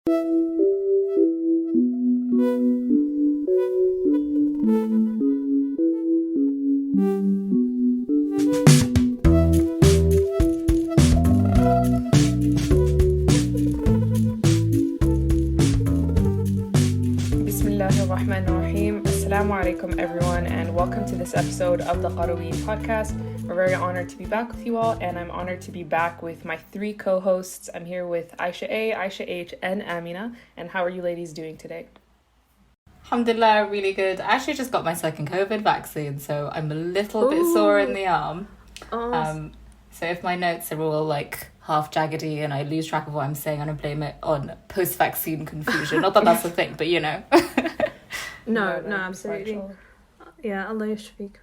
Assalamu alaikum everyone, and welcome to this episode of the Qarawiyyin Podcast. We're very honored to be back with you all, and I'm honored to be back with my three co-hosts. I'm here with Aisha A, Aisha H, and Amina. And how are you ladies doing today? Alhamdulillah, really good. I actually just got my second COVID vaccine, so I'm a little bit sore in the arm. So if my notes are all like half jaggedy and I lose track of what I'm saying, I'm going to blame it on post-vaccine confusion. Not that that's the thing, but you know. No, absolutely. Yeah, Allah yashfik.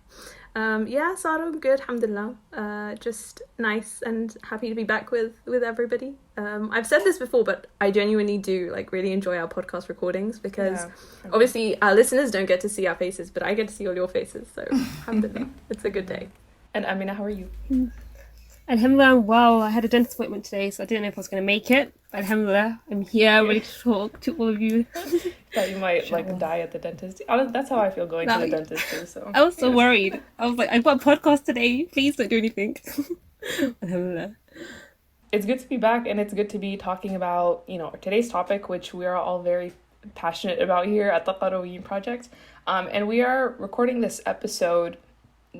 Sarah, I'm good, alhamdulillah. Just nice and happy to be back with everybody. I've said this before, but I genuinely do really enjoy our podcast recordings because obviously our listeners don't get to see our faces, but I get to see all your faces. So alhamdulillah, it's a good day. And Amina, how are you? Alhamdulillah, I'm well. I had a dentist appointment today, so I didn't know if I was going to make it. Alhamdulillah, I'm here, ready to talk to all of you. Thought you might die at the dentist. That's how I feel going to the dentist too. So I was so worried. I was like, I've got a podcast today. Please don't do anything. Alhamdulillah. It's good to be back, and it's good to be talking about today's topic, which we are all very passionate about here at the Qarawiyyin Project. And we are recording this episode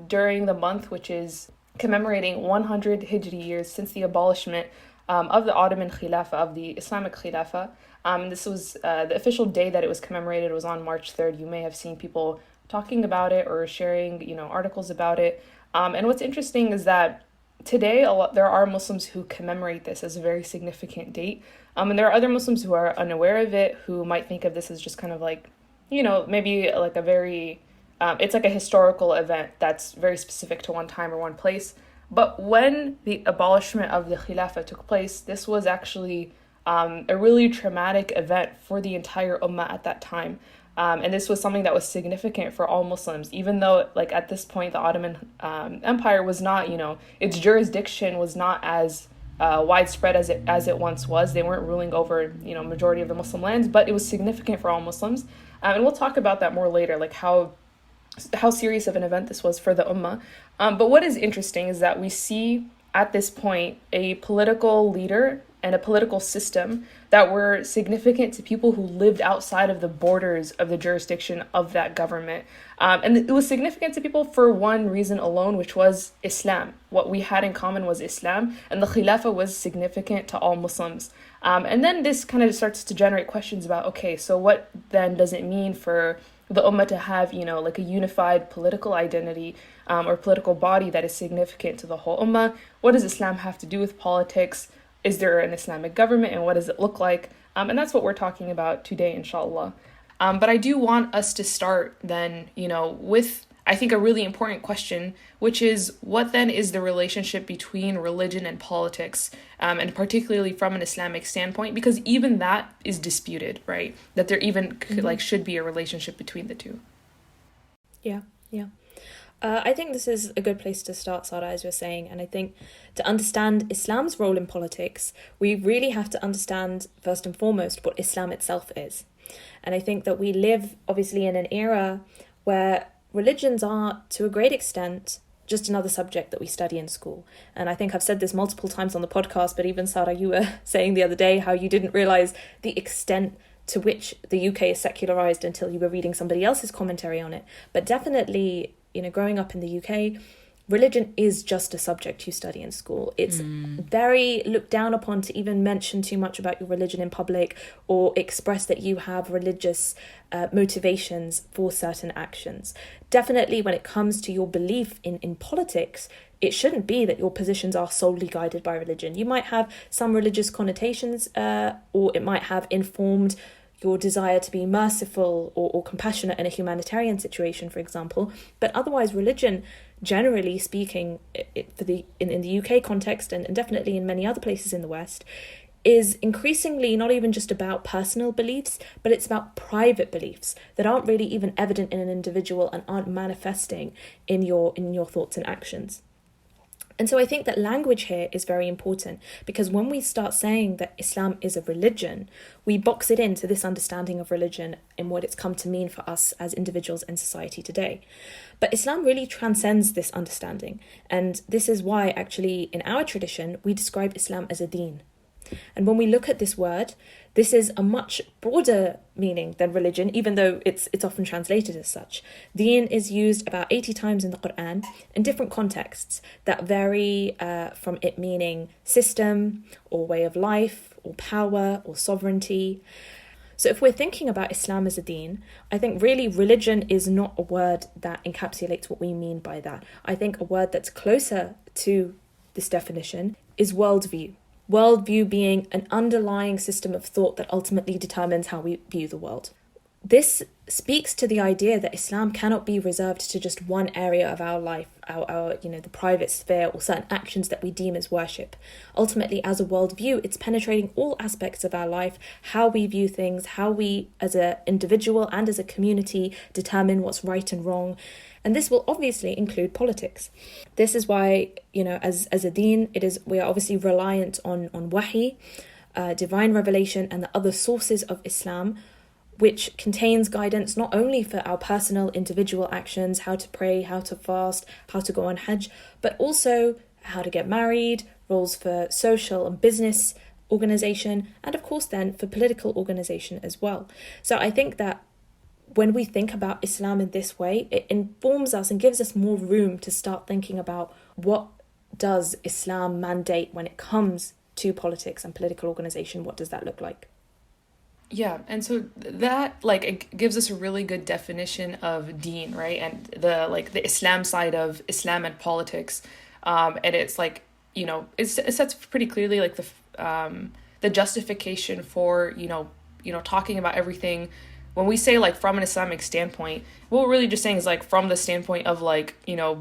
during the month which is commemorating 100 hijri years since the abolishment of the Ottoman Khilafa, of the Islamic Khilafa. This was the official day that it was commemorated was on March 3rd. You may have seen people talking about it or sharing, articles about it. And what's interesting is that today there are Muslims who commemorate this as a very significant date. And there are other Muslims who are unaware of it, who might think of this as just kind of maybe like a very... it's like a historical event that's very specific to one time or one place. But when the abolishment of the Khilafa took place, this was actually a really traumatic event for the entire Ummah at that time. And this was something that was significant for all Muslims, even though at this point the Ottoman Empire was not, its jurisdiction was not as widespread as it once was. They weren't ruling over, majority of the Muslim lands, but it was significant for all Muslims. And we'll talk about that more later, how serious of an event this was for the Ummah. But what is interesting is that we see at this point a political leader and a political system that were significant to people who lived outside of the borders of the jurisdiction of that government. And it was significant to people for one reason alone, which was Islam. What we had in common was Islam, and the Khilafa was significant to all Muslims. And then this kind of starts to generate questions about, okay, so what then does it mean for the Ummah to have, a unified political identity or political body that is significant to the whole Ummah? What does Islam have to do with politics? Is there an Islamic government, and what does it look like? And that's what we're talking about today, inshallah. But I do want us to start then, with, I think, a really important question, which is, what then is the relationship between religion and politics, and particularly from an Islamic standpoint? Because even that is disputed, right? That there even should be a relationship between the two. Yeah. I think this is a good place to start, Sarah, as you're saying. And I think to understand Islam's role in politics, we really have to understand, first and foremost, what Islam itself is. And I think that we live, obviously, in an era where religions are, to a great extent, just another subject that we study in school. And I think I've said this multiple times on the podcast, but even, Sarah, you were saying the other day how you didn't realise the extent to which the UK is secularised until you were reading somebody else's commentary on it. But definitely, growing up in the UK, religion is just a subject you study in school. It's very looked down upon to even mention too much about your religion in public or express that you have religious motivations for certain actions. Definitely when it comes to your belief in politics, it shouldn't be that your positions are solely guided by religion. You might have some religious connotations or it might have informed your desire to be merciful or compassionate in a humanitarian situation, for example. But otherwise, religion, generally speaking, in the UK context and definitely in many other places in the West, is increasingly not even just about personal beliefs, but it's about private beliefs that aren't really even evident in an individual and aren't manifesting in your thoughts and actions. And so I think that language here is very important, because when we start saying that Islam is a religion, we box it into this understanding of religion and what it's come to mean for us as individuals in society today. But Islam really transcends this understanding. And this is why actually in our tradition, we describe Islam as a deen. And when we look at this word, this is a much broader meaning than religion, even though it's often translated as such. Deen is used about 80 times in the Quran in different contexts that vary from it meaning system or way of life or power or sovereignty. So if we're thinking about Islam as a deen, I think really religion is not a word that encapsulates what we mean by that. I think a word that's closer to this definition is worldview. Worldview being an underlying system of thought that ultimately determines how we view the world. This speaks to the idea that Islam cannot be reserved to just one area of our life, our the private sphere or certain actions that we deem as worship. Ultimately, as a worldview, it's penetrating all aspects of our life, how we view things, how we as an individual and as a community determine what's right and wrong. And this will obviously include politics. This is why, as a deen, we are obviously reliant on wahi, divine revelation, and the other sources of Islam, which contains guidance not only for our personal individual actions, how to pray, how to fast, how to go on Hajj, but also how to get married, rules for social and business organization, and of course then for political organization as well. So I think that when we think about Islam in this way, it informs us and gives us more room to start thinking about what does Islam mandate when it comes to politics and political organization. What does that look like? Yeah, and so that it gives us a really good definition of deen, right? And the Islam side of Islam and politics, and it's it sets pretty clearly the justification for talking about everything. When we say from an Islamic standpoint, what we're really just saying is from the standpoint of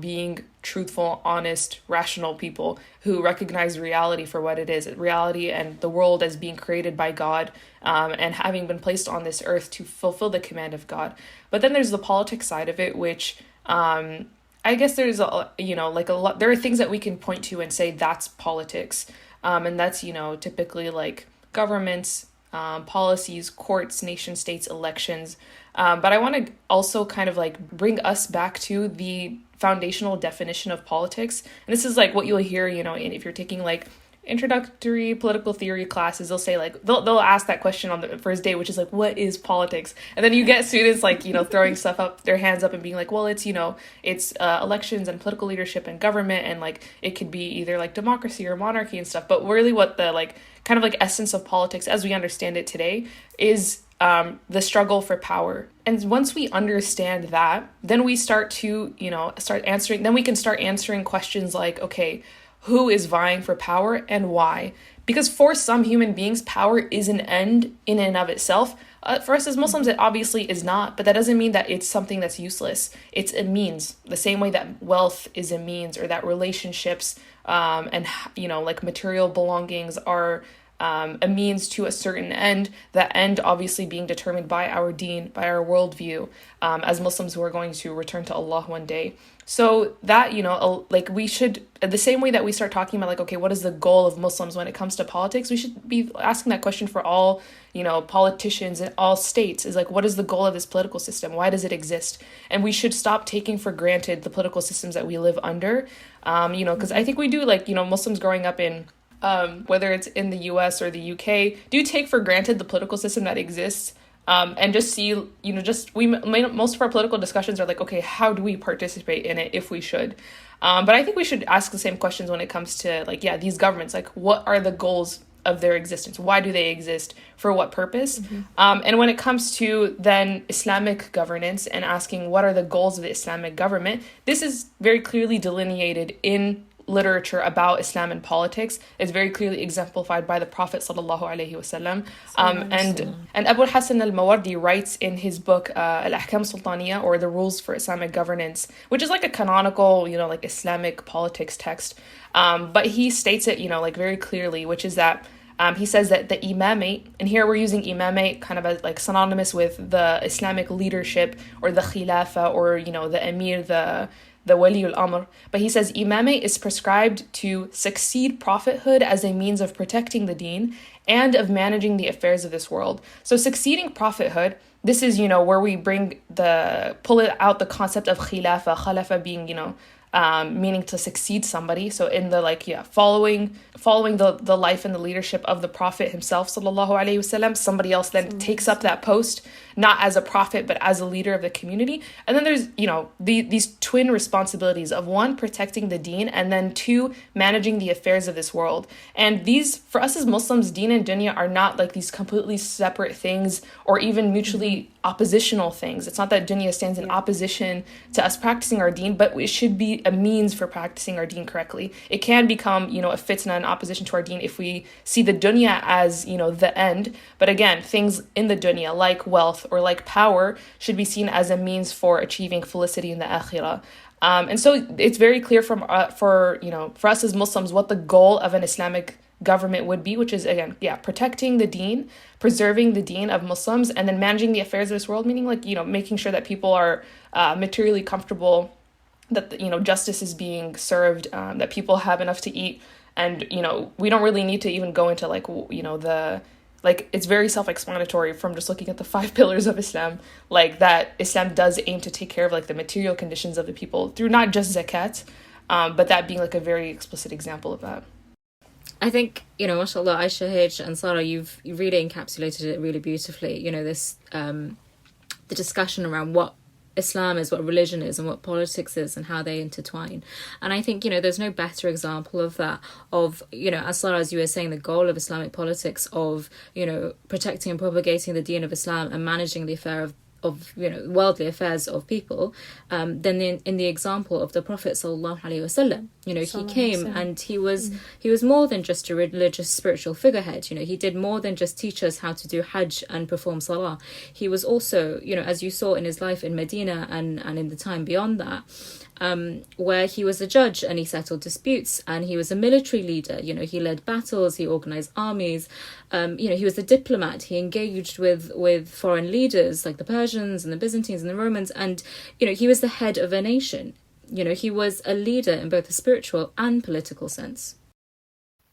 being truthful, honest, rational people who recognize reality for what it is, reality and the world as being created by God, and having been placed on this earth to fulfill the command of God. But then there's the politics side of it, which I guess there's a lot. There are things that we can point to and say that's politics, and that's typically governments. Policies, courts, nation states, elections. But I want to also kind of bring us back to the foundational definition of politics. And this is what you'll hear, if you're taking introductory political theory classes, they'll say they'll ask that question on the first day, which is what is politics? And then you get students throwing their hands up and being well, it's it's elections and political leadership and government, and it could be either democracy or monarchy and stuff. But really what the kind of essence of politics as we understand it today is the struggle for power. And once we understand that, then we start to then we can start answering questions okay, who is vying for power and why? Because for some human beings, power is an end in and of itself. For us as Muslims, it obviously is not, but that doesn't mean that it's something that's useless. It's a means, the same way that wealth is a means, or that relationships and material belongings are a means to a certain end, that end obviously being determined by our deen, by our worldview, as Muslims who are going to return to Allah one day. So that, we should, the same way that we start talking about okay, what is the goal of Muslims when it comes to politics, we should be asking that question for all, politicians in all states, is what is the goal of this political system? Why does it exist? And we should stop taking for granted the political systems that we live under, because I think we do, Muslims growing up in whether it's in the US or the UK, do take for granted the political system that exists, and just see, most of our political discussions are okay, how do we participate in it if we should? But I think we should ask the same questions when it comes to these governments, what are the goals of their existence? Why do they exist? For what purpose? Mm-hmm. And when it comes to then Islamic governance and asking what are the goals of the Islamic government, this is very clearly delineated in literature about Islam and politics. Is very clearly exemplified by the Prophet sallallahu alaihi wasallam. And Abu Hassan al-Mawardi writes in his book Al-Ahkam Sultaniya, or the Rules for Islamic Governance, which is a canonical Islamic politics text, but he states it very clearly, which is that he says that the imamate, and here we're using imamate kind of as synonymous with the Islamic leadership or the Khilafa, or the emir, the wali al-amr. But he says imamate is prescribed to succeed prophethood as a means of protecting the deen and of managing the affairs of this world. So succeeding prophethood, this is, where we pull it out the concept of Khilafa being, meaning to succeed somebody. So in the following the life and the leadership of the Prophet himself, sallallahu alaihi wasallam, somebody else then takes up that post, not as a prophet, but as a leader of the community. And then there's, these twin responsibilities of one, protecting the deen, and then two, managing the affairs of this world. And these, for us as Muslims, deen and dunya are not like these completely separate things or even mutually oppositional things. It's not that dunya stands in opposition to us practicing our deen, but it should be a means for practicing our deen correctly. It can become, a fitna in opposition to our deen if we see the dunya as, the end. But again, things in the dunya like wealth or like power should be seen as a means for achieving felicity in the akhirah. And so it's very clear for us as Muslims what the goal of an Islamic government would be, which is, again, protecting the deen, preserving the deen of Muslims, and then managing the affairs of this world, meaning making sure that people are materially comfortable, that justice is being served, that people have enough to eat. And we don't really need to even go into it's very self-explanatory from just looking at the 5 pillars of Islam, that Islam does aim to take care of the material conditions of the people through not just zakat, but that being a very explicit example of that. I think, mashallah, Aisha, H, and Sarah, you've really encapsulated it really beautifully. This the discussion around what Islam is, what religion is, and what politics is, and how they intertwine. And I think, there's no better example of that, as far as you were saying, the goal of Islamic politics of, protecting and propagating the deen of Islam and managing the affair of worldly affairs of people, then in the example of the Prophet sallallahu alaihi wasallam, he came and he was more than just a religious spiritual figurehead. He did more than just teach us how to do hajj and perform salah. He was also, as you saw in his life in Medina and in the time beyond that, where he was a judge and he settled disputes, and he was a military leader. He led battles, he organized armies. He was a diplomat. He engaged with foreign leaders like the Persians and the Byzantines and the Romans, and he was the head of a nation. He was a leader in both a spiritual and political sense.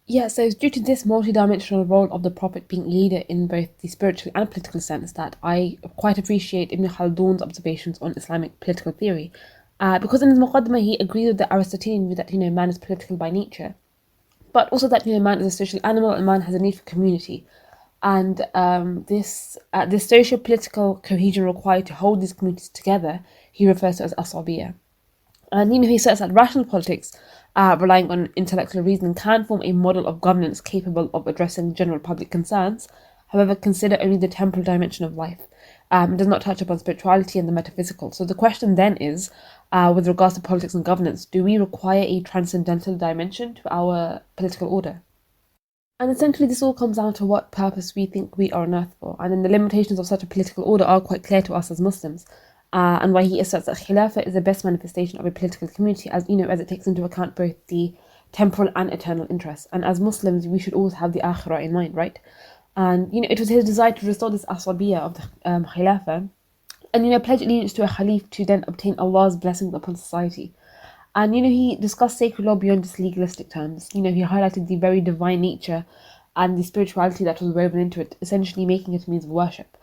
Yeah, so it's due to this multidimensional role of the Prophet being leader in both the spiritual and political sense that I quite appreciate Ibn Khaldun's observations on Islamic political theory. Because in his Muqaddimah, he agrees with the Aristotelian view that, man is political by nature, but also that, man is a social animal and man has a need for community. And this socio-political cohesion required to hold these communities together, he refers to as asabiyya. And, he says that rational politics, relying on intellectual reasoning, can form a model of governance capable of addressing general public concerns, however, consider only the temporal dimension of life. It does not touch upon spirituality and the metaphysical. So the question then is, with regards to politics and governance, do we require a transcendental dimension to our political order? And essentially this all comes down to what purpose we think we are on earth for. And then the limitations of such a political order are quite clear to us as Muslims. And why he asserts that Khilafa is the best manifestation of a political community, as it takes into account both the temporal and eternal interests. And as Muslims, we should always have the akhirah in mind, right? And, it was his desire to restore this asabiyya of the Khilafa and, pledge allegiance to a Khalif to then obtain Allah's blessings upon society. And, he discussed sacred law beyond just legalistic terms. He highlighted the very divine nature and the spirituality that was woven into it, essentially making it a means of worship.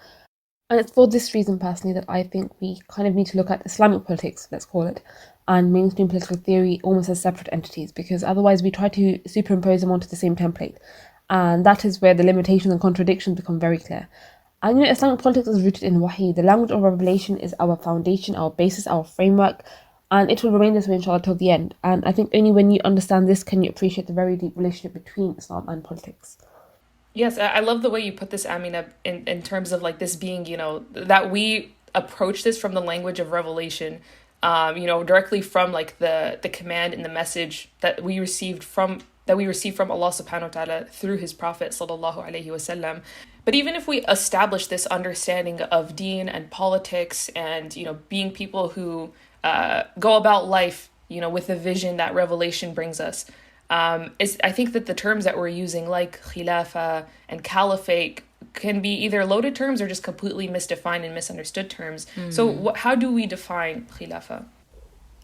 And it's for this reason, personally, that I think we kind of need to look at Islamic politics, let's call it, and mainstream political theory almost as separate entities, because otherwise we try to superimpose them onto the same template. And that is where the limitations and contradictions become very clear. And Islamic politics is rooted in wahi. The language of revelation is our foundation, our basis, our framework, and it will remain this way, inshallah, till the end. And I think only when you understand this can you appreciate the very deep relationship between Islam and politics. Yes, I love the way you put this, Amina, in terms of this being, that we approach this from the language of revelation, directly from the command and the message that we received from Allah subhanahu wa ta'ala through his Prophet sallallahu alaihi wasallam. But even if we establish this understanding of deen and politics and, being people who go about life, with the vision that revelation brings us, I think that the terms that we're using, like Khilafa and Caliphate, can be either loaded terms or just completely misdefined and misunderstood terms. So how do we define Khilafa?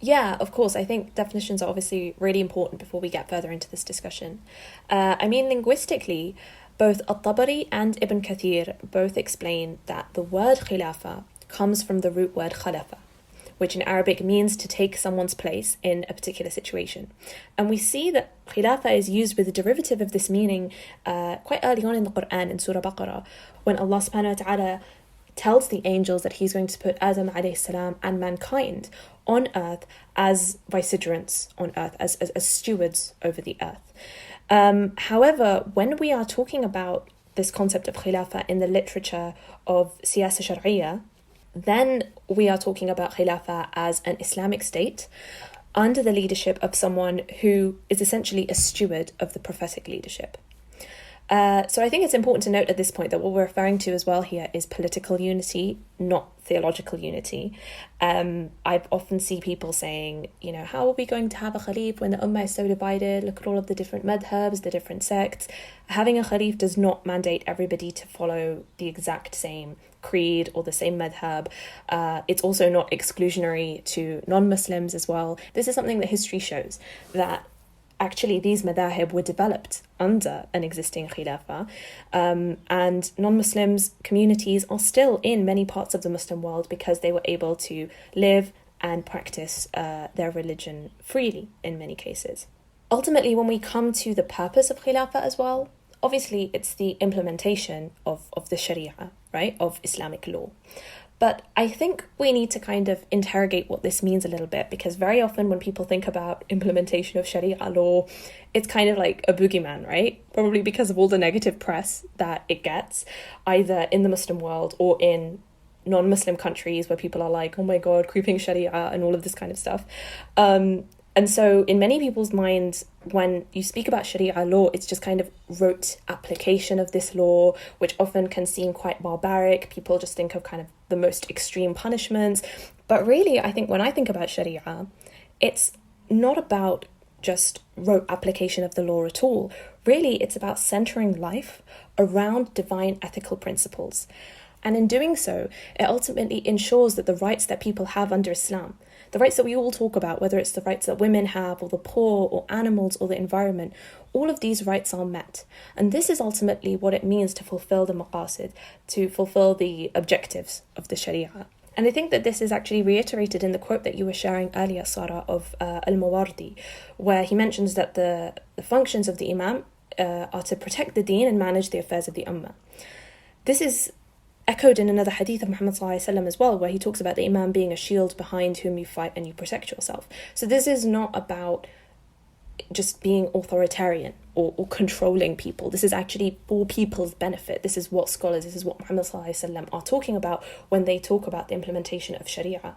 Yeah, of course. I think definitions are obviously really important before we get further into this discussion. I mean, linguistically, both At-Tabari and Ibn Kathir both explain that the word khilafa comes from the root word khalafa, which in Arabic means to take someone's place in a particular situation. And we see that khilafa is used with a derivative of this meaning quite early on in the Quran, in Surah Baqarah, when Allah subhanahu wa ta'ala tells the angels that he's going to put Adam alayhi salam and mankind on earth as vicegerents on earth, as stewards over the earth. However, when we are talking about this concept of khilafa in the literature of siyasa shar'iyya, then we are talking about khilafa as an Islamic state under the leadership of someone who is essentially a steward of the prophetic leadership. So I think it's important to note at this point that what we're referring to as well here is political unity, not theological unity. I often see people saying, how are we going to have a khalif when the ummah is so divided? Look at all of the different madhabs, the different sects. Having a khalif does not mandate everybody to follow the exact same creed or the same madhab. It's also not exclusionary to non-Muslims as well. This is something that history shows, that actually these madahib were developed under an existing khilafa, and non-Muslims communities are still in many parts of the Muslim world because they were able to live and practice their religion freely in many cases. Ultimately, when we come to the purpose of khilafa as well, obviously it's the implementation of the sharia, right, of Islamic law. But I think we need to kind of interrogate what this means a little bit, because very often when people think about implementation of Sharia law, it's kind of like a boogeyman, right? Probably because of all the negative press that it gets, either in the Muslim world or in non-Muslim countries where people are like, oh my God, creeping Sharia and all of this kind of stuff. And so in many people's minds, when you speak about Sharia law, it's just kind of rote application of this law, which often can seem quite barbaric. People just think of kind of the most extreme punishments. But really, I think when I think about Sharia, it's not about just rote application of the law at all. Really, it's about centering life around divine ethical principles. And in doing so, it ultimately ensures that the rights that people have under Islam, the rights that we all talk about, whether it's the rights that women have, or the poor, or animals, or the environment, all of these rights are met. And this is ultimately what it means to fulfill the maqasid, to fulfill the objectives of the Sharia. And I think that this is actually reiterated in the quote that you were sharing earlier, Sarah, of Al-Mawardi, where he mentions that the functions of the Imam are to protect the deen and manage the affairs of the Ummah. This is echoed in another hadith of Muhammad ﷺ as well, where he talks about the Imam being a shield behind whom you fight and you protect yourself. So this is not about just being authoritarian or controlling people. This is actually for people's benefit. This is what scholars, this is what Muhammad ﷺ are talking about when they talk about the implementation of Sharia.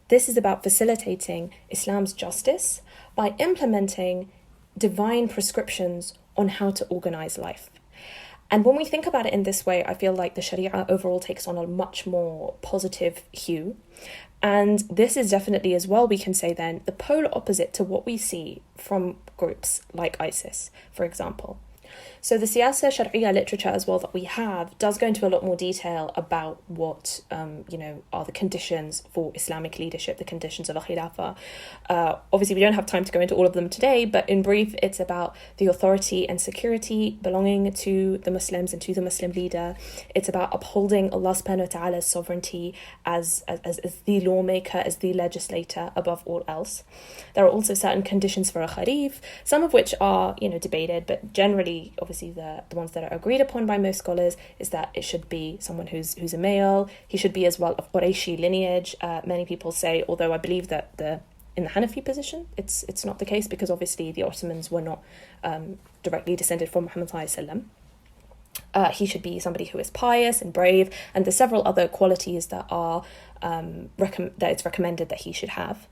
This is about facilitating Islam's justice by implementing divine prescriptions on how to organize life. And when we think about it in this way, I feel like the Sharia overall takes on a much more positive hue. And this is definitely as well, we can say then, the polar opposite to what we see from groups like ISIS, for example. So the siyasa shar'iyya literature as well that we have does go into a lot more detail about what, are the conditions for Islamic leadership, the conditions of a khilafa. Obviously, we don't have time to go into all of them today, but in brief, it's about the authority and security belonging to the Muslims and to the Muslim leader. It's about upholding Allah subhanahu wa ta'ala's sovereignty as the lawmaker, as the legislator above all else. There are also certain conditions for a khalif, some of which are, debated, but generally, obviously, the ones that are agreed upon by most scholars is that it should be someone who's a male. He should be as well of Qurayshi lineage. Many people say, although I believe that in the Hanafi position, it's not the case, because obviously the Ottomans were not directly descended from Muhammad sallallahu alaihi wasallam. He should be somebody who is pious and brave, and there's several other qualities that are that it's recommended that he should have.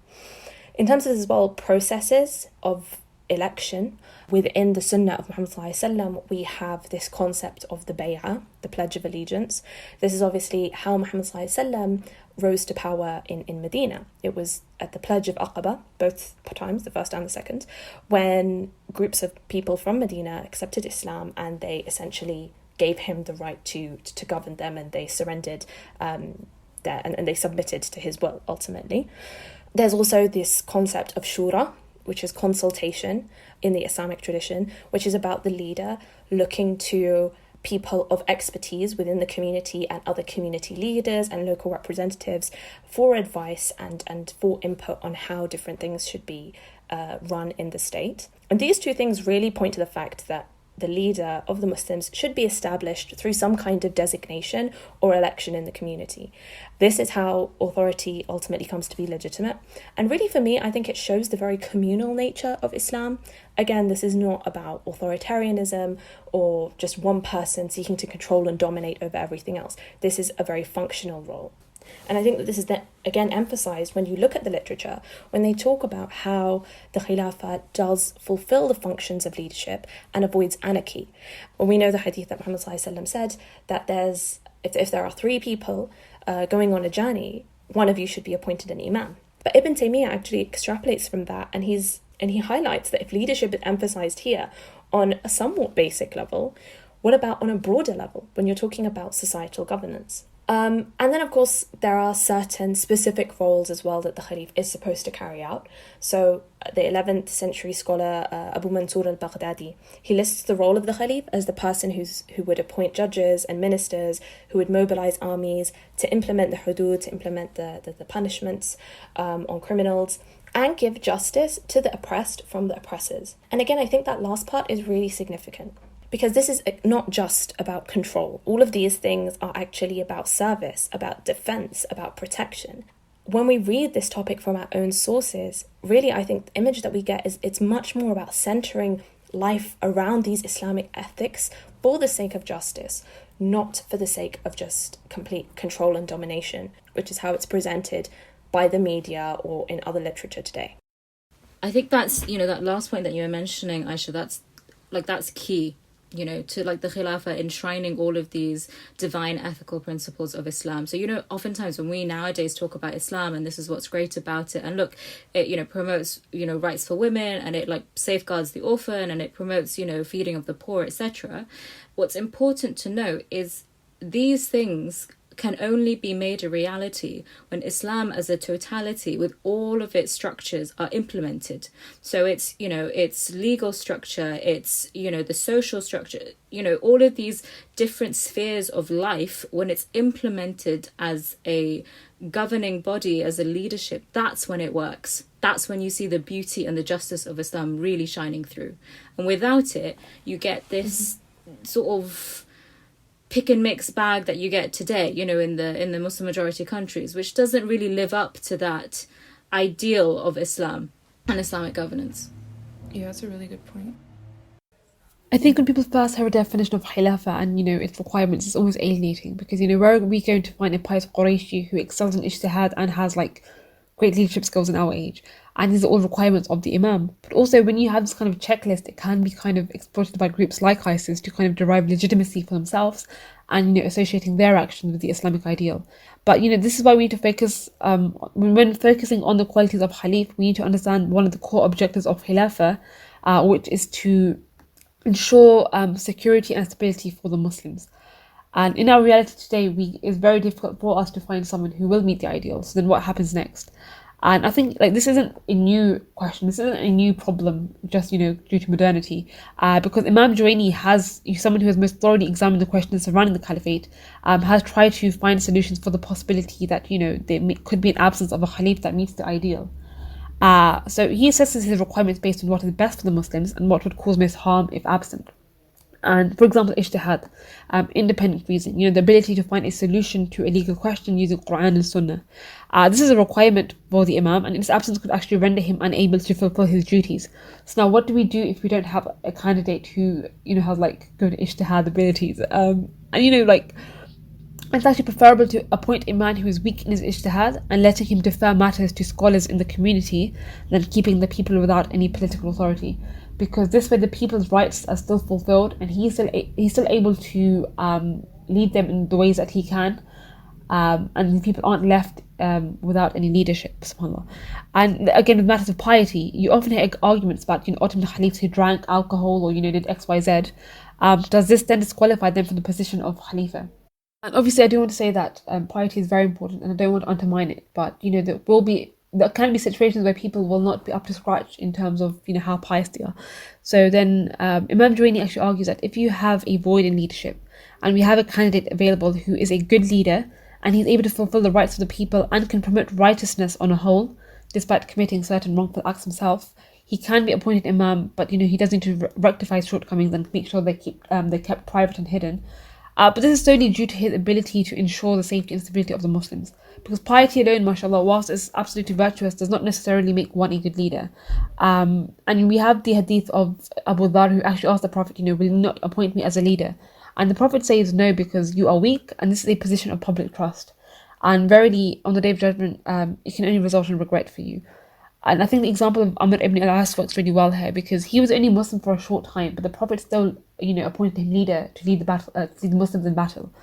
In terms of as well processes of election within the Sunnah of Muhammad sallallahu alaihi wasallam, we have this concept of the bay'ah, the Pledge of Allegiance. This is obviously how Muhammad sallallahu alaihi wasallam rose to power in Medina. It was at the Pledge of Aqaba, both times, the first and the second, when groups of people from Medina accepted Islam and they essentially gave him the right to govern them, and they surrendered and they submitted to his will ultimately. There's also this concept of shura, which is consultation in the Islamic tradition, which is about the leader looking to people of expertise within the community and other community leaders and local representatives for advice and for input on how different things should be run in the state. And these two things really point to the fact that the leader of the Muslims should be established through some kind of designation or election in the community. This is how authority ultimately comes to be legitimate. And really, for me, I think it shows the very communal nature of Islam. Again, this is not about authoritarianism or just one person seeking to control and dominate over everything else. This is a very functional role. And I think that this is then again emphasized when you look at the literature, when they talk about how the Khilafa does fulfill the functions of leadership and avoids anarchy. Well, we know the hadith that Muhammad ﷺ said that if there are three people going on a journey, one of you should be appointed an imam. But Ibn Taymiyyah actually extrapolates from that, and he highlights that if leadership is emphasized here on a somewhat basic level, what about on a broader level when you're talking about societal governance? And then, of course, there are certain specific roles as well that the Khalif is supposed to carry out. So the 11th century scholar Abu Mansur al-Baghdadi, he lists the role of the Khalif as the person who would appoint judges and ministers, who would mobilize armies to implement the hudud, to implement the punishments on criminals, and give justice to the oppressed from the oppressors. And again, I think that last part is really significant, because this is not just about control. All of these things are actually about service, about defense, about protection. When we read this topic from our own sources, really I think the image that we get is it's much more about centering life around these Islamic ethics for the sake of justice, not for the sake of just complete control and domination, which is how it's presented by the media or in other literature today. I think that's, that last point that you were mentioning, Aisha, that's key. To the Khilafa enshrining all of these divine ethical principles of Islam. So, oftentimes when we nowadays talk about Islam and this is what's great about it, and look, it, promotes, rights for women, and it safeguards the orphan, and it promotes, feeding of the poor, etc. What's important to know is these things can only be made a reality when Islam as a totality with all of its structures are implemented. So it's, its legal structure, it's, the social structure, all of these different spheres of life, when it's implemented as a governing body, as a leadership, that's when it works. That's when you see the beauty and the justice of Islam really shining through. And without it, you get this sort of pick and mix bag that you get today, in the Muslim majority countries, which doesn't really live up to that ideal of Islam and Islamic governance. Yeah, that's a really good point. I think when people first hear a definition of Khilafa and, its requirements, it's almost alienating, because, where are we going to find a pious Qurayshi who excels in ijtihad and has, great leadership skills in our age? And these are all requirements of the Imam. But also, when you have this kind of checklist, it can be kind of exploited by groups like ISIS to kind of derive legitimacy for themselves and, associating their actions with the Islamic ideal. But, this is why we need to focus, when focusing on the qualities of Khalif, we need to understand one of the core objectives of Khilafa, which is to ensure security and stability for the Muslims. And in our reality today, it's very difficult for us to find someone who will meet the ideal. So then what happens next? And I think this isn't a new question. This isn't a new problem just, due to modernity. Because Imam Juwayni someone who has most thoroughly examined the questions surrounding the caliphate, has tried to find solutions for the possibility that, there could be an absence of a Khalif that meets the ideal. So he assesses his requirements based on what is best for the Muslims and what would cause most harm if absent. And for example, ijtihad, independent reasoning, the ability to find a solution to a legal question using Quran and Sunnah. This is a requirement for the Imam, and its absence could actually render him unable to fulfill his duties. So now what do we do if we don't have a candidate who, has good ijtihad abilities? It's actually preferable to appoint a man who is weak in his ijtihad and letting him defer matters to scholars in the community than keeping the people without any political authority. Because this way the people's rights are still fulfilled, and he's still able to lead them in the ways that he can, and the people aren't left without any leadership, subhanAllah. And again, with matters of piety, you often hear arguments about Ottoman Caliphs who drank alcohol or did XYZ. Does this then disqualify them from the position of Khalifa? And obviously I do want to say that piety is very important, and I don't want to undermine it, but there will be there can be situations where people will not be up to scratch in terms of, how pious they are. So then Imam Juwayni actually argues that if you have a void in leadership and we have a candidate available who is a good leader and he's able to fulfill the rights of the people and can promote righteousness on a whole, despite committing certain wrongful acts himself, he can be appointed Imam, but he does need to rectify shortcomings and make sure they're kept private and hidden. But this is solely due to his ability to ensure the safety and stability of the Muslims. Because piety alone, mashallah, whilst is absolutely virtuous, does not necessarily make one a good leader. And we have the hadith of Abu Dhar, who actually asked the Prophet, will you not appoint me as a leader? And the Prophet says no, because you are weak and this is a position of public trust. And verily, on the Day of Judgment, it can only result in regret for you. And I think the example of Amr ibn al-As works really well here, because he was only Muslim for a short time, but the Prophet still, appointed him leader to lead the battle, to lead the Muslims in battle.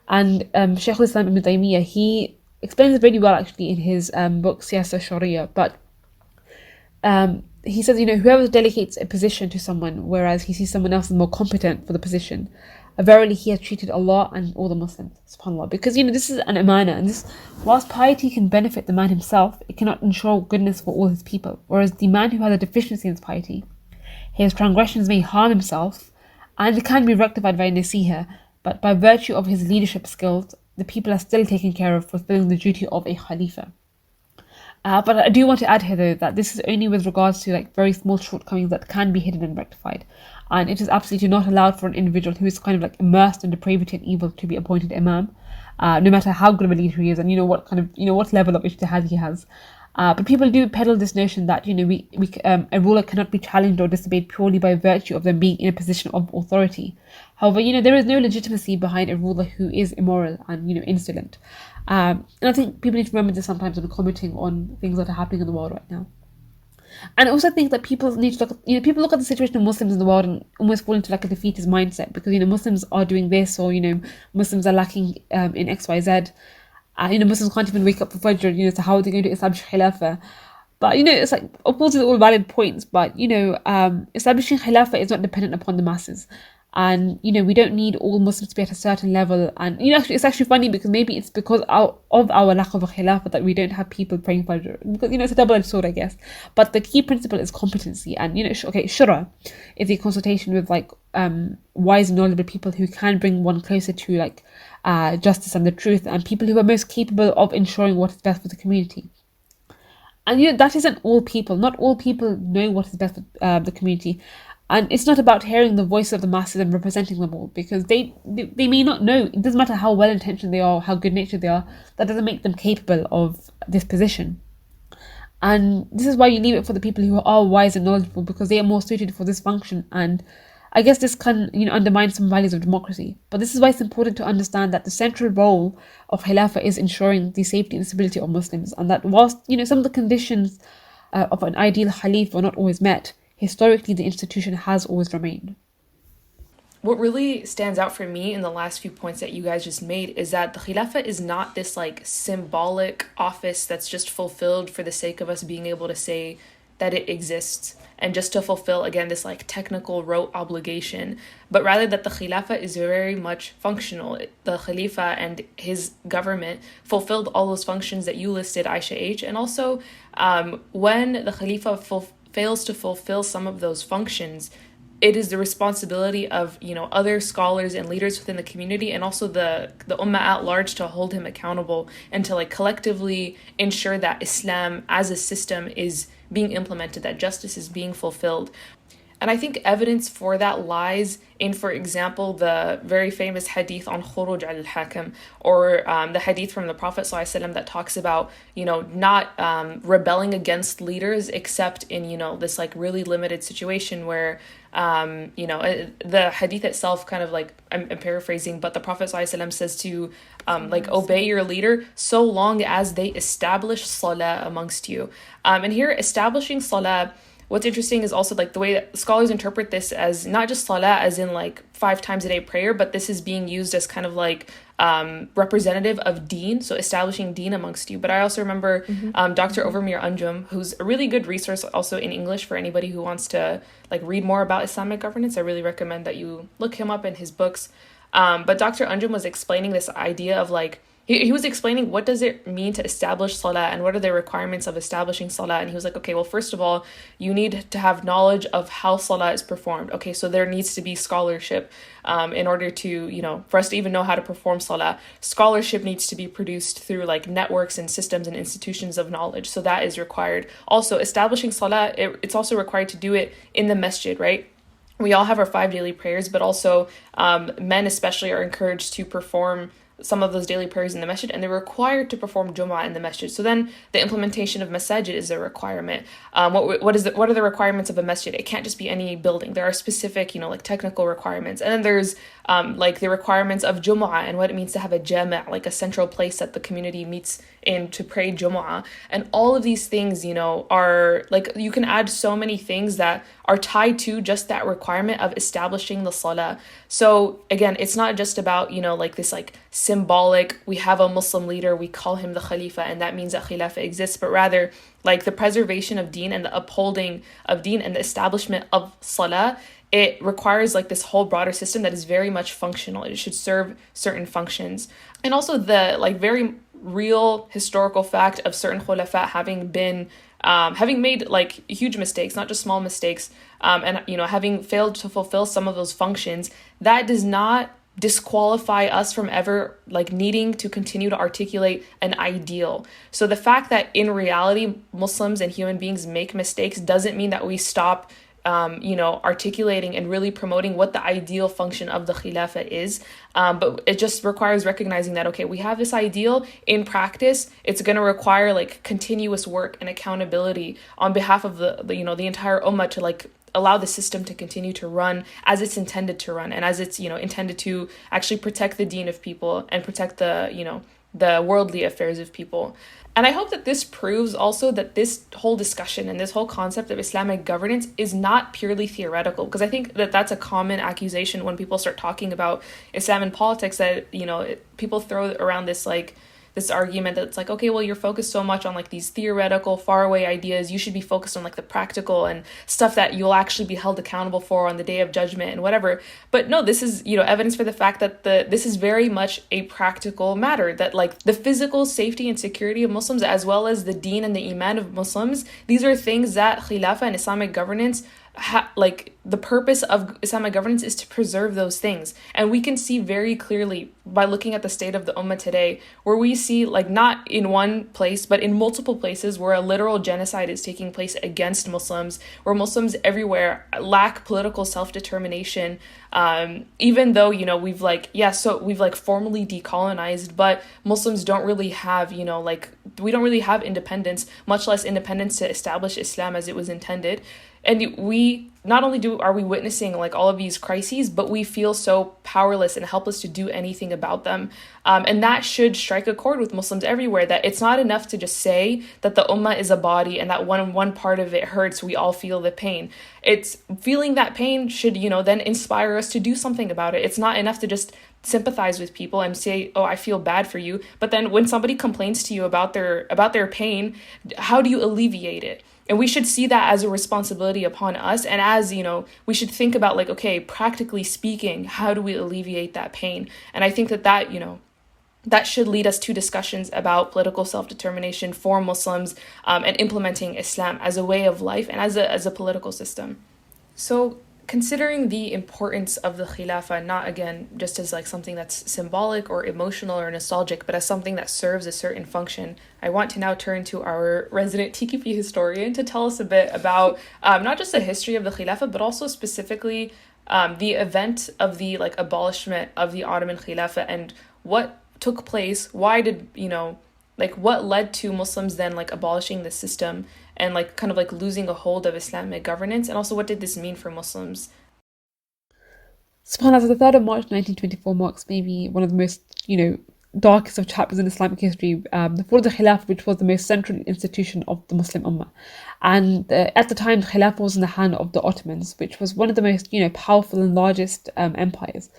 And Shaykh al-Islam ibn Taymiyyah, he explains it really well actually in his book Siyasa Sharia. But he says, whoever delegates a position to someone, whereas he sees someone else as more competent for the position, verily he has treated Allah and all the Muslims, subhanAllah. Because this is an amana, and this, whilst piety can benefit the man himself, it cannot ensure goodness for all his people. Whereas the man who has a deficiency in his piety, his transgressions may harm himself, and it can be rectified by nasiha, but by virtue of his leadership skills, the people are still taken care of, fulfilling the duty of a Khalifa. But I do want to add here though that this is only with regards to very small shortcomings that can be hidden and rectified. And it is absolutely not allowed for an individual who is kind of immersed in depravity and evil to be appointed imam, no matter how good of a leader he is and what kind of what level of ijtihad he has. But people do peddle this notion that a ruler cannot be challenged or disobeyed purely by virtue of them being in a position of authority. However, there is no legitimacy behind a ruler who is immoral and insolent. And I think people need to remember this sometimes when commenting on things that are happening in the world right now. And I also think that people need to look, people look at the situation of Muslims in the world and almost fall into a defeatist mindset because, Muslims are doing this, or, Muslims are lacking in XYZ. Muslims can't even wake up for Fajr, so how are they going to establish Khilafa? But, it's of course, it's all valid points, but, establishing Khilafa is not dependent upon the masses. And, we don't need all Muslims to be at a certain level. And, it's actually funny because maybe it's because of our lack of a Khilafah that we don't have people praying Fajr. Because, it's a double-edged sword, I guess. But the key principle is competency. And, Shura is a consultation with, wise and knowledgeable people who can bring one closer to, justice and the truth, and people who are most capable of ensuring what is best for the community. And, that isn't all people. Not all people know what is best for the community. And it's not about hearing the voice of the masses and representing them all, because they may not know. It doesn't matter how well-intentioned they are, how good-natured they are. That doesn't make them capable of this position. And this is why you leave it for the people who are wise and knowledgeable, because they are more suited for this function. And I guess this can, undermine some values of democracy. But this is why it's important to understand that the central role of Khilafah is ensuring the safety and stability of Muslims. And that whilst, some of the conditions of an ideal Khalif are not always met, historically, the institution has always remained. What really stands out for me in the last few points that you guys just made is that the Khilafah is not this symbolic office that's just fulfilled for the sake of us being able to say that it exists and just to fulfill, again, this technical rote obligation, but rather that the Khilafah is very much functional. The Khalifa and his government fulfilled all those functions that you listed, Aisha H. And also, when the Khalifa fails to fulfill some of those functions, it is the responsibility of other scholars and leaders within the community, and also the ummah at large, to hold him accountable and to collectively ensure that Islam as a system is being implemented, that justice is being fulfilled. And I think evidence for that lies in, for example, the very famous hadith on Khuruj al-Hakim, or the hadith from the Prophet ﷺ that talks about, not rebelling against leaders except in, this really limited situation where, the hadith itself kind of I'm paraphrasing, but the Prophet ﷺ says to obey your leader so long as they establish salah amongst you. And here, establishing salah, what's interesting is also the way that scholars interpret this as not just salah as in 5 times a day prayer, but this is being used as kind of representative of deen, so establishing deen amongst you. But I also remember Dr. Overmir Anjum, who's a really good resource also in English for anybody who wants to read more about Islamic governance. I really recommend that you look him up in his books. But Dr. Anjum was explaining this idea of he was explaining what does it mean to establish salah and what are the requirements of establishing salah. And he was like, okay, well, first of all, you need to have knowledge of how salah is performed. Okay, so there needs to be scholarship in order to, for us to even know how to perform salah. Scholarship needs to be produced through like networks and systems and institutions of knowledge. So that is required. Also, establishing salah, it's also required to do it in the masjid, right? We all have our 5 daily prayers, but also men especially are encouraged to perform some of those daily prayers in the masjid, and they're required to perform Jumu'ah in the masjid. So then the implementation of masajid is a requirement. What are the requirements of a masjid? It can't just be any building. There are specific, like technical requirements. And then there's like the requirements of Jumu'ah and what it means to have a jama', like a central place that the community meets in to pray Jumu'ah. And all of these things, are like, you can add so many things that are tied to just that requirement of establishing the salah. So again, it's not just about, like this like symbolic, we have a Muslim leader, we call him the Khalifa, and that means that Khilafa exists, but rather like the preservation of deen and the upholding of deen and the establishment of salah. It requires like this whole broader system that is very much functional. It should serve certain functions. And also the like very real historical fact of certain khulafa having made like huge mistakes, not just small mistakes, and having failed to fulfill some of those functions, that does not disqualify us from ever like needing to continue to articulate an ideal. So the fact that in reality Muslims and human beings make mistakes doesn't mean that we stop articulating and really promoting what the ideal function of the Khilafa is. But it just requires recognizing that, okay, we have this ideal. In practice, it's going to require like continuous work and accountability on behalf of the entire ummah to like allow the system to continue to run as it's intended to run, and as it's, intended to actually protect the deen of people and protect the worldly affairs of people. And I hope that this proves also that this whole discussion and this whole concept of Islamic governance is not purely theoretical, because I think that that's a common accusation when people start talking about Islam and politics, that, people throw around this argument that it's like, okay, well, you're focused so much on like these theoretical faraway ideas, you should be focused on like the practical and stuff that you'll actually be held accountable for on the day of judgment and whatever. But no, this is evidence for the fact that this is very much a practical matter, that like the physical safety and security of Muslims as well as the deen and the iman of Muslims, these are things that Khilafa and Islamic governance like the purpose of Islamic governance is to preserve those things. And we can see very clearly by looking at the state of the ummah today, where we see like not in one place but in multiple places where a literal genocide is taking place against Muslims, where Muslims everywhere lack political self-determination, even though we've formally decolonized, but Muslims don't really have we don't really have independence, much less independence to establish Islam as it was intended. And we not only are we witnessing like all of these crises, but we feel so powerless and helpless to do anything about them. And that should strike a chord with Muslims everywhere, that it's not enough to just say that the ummah is a body and that one part of it hurts, we all feel the pain. It's feeling that pain should, then inspire us to do something about it. It's not enough to just sympathize with people and say, oh, I feel bad for you. But then when somebody complains to you about their pain, how do you alleviate it? And we should see that as a responsibility upon us. And as, we should think about like, okay, practically speaking, how do we alleviate that pain? And I think that should lead us to discussions about political self-determination for Muslims, and implementing Islam as a way of life and as a political system. So considering the importance of the Khilafa, not again just as like something that's symbolic or emotional or nostalgic, but as something that serves a certain function, I want to now turn to our resident TQP historian to tell us a bit about not just the history of the Khilafa, but also specifically the event of the abolishment of the Ottoman Khilafah and what took place. Why did what led to Muslims then abolishing the system and losing a hold of Islamic governance, and also what did this mean for Muslims? SubhanAllah, the 3rd of March 1924 marks maybe one of the most, darkest of chapters in Islamic history, the fall of the Khilafah, which was the most central institution of the Muslim Ummah. And at the time, the Khilafah was in the hand of the Ottomans, which was one of the most, powerful and largest empires.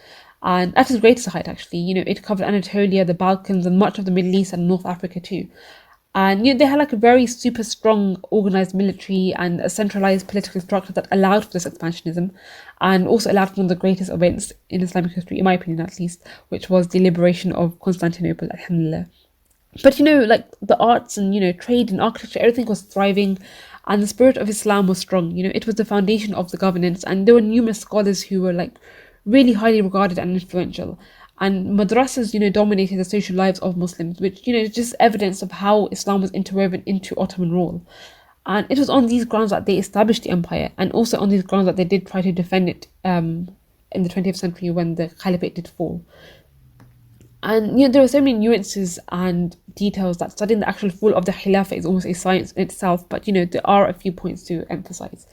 And at its greatest height, actually, it covered Anatolia, the Balkans, and much of the Middle East and North Africa too. And they had like a very super strong organized military and a centralized political structure that allowed for this expansionism, and also allowed for one of the greatest events in Islamic history, in my opinion at least, which was the liberation of Constantinople, alhamdulillah. But like the arts and trade and architecture, everything was thriving, and the spirit of Islam was strong. It was the foundation of the governance, and there were numerous scholars who were like really highly regarded and influential. And madrasas, dominated the social lives of Muslims, which, is just evidence of how Islam was interwoven into Ottoman rule. And it was on these grounds that they established the empire, and also on these grounds that they did try to defend it in the 20th century when the Caliphate did fall. And, there are so many nuances and details that studying the actual fall of the Khilafa is almost a science in itself, but, there are a few points to emphasize.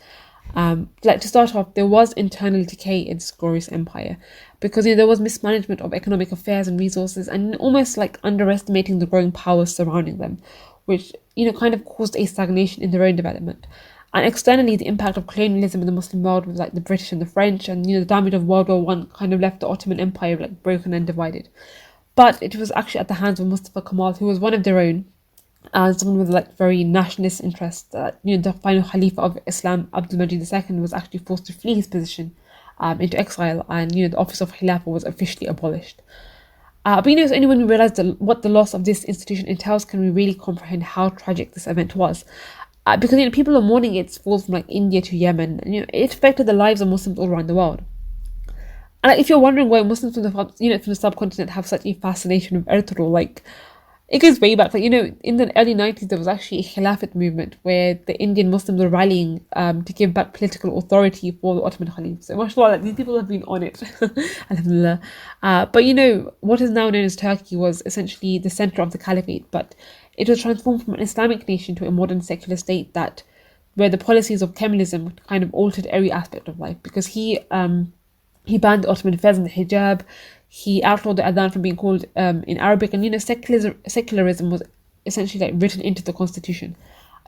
Like to start off, there was internal decay in this glorious empire, because there was mismanagement of economic affairs and resources, and almost like underestimating the growing powers surrounding them, which kind of caused a stagnation in their own development. And externally, the impact of colonialism in the Muslim world with like the British and the French, and the damage of World War One kind of left the Ottoman Empire like broken and divided. But it was actually at the hands of Mustafa Kemal, who was one of their own, and someone with like very nationalist interests, that the final Khalifa of Islam, Abdul Majid II, was actually forced to flee his position into exile, and the office of Khilafa was officially abolished. But it's only when we realise what the loss of this institution entails can we really comprehend how tragic this event was. Because people are mourning its fall from like India to Yemen, and it affected the lives of Muslims all around the world. And if you're wondering why Muslims from the subcontinent have such a fascination with Ertugrul, like it goes way back. Like in the early 90s, there was actually a Khilafat movement where the Indian Muslims were rallying to give back political authority for the Ottoman Caliph. So mashallah, like, these people have been on it, alhamdulillah. But what is now known as Turkey was essentially the center of the Caliphate, but it was transformed from an Islamic nation to a modern secular state where the policies of Kemalism kind of altered every aspect of life, because he banned the Ottoman fez and the hijab. He outlawed the adhan from being called in Arabic, and secularism was essentially like written into the constitution.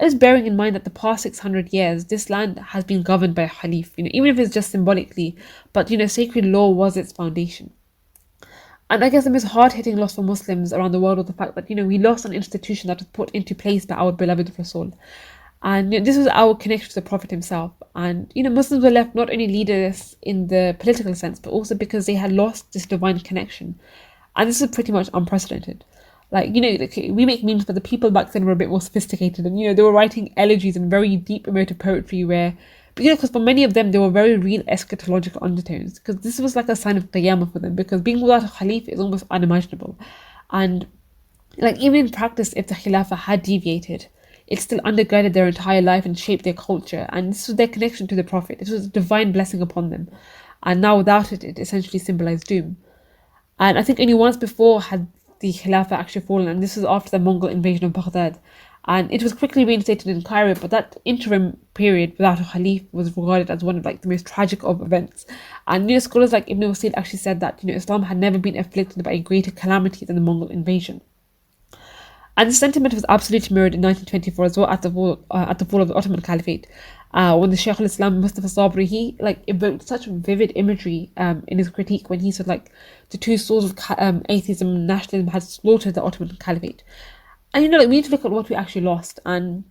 Just bearing in mind that the past 600 years, this land has been governed by a Khalif, even if it's just symbolically, but sacred law was its foundation. And I guess the most hard-hitting loss for Muslims around the world was the fact that we lost an institution that was put into place by our beloved Rasul. And this was our connection to the Prophet himself. And Muslims were left not only leaderless in the political sense, but also because they had lost this divine connection. And this is pretty much unprecedented. Like, we make memes, but the people back then were a bit more sophisticated, and they were writing elegies and very deep emotive poetry because for many of them there were very real eschatological undertones, because this was like a sign of qiyamah for them, because being without a Khalif is almost unimaginable. And like even in practice, if the Khilafa had deviated, it still undergirded their entire life and shaped their culture, and this was their connection to the Prophet. It was a divine blessing upon them, and now without it, it essentially symbolized doom. And I think only once before had the Khilafa actually fallen, and this was after the Mongol invasion of Baghdad, and it was quickly reinstated in Cairo. But that interim period without a Khalif was regarded as one of like the most tragic of events. And scholars like Ibn Wasil actually said that Islam had never been afflicted by a greater calamity than the Mongol invasion. And the sentiment was absolutely mirrored in 1924 as well at the fall of the Ottoman Caliphate, when the Shaykh al-Islam Mustafa Sabri, he evoked such vivid imagery in his critique when he said the two swords of atheism and nationalism had slaughtered the Ottoman Caliphate. And we need to look at what we actually lost, and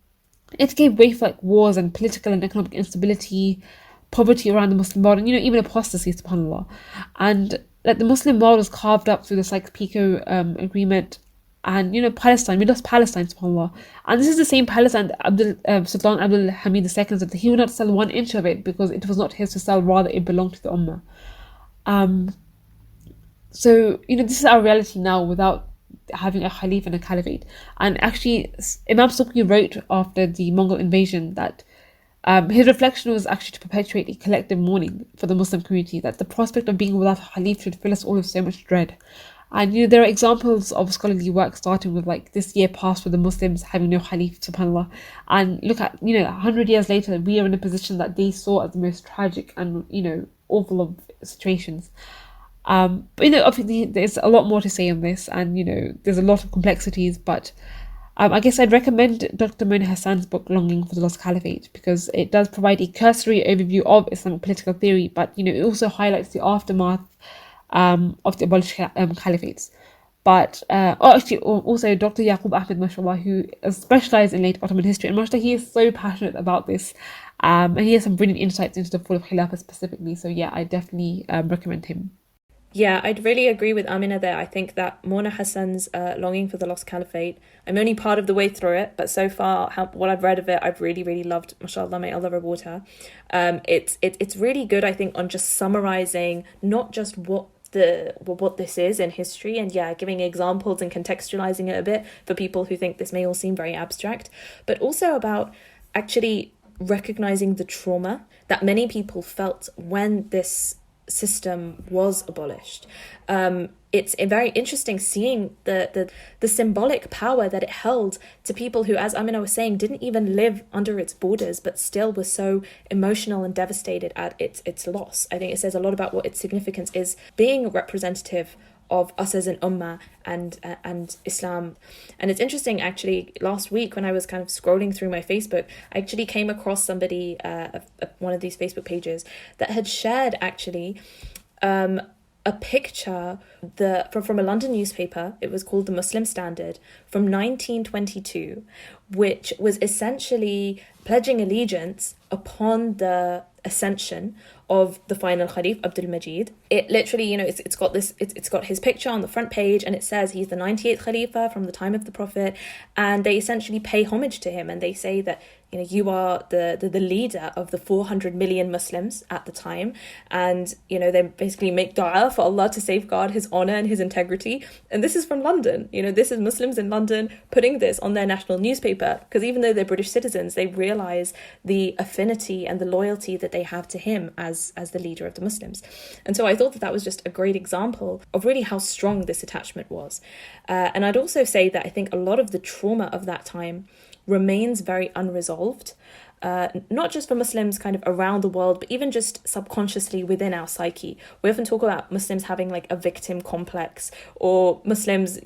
it gave way for wars and political and economic instability, poverty around the Muslim world, and even apostasy, subhanAllah. And the Muslim world was carved up through the Sykes-Picot agreement. And Palestine, we lost Palestine, subhanAllah. And this is the same Palestine that Sultan Abdul Hamid II said that he would not sell 1 inch of it because it was not his to sell, rather it belonged to the Ummah. So this is our reality now without having a Khalif and a Caliphate. And actually, Imam Suqi wrote after the Mongol invasion that his reflection was actually to perpetuate a collective mourning for the Muslim community, that the prospect of being without a Khalif should fill us all with so much dread. And there are examples of scholarly work starting with this year past with the Muslims having no Khalif, subhanAllah. And look at 100 years later, we are in a position that they saw as the most tragic and awful of situations. But obviously there's a lot more to say on this, and there's a lot of complexities, but I guess I'd recommend Dr. Mona Hassan's book Longing for the Lost Caliphate, because it does provide a cursory overview of Islamic political theory, but it also highlights the aftermath of the abolished caliphates. But also Dr. Yaqub Ahmed, mashallah, who is specialized in late Ottoman history, and mashallah, he is so passionate about this, and he has some brilliant insights into the fall of Khilafa specifically. So yeah, I definitely recommend him. Yeah, I'd really agree with Amina there. I think that Mona Hassan's Longing for the Lost Caliphate, I'm only part of the way through it, but so far, what I've read of it, I've really, really loved. Mashallah, may Allah reward her. It's really good, I think, on just summarising not just what this is in history, and yeah, giving examples and contextualising it a bit for people who think this may all seem very abstract, but also about actually recognising the trauma that many people felt when this system was abolished. It's very interesting seeing the symbolic power that it held to people who, as Amina was saying, didn't even live under its borders, but still were so emotional and devastated at its loss. I think it says a lot about what its significance is, being a representative of us as an ummah and Islam. And it's interesting, actually, last week when I was kind of scrolling through my Facebook, I actually came across somebody, one of these Facebook pages, that had shared actually a picture from a London newspaper. It was called the Muslim Standard, from 1922, which was essentially pledging allegiance upon the ascension of the final Khalif, Abdul Majid. It literally, it's got his picture on the front page, and it says he's the 98th Khalifa from the time of the Prophet, and they essentially pay homage to him, and they say that you are the leader of the 400 million Muslims at the time, and they basically make dua for Allah to safeguard his honor and his integrity. And this is from London. This is Muslims in London putting this on their national newspaper, because even though they're British citizens, they realize the affinity and the loyalty that they have to him as the leader of the Muslims. And so I thought that was just a great example of really how strong this attachment was. And I'd also say that I think a lot of the trauma of that time remains very unresolved, not just for Muslims kind of around the world, but even just subconsciously within our psyche. We often talk about Muslims having like a victim complex, or Muslims,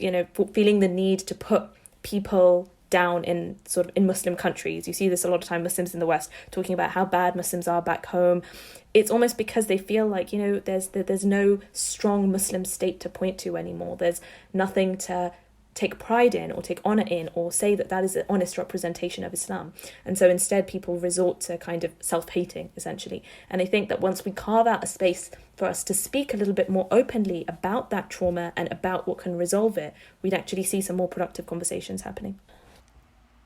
feeling the need to put people down in Muslim countries. You see this a lot of time, Muslims in the West talking about how bad Muslims are back home. It's almost because they feel like, there's no strong Muslim state to point to anymore. There's nothing to take pride in or take honor in or say that is an honest representation of Islam. And so instead people resort to kind of self-hating, essentially. And I think that once we carve out a space for us to speak a little bit more openly about that trauma and about what can resolve it, we'd actually see some more productive conversations happening.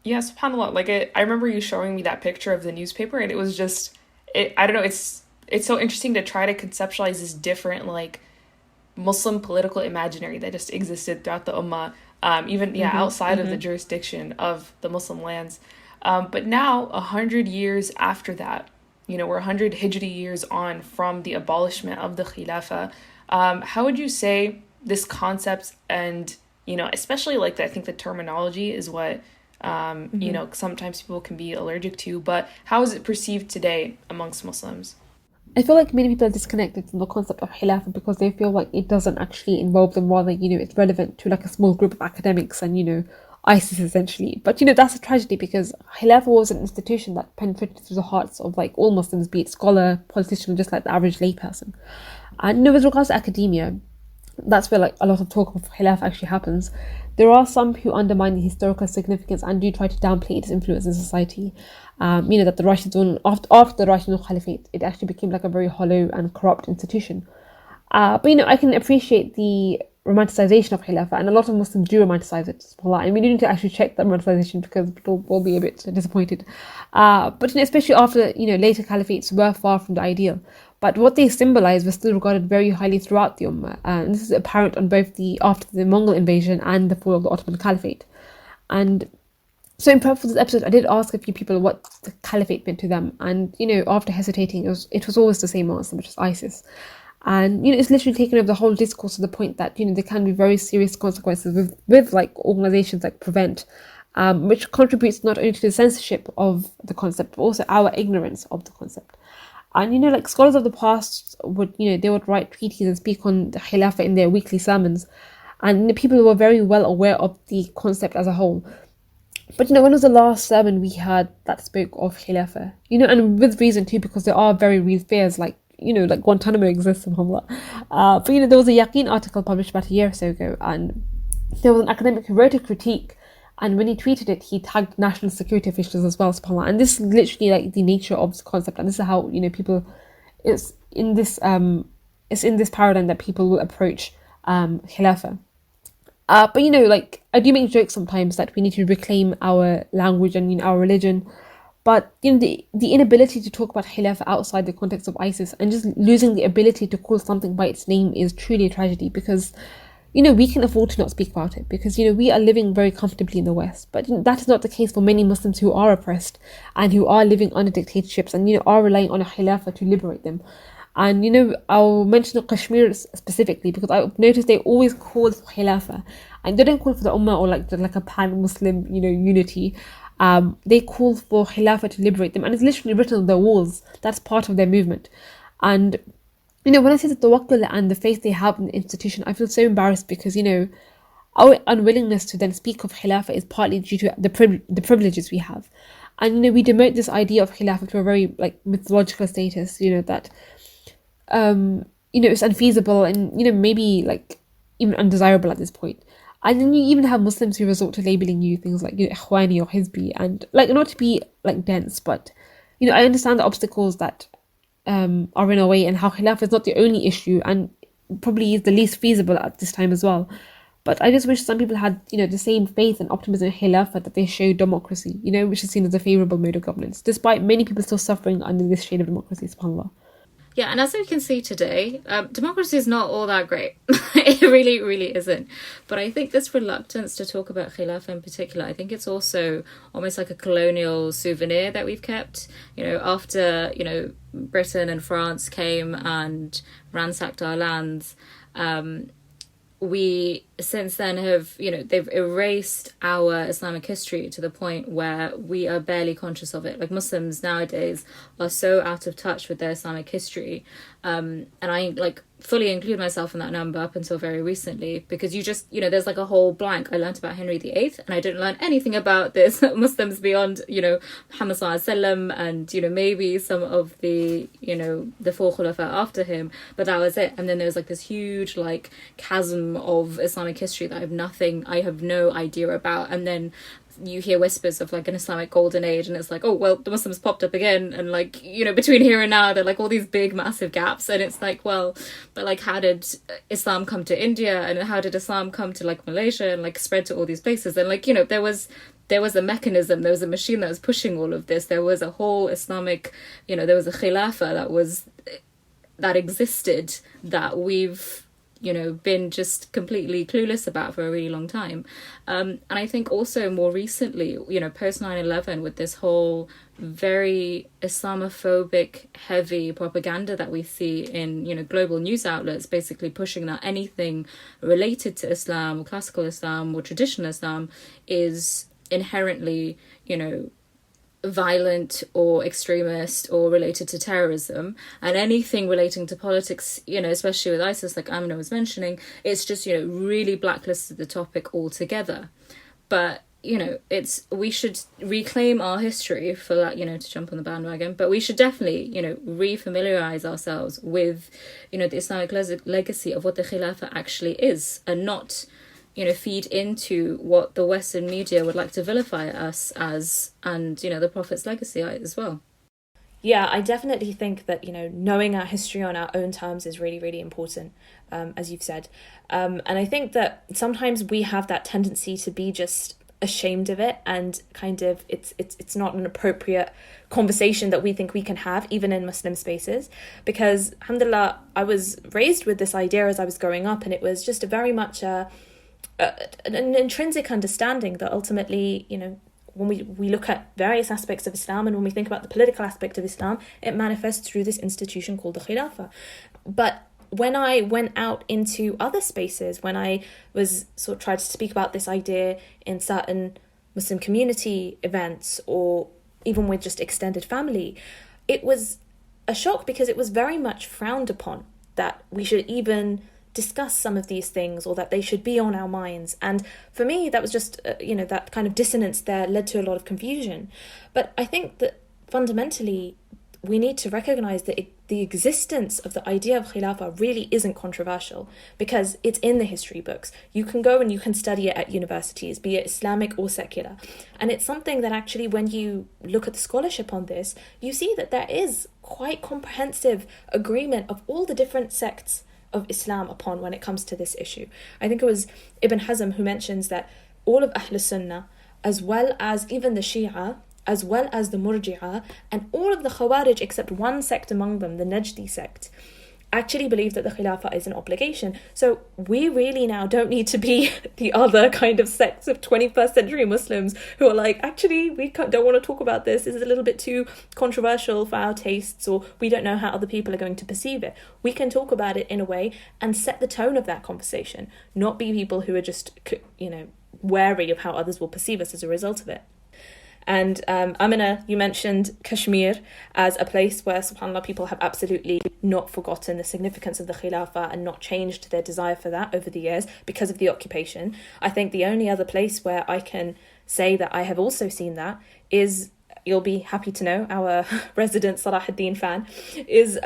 Yeah, subhanAllah. I remember you showing me that picture of the newspaper, and it was just, I don't know, it's so interesting to try to conceptualize this different, Muslim political imaginary that just existed throughout the ummah, outside of the jurisdiction of the Muslim lands. But now, 100 years after that, we're 100 hijri years on from the abolishment of the Khilafa. How would you say this concept and, especially I think the terminology is what, sometimes people can be allergic to, but how is it perceived today amongst Muslims? I feel like many people are disconnected from the concept of Khilafa because they feel like it doesn't actually involve them, rather, it's relevant to a small group of academics and, ISIS essentially. But, that's a tragedy because Khilafa was an institution that penetrated through the hearts of all Muslims, be it scholar, politician, just like the average layperson. And, with regards to academia, that's where a lot of talk of Khilafa actually happens. There are some who undermine the historical significance and do try to downplay its influence in society. That the Rashidun, after the Rashidun Caliphate, it actually became a very hollow and corrupt institution. But I can appreciate the romanticization of Khilafa, and a lot of Muslims do romanticize it. And we need to actually check that romanticization because people will be a bit disappointed. But especially after later caliphates were far from the ideal. But what they symbolize was still regarded very highly throughout the Ummah. And this is apparent on both after the Mongol invasion and the fall of the Ottoman Caliphate. And so in prep for this episode, I did ask a few people what the Caliphate meant to them. And, after hesitating, it was always the same answer, which is ISIS. And, it's literally taken over the whole discourse to the point that, there can be very serious consequences with organizations like Prevent, which contributes not only to the censorship of the concept, but also our ignorance of the concept. And, scholars of the past would, they would write treatises and speak on the Khilafa in their weekly sermons. And people were very well aware of the concept as a whole. But, when was the last sermon we heard that spoke of Khilafa? And with reason too, because there are very real fears, like Guantanamo exists, subhanAllah. But, there was a Yaqeen article published about a year or so ago, and there was an academic who wrote a critique, and when he tweeted it, he tagged national security officials as well, subhanAllah. And this is literally like the nature of this concept, and this is how, you know, people, it's in this paradigm that people will approach Khilafa. But you know, like, I do make jokes sometimes that we need to reclaim our language and, you know, our religion. But you know, the inability to talk about Khilafa outside the context of ISIS and just losing the ability to call something by its name is truly a tragedy, because you know, we can afford to not speak about it because, you know, we are living very comfortably in the West. But you know, that is not the case for many Muslims who are oppressed and who are living under dictatorships and, you know, are relying on a Khilafah to liberate them. And, you know, I'll mention Kashmir specifically because I've noticed they always call for Khilafah. And they don't call for the Ummah or like a pan-Muslim, you know, unity. They call for Khilafah to liberate them. And it's literally written on their walls. That's part of their movement. And you know, when I say the tawakkul and the faith they have in the institution, I feel so embarrassed because, you know, our unwillingness to then speak of Khilafah is partly due to the privileges we have. And, you know, we demote this idea of Khilafah to a very, like, mythological status, you know, that, you know, it's unfeasible and, you know, maybe, like, even undesirable at this point. And then you even have Muslims who resort to labeling you things like, you know, Ikhwani or Hizbi, and, like, not to be, like, dense, but, you know, I understand the obstacles that are in a way, and how Khilafah is not the only issue and probably is the least feasible at this time as well. But I just wish some people had, you know, the same faith and optimism in Khilafah that they show democracy, you know, which is seen as a favourable mode of governance, despite many people still suffering under this shade of democracy, subhanAllah. Yeah, and as we can see today, democracy is not all that great. It really, really isn't. But I think this reluctance to talk about Khilafah in particular, I think it's also almost like a colonial souvenir that we've kept. You know, after, you know, Britain and France came and ransacked our lands, we since then have, you know, they've erased our Islamic history to the point where we are barely conscious of it. Like, Muslims nowadays are so out of touch with their Islamic history. And I, like, fully include myself in that number up until very recently, because you just, you know, there's like a whole blank. I learned about Henry VIII and I didn't learn anything about this Muslims beyond, you know, Muhammad Sallallahu Alaihi Wasallam and, you know, maybe some of the, you know, the four Khulafa after him, but that was it. And then there's like this huge like chasm of Islamic history that I have no idea about. And then you hear whispers of like an Islamic golden age, and it's like, oh well, the Muslims popped up again, and like, you know, between here and now there are like all these big massive gaps, and it's like, well, but like, how did Islam come to India, and how did Islam come to like Malaysia and like spread to all these places? And like, you know, there was a mechanism, there was a machine that was pushing all of this. There was a whole Islamic, you know, there was a Khilafa that existed that we've, you know, been just completely clueless about for a really long time. And I think also more recently, you know, post 9/11, with this whole very Islamophobic heavy propaganda that we see in, you know, global news outlets, basically pushing that anything related to Islam or classical Islam or traditional Islam is inherently, you know, violent or extremist or related to terrorism, and anything relating to politics, you know, especially with ISIS, like Amina was mentioning, it's just, you know, really blacklisted the topic altogether. But, you know, we should reclaim our history for that, you know, to jump on the bandwagon, but we should definitely, you know, refamiliarize ourselves with, you know, the Islamic legacy of what the Khilafah actually is, and not, you know, feed into what the Western media would like to vilify us as, and, you know, the Prophet's legacy as well. Yeah, I definitely think that, you know, knowing our history on our own terms is really, really important, as you've said. And I think that sometimes we have that tendency to be just ashamed of it, and kind of it's not an appropriate conversation that we think we can have even in Muslim spaces, because alhamdulillah, I was raised with this idea as I was growing up, and it was just a very much an intrinsic understanding that ultimately, you know, when we look at various aspects of Islam, and when we think about the political aspect of Islam, it manifests through this institution called the Khilafah. But when I went out into other spaces, when I was sort of tried to speak about this idea in certain Muslim community events, or even with just extended family, it was a shock, because it was very much frowned upon that we should even discuss some of these things, or that they should be on our minds. And for me, that was just, you know, that kind of dissonance there led to a lot of confusion. But I think that fundamentally we need to recognize that the existence of the idea of Khilafa really isn't controversial because it's in the history books. You can go and you can study it at universities, be it Islamic or secular. And it's something that actually, when you look at the scholarship on this, you see that there is quite comprehensive agreement of all the different sects of Islam upon when it comes to this issue. I think it was Ibn Hazm who mentions that all of Ahl Sunnah, as well as even the Shia, as well as the Murji'ah, and all of the Khawarij except one sect among them, the Najdi sect, actually believe that the Khilafah is an obligation. So we really now don't need to be the other kind of sects of 21st century Muslims who are like, actually, we don't want to talk about this. This is a little bit too controversial for our tastes, or we don't know how other people are going to perceive it. We can talk about it in a way and set the tone of that conversation, not be people who are just, wary of how others will perceive us as a result of it. And Amina, you mentioned Kashmir as a place where, subhanAllah, people have absolutely not forgotten the significance of the Khilafah and not changed their desire for that over the years because of the occupation. I think the only other place where I can say that I have also seen that is, you'll be happy to know, our resident Salahuddin fan, is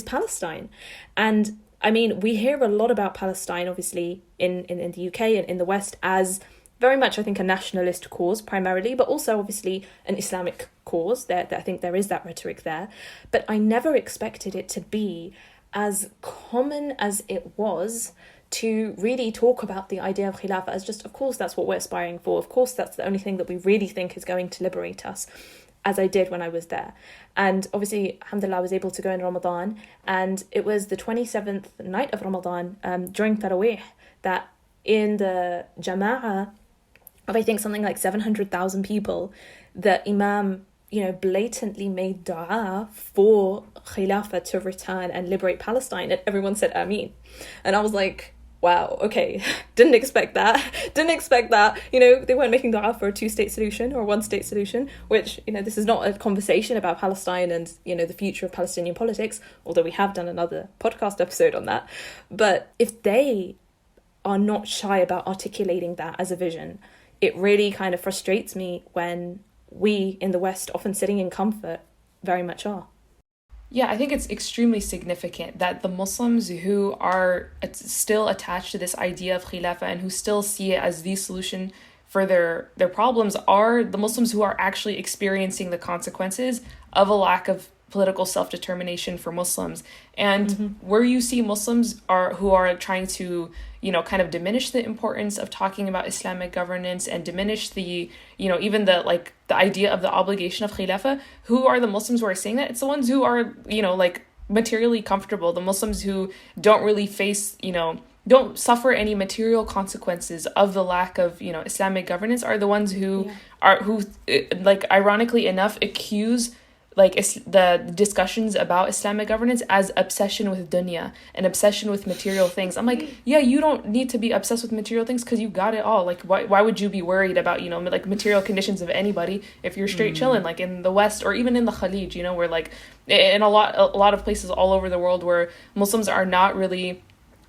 Palestine. And I mean, we hear a lot about Palestine, obviously, in the UK and in the West as very much, I think, a nationalist cause primarily, but also obviously an Islamic cause. I think there is that rhetoric there. But I never expected it to be as common as it was to really talk about the idea of Khilafah as just, of course, that's what we're aspiring for. Of course, that's the only thing that we really think is going to liberate us, as I did when I was there. And obviously, alhamdulillah, I was able to go in Ramadan, and it was the 27th night of Ramadan, during Tarawih, that in the Jama'ah of, I think, something like 700,000 people, the Imam, blatantly made dua for Khilafah to return and liberate Palestine, and everyone said Ameen. And I was like, wow, okay, didn't expect that. They weren't making dua for a two-state solution or a one-state solution, which, this is not a conversation about Palestine and, the future of Palestinian politics, although we have done another podcast episode on that. But if they are not shy about articulating that as a vision, it really kind of frustrates me when we in the West, often sitting in comfort, very much are. Yeah, I think it's extremely significant that the Muslims who are still attached to this idea of Khilafah and who still see it as the solution for their problems are the Muslims who are actually experiencing the consequences of a lack of political self-determination for Muslims. And where you see Muslims who are trying to, kind of diminish the importance of talking about Islamic governance and diminish the, even the idea of the obligation of Khilafah, who are the Muslims who are saying that? It's the ones who are, materially comfortable, the Muslims who don't really face, don't suffer any material consequences of the lack of, Islamic governance, are the ones who ironically enough, accuse the discussions about Islamic governance as obsession with dunya and obsession with material things. I'm like, yeah, you don't need to be obsessed with material things because you got it all. Why would you be worried about, material conditions of anybody if you're straight chilling, in the West or even in the Khalij, where in a lot of places all over the world where Muslims are not really,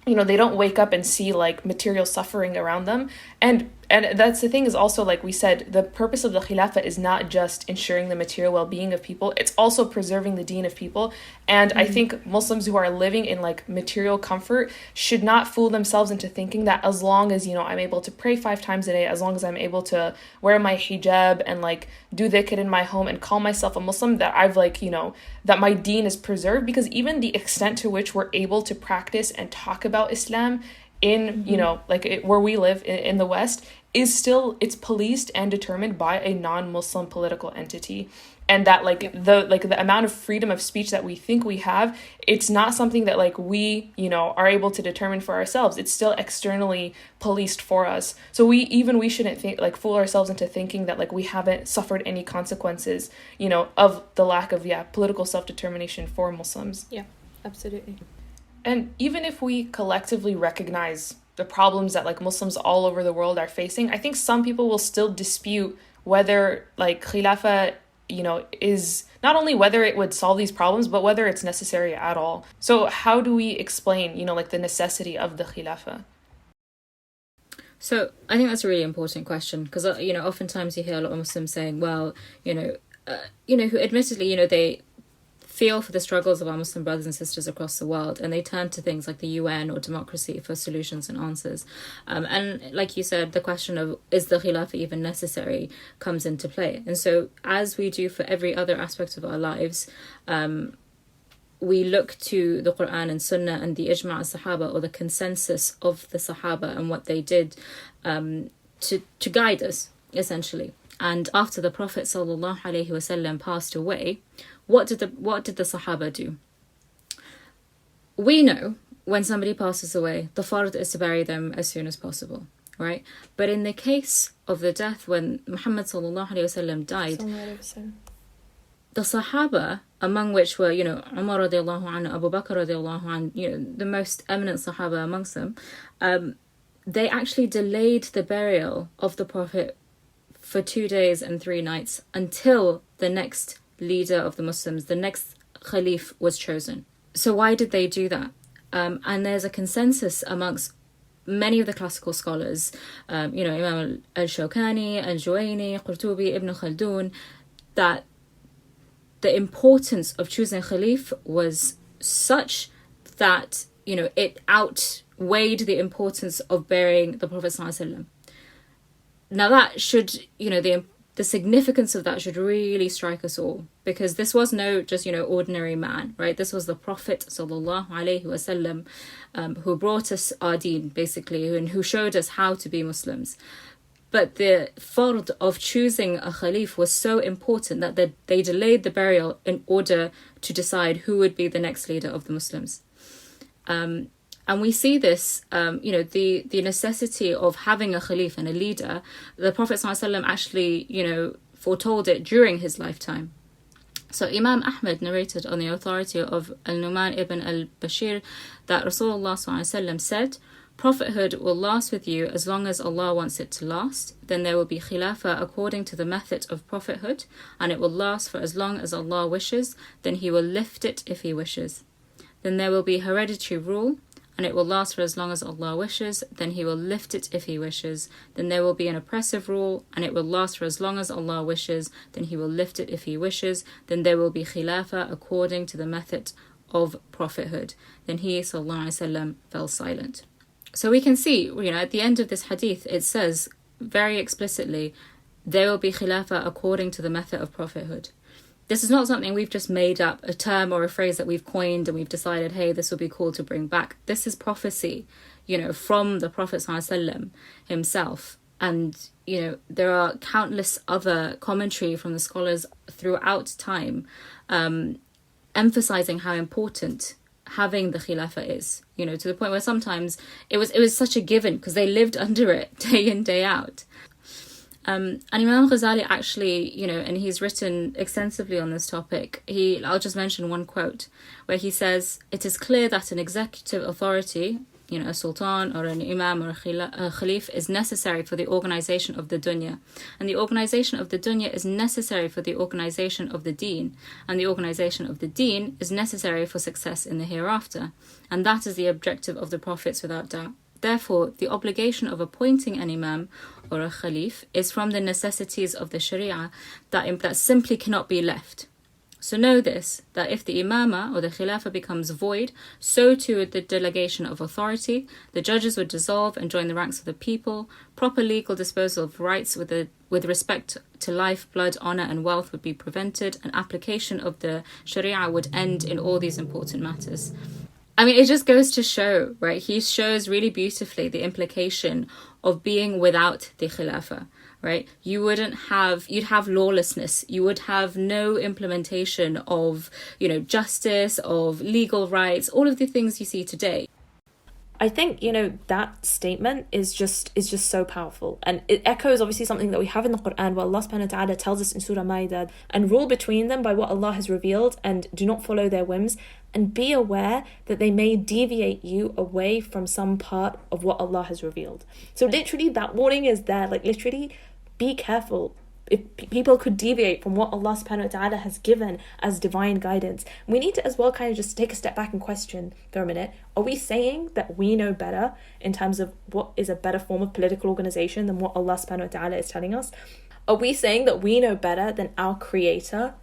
they don't wake up and see material suffering around them. And that's the thing, is also, like we said, the purpose of the Khilafah is not just ensuring the material well-being of people, it's also preserving the deen of people. And I think Muslims who are living in material comfort should not fool themselves into thinking that as long as, I'm able to pray 5 times a day, as long as I'm able to wear my hijab and do dhikr in my home and call myself a Muslim, that I've that my deen is preserved. Because even the extent to which we're able to practice and talk about Islam in, where we live in the West, is still, it's policed and determined by a non-Muslim political entity. And that the amount of freedom of speech that we think we have, it's not something that we are able to determine for ourselves. It's still externally policed for us. So we shouldn't think fool ourselves into thinking that we haven't suffered any consequences of the lack of political self-determination for Muslims. Yeah, absolutely. And even if we collectively recognize the problems that Muslims all over the world are facing, I think some people will still dispute whether Khilafah is not only whether it would solve these problems, but whether it's necessary at all. So how do we explain, the necessity of the Khilafah? So I think that's a really important question, because, oftentimes you hear a lot of Muslims saying, well, who admittedly, they feel for the struggles of our Muslim brothers and sisters across the world, and they turn to things like the UN or democracy for solutions and answers. And like you said, the question of is the Khilafa even necessary comes into play. And so as we do for every other aspect of our lives, we look to the Quran and Sunnah and the Ijma' al-Sahaba, or the consensus of the Sahaba and what they did to guide us, essentially. And after the Prophet ﷺ passed away, what did the Sahaba do? We know when somebody passes away, the fard is to bury them as soon as possible, right? But in the case of the death when Muhammad ﷺ died, the Sahaba, among which were, Umar radiallahu anhu, Abu Bakr radiallahu anhu, the most eminent Sahaba amongst them, they actually delayed the burial of the Prophet for 2 days and 3 nights until the next leader of the Muslims, the next Khalif, was chosen. So why did they do that? And there's a consensus amongst many of the classical scholars, Imam al-Shawkani, al-Juwayni, Qurtubi, Ibn Khaldun, that the importance of choosing Khalif was such that, it outweighed the importance of burying the Prophet ﷺ. Now that should, the significance of that should really strike us all, because this was no just, ordinary man, right? This was the Prophet ﷺ, who brought us our deen, basically, and who showed us how to be Muslims. But the fard of choosing a Khalif was so important that they delayed the burial in order to decide who would be the next leader of the Muslims. And we see this, the necessity of having a Khalif and a leader. The Prophet ﷺ actually, foretold it during his lifetime. So Imam Ahmad narrated on the authority of Al-Numan ibn al-Bashir that Rasulullah ﷺ said, "Prophethood will last with you as long as Allah wants it to last. Then there will be Khilafa according to the method of prophethood, and it will last for as long as Allah wishes. Then He will lift it if He wishes. Then there will be hereditary rule, and it will last for as long as Allah wishes. Then He will lift it if He wishes. Then there will be an oppressive rule, and it will last for as long as Allah wishes. Then He will lift it if He wishes. Then there will be Khilafa according to the method of prophethood." Then he, sallallahu alaihi wasallam, fell silent. So we can see, at the end of this hadith, it says very explicitly, there will be Khilafa according to the method of prophethood. This is not something we've just made up, a term or a phrase that we've coined and we've decided, hey, this will be cool to bring back. This is prophecy, from the Prophet ﷺ himself. And, there are countless other commentary from the scholars throughout time, emphasizing how important having the Khilafa is, to the point where sometimes it was such a given because they lived under it day in, day out. And Imam Ghazali actually, and he's written extensively on this topic. I'll just mention one quote where he says, "It is clear that an executive authority, a sultan or an imam or a khalif, is necessary for the organization of the dunya. And the organization of the dunya is necessary for the organization of the deen. And the organization of the deen is necessary for success in the hereafter. And that is the objective of the prophets without doubt. Therefore, the obligation of appointing an imam or a khalif is from the necessities of the sharia that simply cannot be left. So know this, that if the imama or the khilafa becomes void, so too would the delegation of authority. The judges would dissolve and join the ranks of the people. Proper legal disposal of rights with respect to life, blood, honor, and wealth would be prevented, and application of the sharia would end in all these important matters." I mean, it just goes to show, right? He shows really beautifully the implication of being without the khilafa, right? You'd have lawlessness. You would have no implementation of, justice, of legal rights, all of the things you see today. I think, that statement is just so powerful. And it echoes obviously something that we have in the Quran, where Allah subhanahu wa ta'ala tells us in Surah Ma'idah, "And rule between them by what Allah has revealed, and do not follow their whims, and be aware that they may deviate you away from some part of what Allah has revealed." So literally that warning is there, literally be careful. If people could deviate from what Allah subhanahu wa ta'ala has given as divine guidance, we need to as well kind of just take a step back and question for a minute, are we saying that we know better in terms of what is a better form of political organization than what Allah subhanahu wa ta'ala is telling us? Are we saying that we know better than our creator?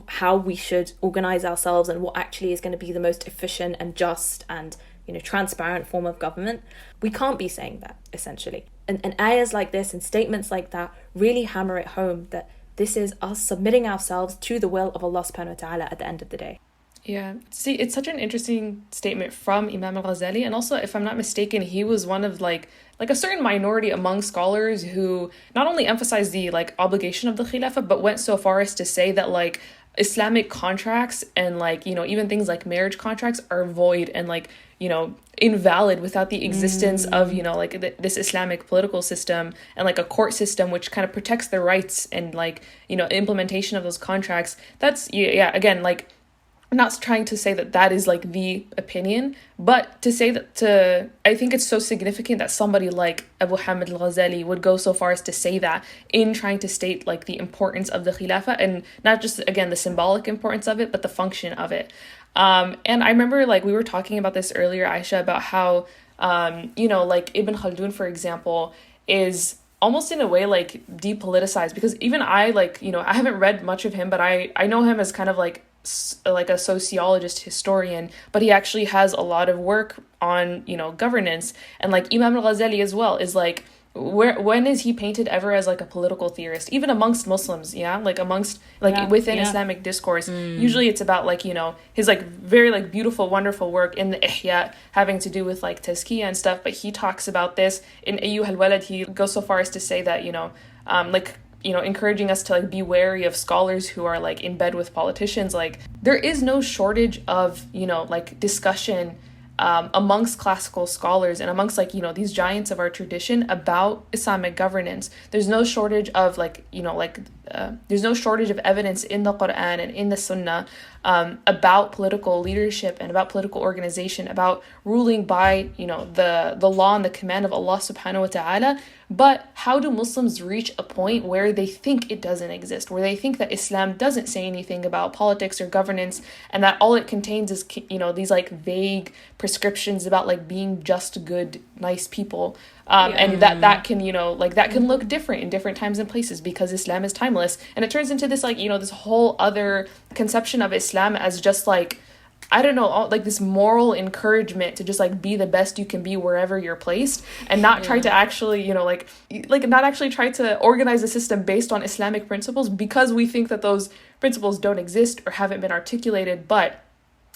how we should organize ourselves and what actually is going to be the most efficient and just and, transparent form of government. We can't be saying that, essentially. And ayahs like this and statements like that really hammer it home that this is us submitting ourselves to the will of Allah subhanahu wa ta'ala at the end of the day. Yeah, see, it's such an interesting statement from Imam al-Ghazali, and also, if I'm not mistaken, he was one of like a certain minority among scholars who not only emphasized the obligation of the Khilafah, but went so far as to say that Islamic contracts and even things like marriage contracts are void and invalid without the existence of this Islamic political system and a court system which kind of protects the rights and implementation of those contracts. That's again, I'm not trying to say that is the opinion, but to say that I think it's so significant that somebody like Abu Hamid al-Ghazali would go so far as to say that in trying to state the importance of the Khilafah, and not just, again, the symbolic importance of it, but the function of it. And I remember we were talking about this earlier, Aisha, about how, Ibn Khaldun, for example, is almost in a way depoliticized, because even I I haven't read much of him, but I know him as kind of a sociologist historian, but he actually has a lot of work on governance, and Imam al-Ghazali as well is when is he painted ever as a political theorist, even amongst Muslims? Amongst within Islamic discourse, usually it's about his very beautiful, wonderful work in the Ihya having to do with tazkiyah and stuff, but he talks about this in Ayyuha al-Walad. He goes so far as to say that encouraging us to be wary of scholars who are in bed with politicians. There is no shortage of discussion amongst classical scholars and amongst these giants of our tradition about Islamic governance. There's no shortage of there's no shortage of evidence in the Quran and in the Sunnah about political leadership and about political organization, about ruling by the law and the command of Allah subhanahu wa ta'ala. But how do Muslims reach a point where they think it doesn't exist, where they think that Islam doesn't say anything about politics or governance, and that all it contains is these vague prescriptions about being just good, nice people, and that can that can look different in different times and places because Islam is timeless, and it turns into this this whole other conception of Islam as just I don't know, this moral encouragement to just be the best you can be wherever you're placed, and not try to actually not actually try to organize a system based on Islamic principles, because we think that those principles don't exist or haven't been articulated. But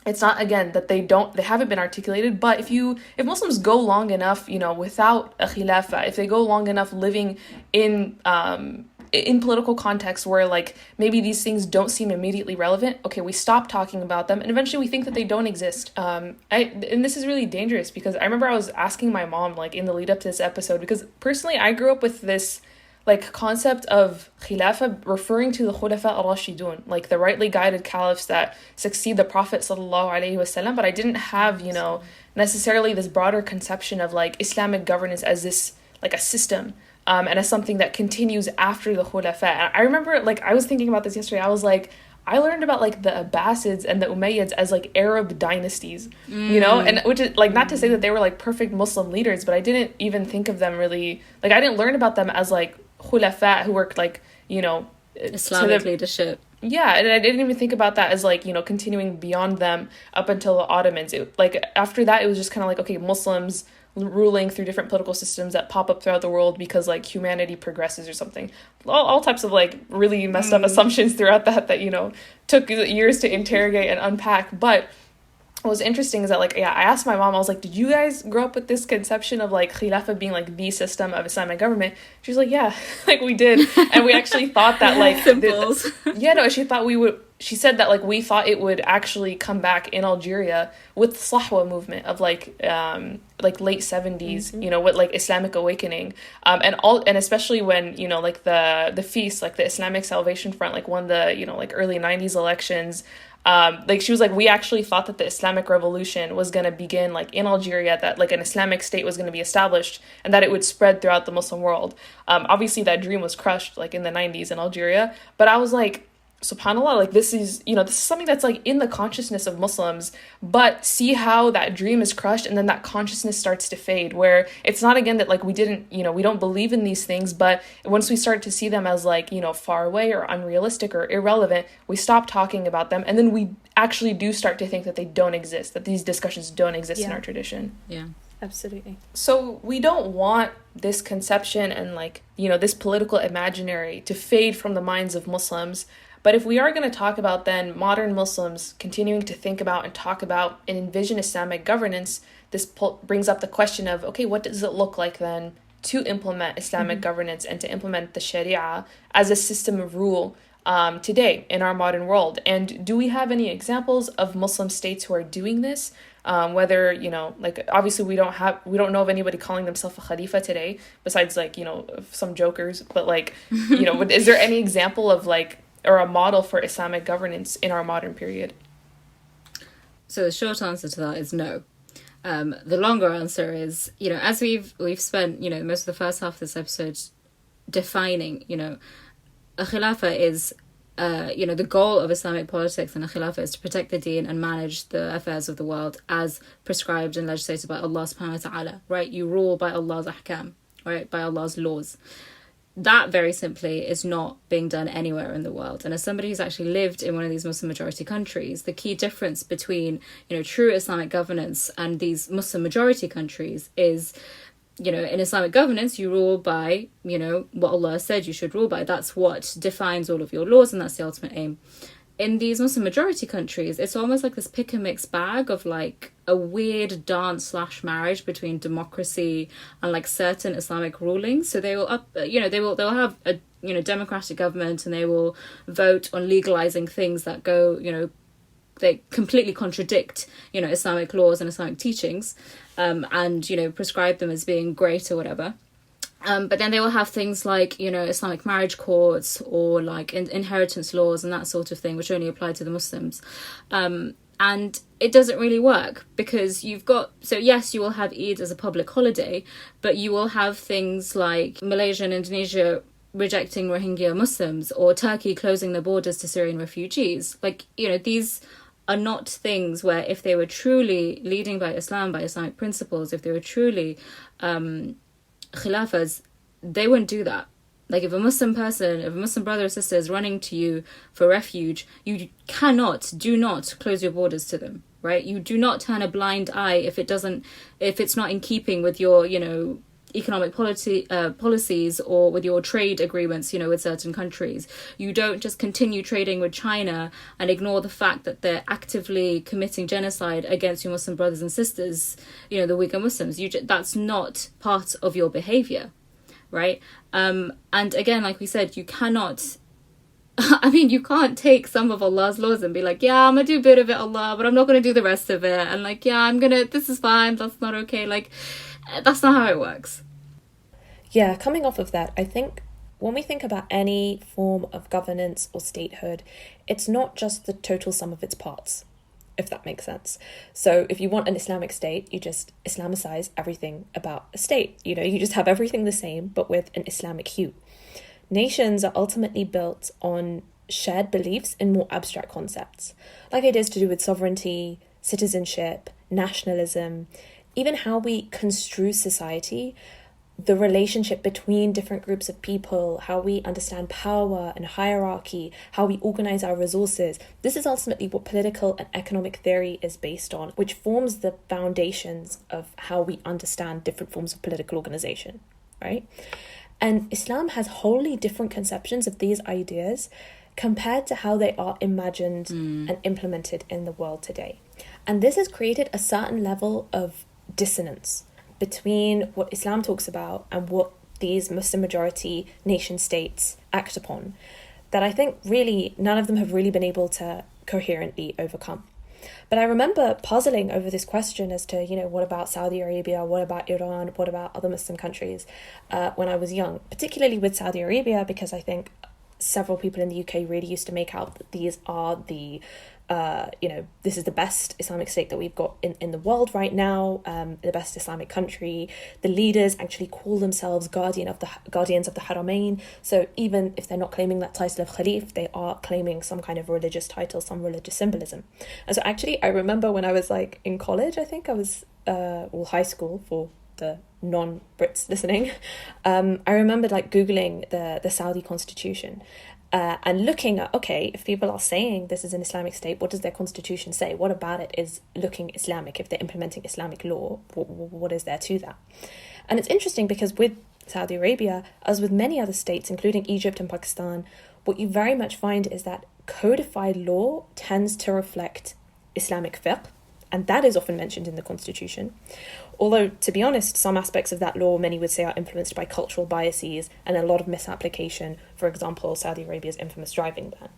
it's not, again, that they haven't been articulated, but if Muslims go long enough without a Khilafa, if they go long enough living in political contexts where maybe these things don't seem immediately relevant, okay, we stop talking about them, and eventually we think that they don't exist. And this is really dangerous, because I remember I was asking my mom in the lead up to this episode, because personally I grew up with this concept of Khilafa referring to the Khulafa al-Rashidun, the rightly guided caliphs that succeed the Prophet sallallahu alaihi wasallam, but I didn't have necessarily this broader conception of Islamic governance as this a system. And as something that continues after the Khulafa. And I remember, I was thinking about this yesterday. I was I learned about the Abbasids and the Umayyads as Arab dynasties, and which is not to say that they were perfect Muslim leaders, but I didn't even think of them really, I didn't learn about them as Khulafa who worked Islamic leadership. Yeah, and I didn't even think about that as continuing beyond them up until the Ottomans. After that, it was just kind of okay, Muslims ruling through different political systems that pop up throughout the world because humanity progresses or something. All types of really messed up assumptions throughout that took years to interrogate and unpack. But what was interesting is that I asked my mom, I was did you guys grow up with this conception of Khilafa being the system of Islamic government? She was yeah, we did. And we actually thought that symbols. She said that we thought it would actually come back in Algeria with the Sahwa movement of late 70s, with Islamic awakening, and especially when the feast, the Islamic Salvation Front won the early 90s elections. She was we actually thought that the Islamic Revolution was going to begin in Algeria, that an Islamic state was going to be established and that it would spread throughout the Muslim world. Obviously that dream was crushed in the 90s in Algeria, but I was subhanallah, like this is something that's like in the consciousness of Muslims, but see how that dream is crushed, and then that consciousness starts to fade, where it's not again that like we don't believe in these things, but once we start to see them as like, far away or unrealistic or irrelevant, we stop talking about them, and then we actually do start to think that they don't exist, that these discussions don't exist in our tradition. Yeah, absolutely. So we don't want this conception and like, this political imaginary to fade from the minds of Muslims. But if we are going to talk about then modern Muslims continuing to think about and talk about and envision Islamic governance, this brings up the question of, okay, what does it look like then to implement Islamic governance and to implement the Sharia as a system of rule today in our modern world? And do we have any examples of Muslim states who are doing this? Whether, like obviously we don't know of anybody calling themselves a Khalifa today, besides like, some jokers, but like, is there any example of like, or a model for Islamic governance in our modern period? So the short answer to that is no. The longer answer is, as we've spent, most of the first half of this episode defining, a Khilafa is, the goal of Islamic politics and a Khilafa is to protect the deen and manage the affairs of the world as prescribed and legislated by Allah subhanahu wa ta'ala, right? You rule by Allah's ahkam, right? By Allah's laws. That very simply is not being done anywhere in the world. And as somebody who's actually lived in one of these Muslim majority countries, the key difference between, true Islamic governance and these Muslim majority countries is, in Islamic governance, you rule by, what Allah said you should rule by. That's what defines all of your laws, and that's the ultimate aim. In these Muslim majority countries, it's almost like this pick and mix bag of like a weird dance / marriage between democracy and like certain Islamic rulings. So they will they'll have a democratic government, and they will vote on legalizing things that go, they completely contradict, Islamic laws and Islamic teachings, and prescribe them as being great or whatever. But then they will have things like, Islamic marriage courts or like inheritance laws and that sort of thing, which only apply to the Muslims. And it doesn't really work because yes, you will have Eid as a public holiday, but you will have things like Malaysia and Indonesia rejecting Rohingya Muslims, or Turkey closing their borders to Syrian refugees. Like, these are not things where if they were truly leading by Islam, by Islamic principles, if they were truly Khilafas, they wouldn't do that. Like if a Muslim brother or sister is running to you for refuge, you do not close your borders to them, right? You do not turn a blind eye if it's not in keeping with your, economic policies or with your trade agreements, with certain countries. You don't just continue trading with China and ignore the fact that they're actively committing genocide against your Muslim brothers and sisters, the Uyghur Muslims. That's not part of your behavior, right? And again, like we said, you cannot... you can't take some of Allah's laws and be like, yeah, I'm going to do a bit of it, Allah, but I'm not going to do the rest of it. And like, yeah, this is fine, that's not okay. Like, that's not how it works. Yeah, coming off of that, I think when we think about any form of governance or statehood, it's not just the total sum of its parts, if that makes sense. So if you want an Islamic state, you just Islamicize everything about a state. You just have everything the same, but with an Islamic hue. Nations are ultimately built on shared beliefs in more abstract concepts, like ideas to do with sovereignty, citizenship, nationalism, even how we construe society, the relationship between different groups of people, how we understand power and hierarchy, how we organize our resources. This is ultimately what political and economic theory is based on, which forms the foundations of how we understand different forms of political organization, right? And Islam has wholly different conceptions of these ideas compared to how they are imagined and implemented in the world today. And this has created a certain level of dissonance between what Islam talks about and what these Muslim majority nation states act upon, that I think really none of them have really been able to coherently overcome. But I remember puzzling over this question as to, what about Saudi Arabia, what about Iran, what about other Muslim countries when I was young, particularly with Saudi Arabia, because I think several people in the UK really used to make out that these are the this is the best Islamic state that we've got in the world right now, the best Islamic country. The leaders actually call themselves guardians of the Haramain. So even if they're not claiming that title of Khalif, they are claiming some kind of religious title, some religious symbolism. And so actually, I remember when I was like in college, I think I was, high school for the non-Brits listening, I remembered like Googling the Saudi constitution. And looking at, okay, if people are saying this is an Islamic state, what does their constitution say? What about it is looking Islamic? If they're implementing Islamic law, what is there to that? And it's interesting because with Saudi Arabia, as with many other states, including Egypt and Pakistan, what you very much find is that codified law tends to reflect Islamic fiqh, and that is often mentioned in the constitution. Although, to be honest, some aspects of that law, many would say, are influenced by cultural biases and a lot of misapplication. For example, Saudi Arabia's infamous driving ban.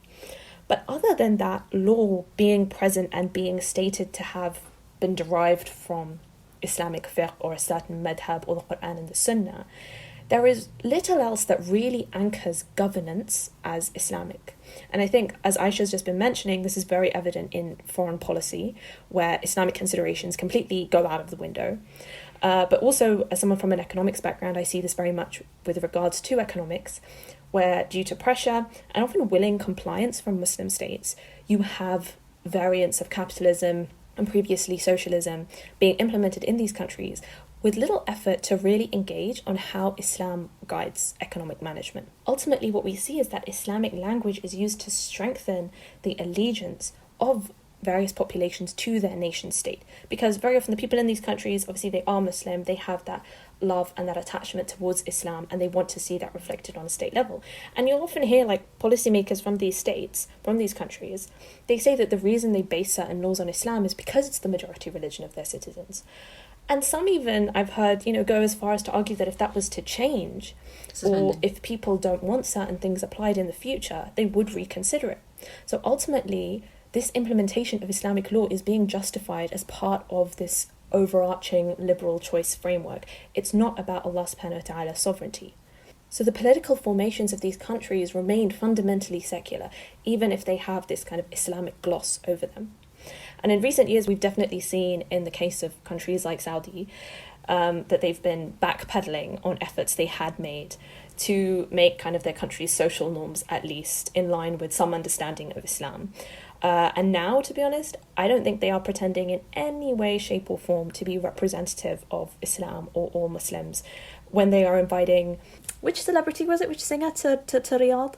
But other than that law being present and being stated to have been derived from Islamic fiqh or a certain madhab or the Quran and the Sunnah, there is little else that really anchors governance as Islamic. And I think, as Aisha's just been mentioning, this is very evident in foreign policy, where Islamic considerations completely go out of the window. But also, as someone from an economics background, I see this very much with regards to economics, where due to pressure and often willing compliance from Muslim states, you have variants of capitalism and previously socialism being implemented in these countries, with little effort to really engage on how Islam guides economic management. Ultimately, what we see is that Islamic language is used to strengthen the allegiance of various populations to their nation state. Because very often the people in these countries, obviously they are Muslim, they have that love and that attachment towards Islam, and they want to see that reflected on a state level. And you'll often hear like policymakers from these states, from these countries, they say that the reason they base certain laws on Islam is because it's the majority religion of their citizens. And some even, I've heard, go as far as to argue that if that was to change, or if people don't want certain things applied in the future, they would reconsider it. So ultimately, this implementation of Islamic law is being justified as part of this overarching liberal choice framework. It's not about Allah subhanahu wa ta'ala's sovereignty. So the political formations of these countries remain fundamentally secular, even if they have this kind of Islamic gloss over them. And in recent years, we've definitely seen in the case of countries like Saudi that they've been backpedaling on efforts they had made to make kind of their country's social norms, at least, in line with some understanding of Islam. And now, to be honest, I don't think they are pretending in any way, shape or form to be representative of Islam or all Muslims when they are inviting... Which celebrity was it? Which singer to Riyadh?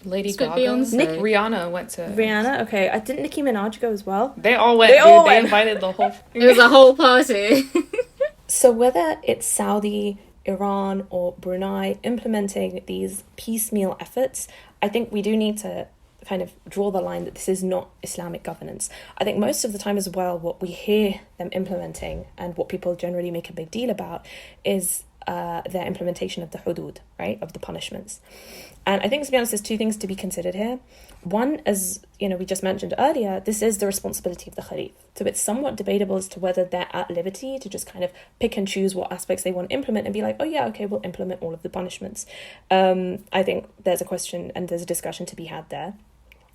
Lady Gaga. Rihanna went to... Rihanna, okay. Didn't Nicki Minaj go as well? They all went, They invited the whole... It was a whole party. So whether it's Saudi, Iran or Brunei implementing these piecemeal efforts, I think we do need to kind of draw the line that this is not Islamic governance. I think most of the time as well, what we hear them implementing and what people generally make a big deal about is their implementation of the hudud, right, of the punishments. And I think, to be honest, there's two things to be considered here. One, as we just mentioned earlier, this is the responsibility of the Khalif. So it's somewhat debatable as to whether they're at liberty to just kind of pick and choose what aspects they want to implement and be like, oh yeah, okay, we'll implement all of the punishments. I think there's a question and there's a discussion to be had there.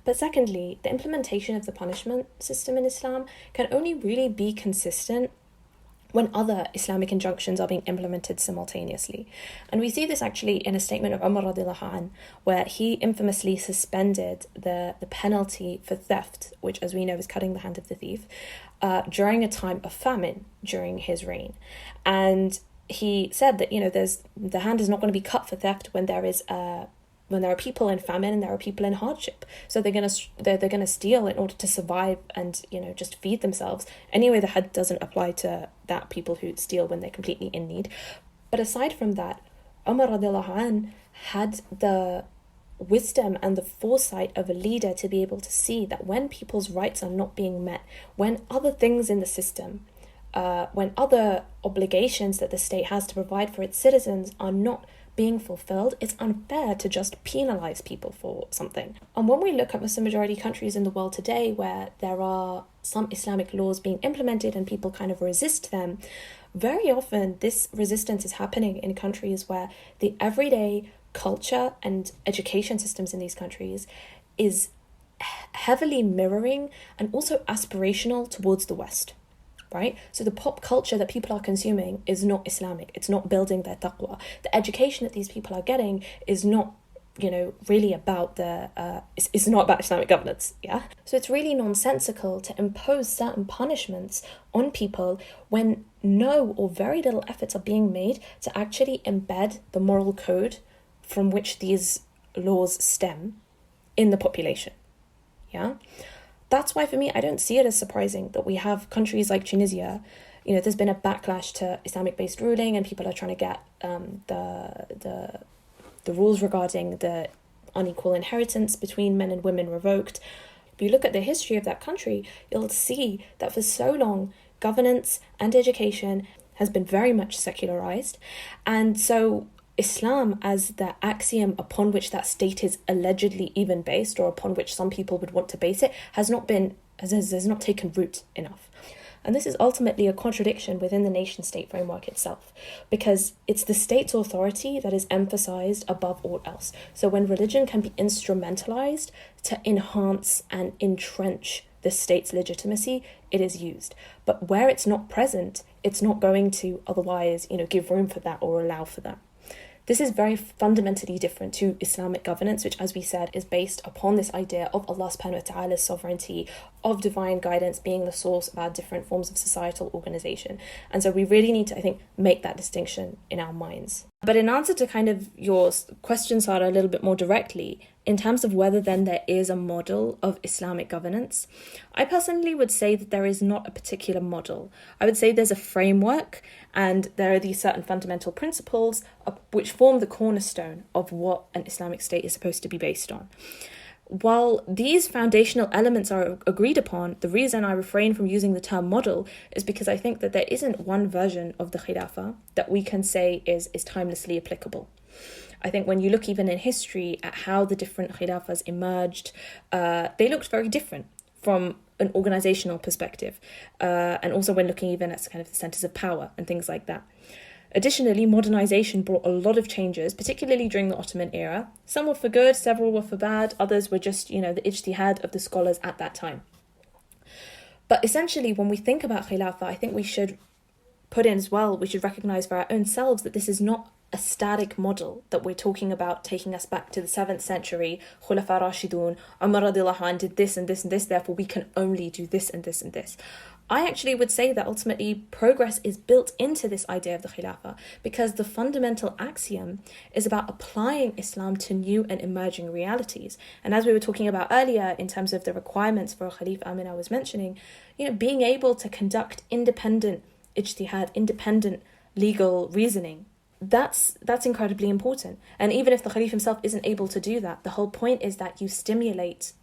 But secondly, the implementation of the punishment system in Islam can only really be consistent when other Islamic injunctions are being implemented simultaneously. And we see this actually in a statement of Umar radiallahu anh, where he infamously suspended the penalty for theft, which as we know is cutting the hand of the thief, during a time of famine during his reign. And he said that, the hand is not going to be cut for theft when there are people in famine and there are people in hardship. So they're gonna steal in order to survive and just feed themselves. Anyway, the had doesn't apply to that people who steal when they're completely in need. But aside from that, Umar radiallahu anh had the wisdom and the foresight of a leader to be able to see that when people's rights are not being met, when other things in the system, when other obligations that the state has to provide for its citizens are not being fulfilled, it's unfair to just penalize people for something. And when we look at Muslim majority countries in the world today where there are some Islamic laws being implemented and people kind of resist them, very often this resistance is happening in countries where the everyday culture and education systems in these countries is heavily mirroring and also aspirational towards the West, right? So the pop culture that people are consuming is not Islamic. It's not building their taqwa. The education that these people are getting is not, really about it's not about Islamic governance, yeah? So it's really nonsensical to impose certain punishments on people when no or very little efforts are being made to actually embed the moral code from which these laws stem in the population, yeah? That's why, for me, I don't see it as surprising that we have countries like Tunisia. There's been a backlash to Islamic-based ruling, and people are trying to get the rules regarding the unequal inheritance between men and women revoked. If you look at the history of that country, you'll see that for so long, governance and education has been very much secularized. And so Islam, as the axiom upon which that state is allegedly even based, or upon which some people would want to base it, has not taken root enough. And this is ultimately a contradiction within the nation-state framework itself, because it's the state's authority that is emphasized above all else. So when religion can be instrumentalized to enhance and entrench the state's legitimacy, it is used. But where it's not present, it's not going to otherwise, give room for that or allow for that. This is very fundamentally different to Islamic governance, which, as we said, is based upon this idea of Allah subhanahu wa ta'ala's sovereignty, of divine guidance being the source of our different forms of societal organization. And so we really need to, I think, make that distinction in our minds. But in answer to kind of your question, Sarah, a little bit more directly, in terms of whether then there is a model of Islamic governance, I personally would say that there is not a particular model. I would say there's a framework, and there are these certain fundamental principles which form the cornerstone of what an Islamic state is supposed to be based on. While these foundational elements are agreed upon, the reason I refrain from using the term model is because I think that there isn't one version of the Khilafa that we can say is timelessly applicable. I think when you look even in history at how the different Khilafas emerged, they looked very different from an organizational perspective, and also when looking even at kind of the centers of power and things like that. Additionally, modernization brought a lot of changes, particularly during the Ottoman era. Some were for good, several were for bad, others were just, the ijtihad of the scholars at that time. But essentially, when we think about Khilafa, I think we should put in as well, we should recognize for our own selves that this is not a static model, that we're talking about taking us back to the 7th century, Khulafa Rashidun, Umar radiallahu anh did this and this and this, therefore we can only do this and this and this. I actually would say that ultimately progress is built into this idea of the Khilafa, because the fundamental axiom is about applying Islam to new and emerging realities. And as we were talking about earlier, in terms of the requirements for a Khalifa, I was mentioning, being able to conduct independent ijtihad, independent legal reasoning, that's incredibly important. And even if the Khalif himself isn't able to do that, the whole point is that you stimulate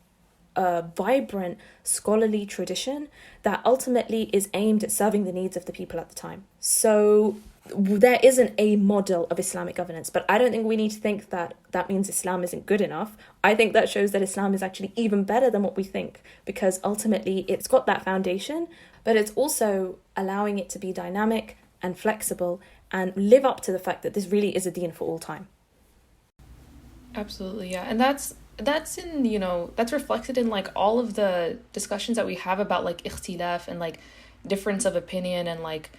a vibrant scholarly tradition that ultimately is aimed at serving the needs of the people at the time. So there isn't a model of Islamic governance, but I don't think we need to think that that means Islam isn't good enough. I think that shows that Islam is actually even better than what we think, because ultimately it's got that foundation, but it's also allowing it to be dynamic and flexible and live up to the fact that this really is a deen for all time. Absolutely, yeah. And that's in, that's reflected in like all of the discussions that we have about like ikhtilaf and like difference of opinion and like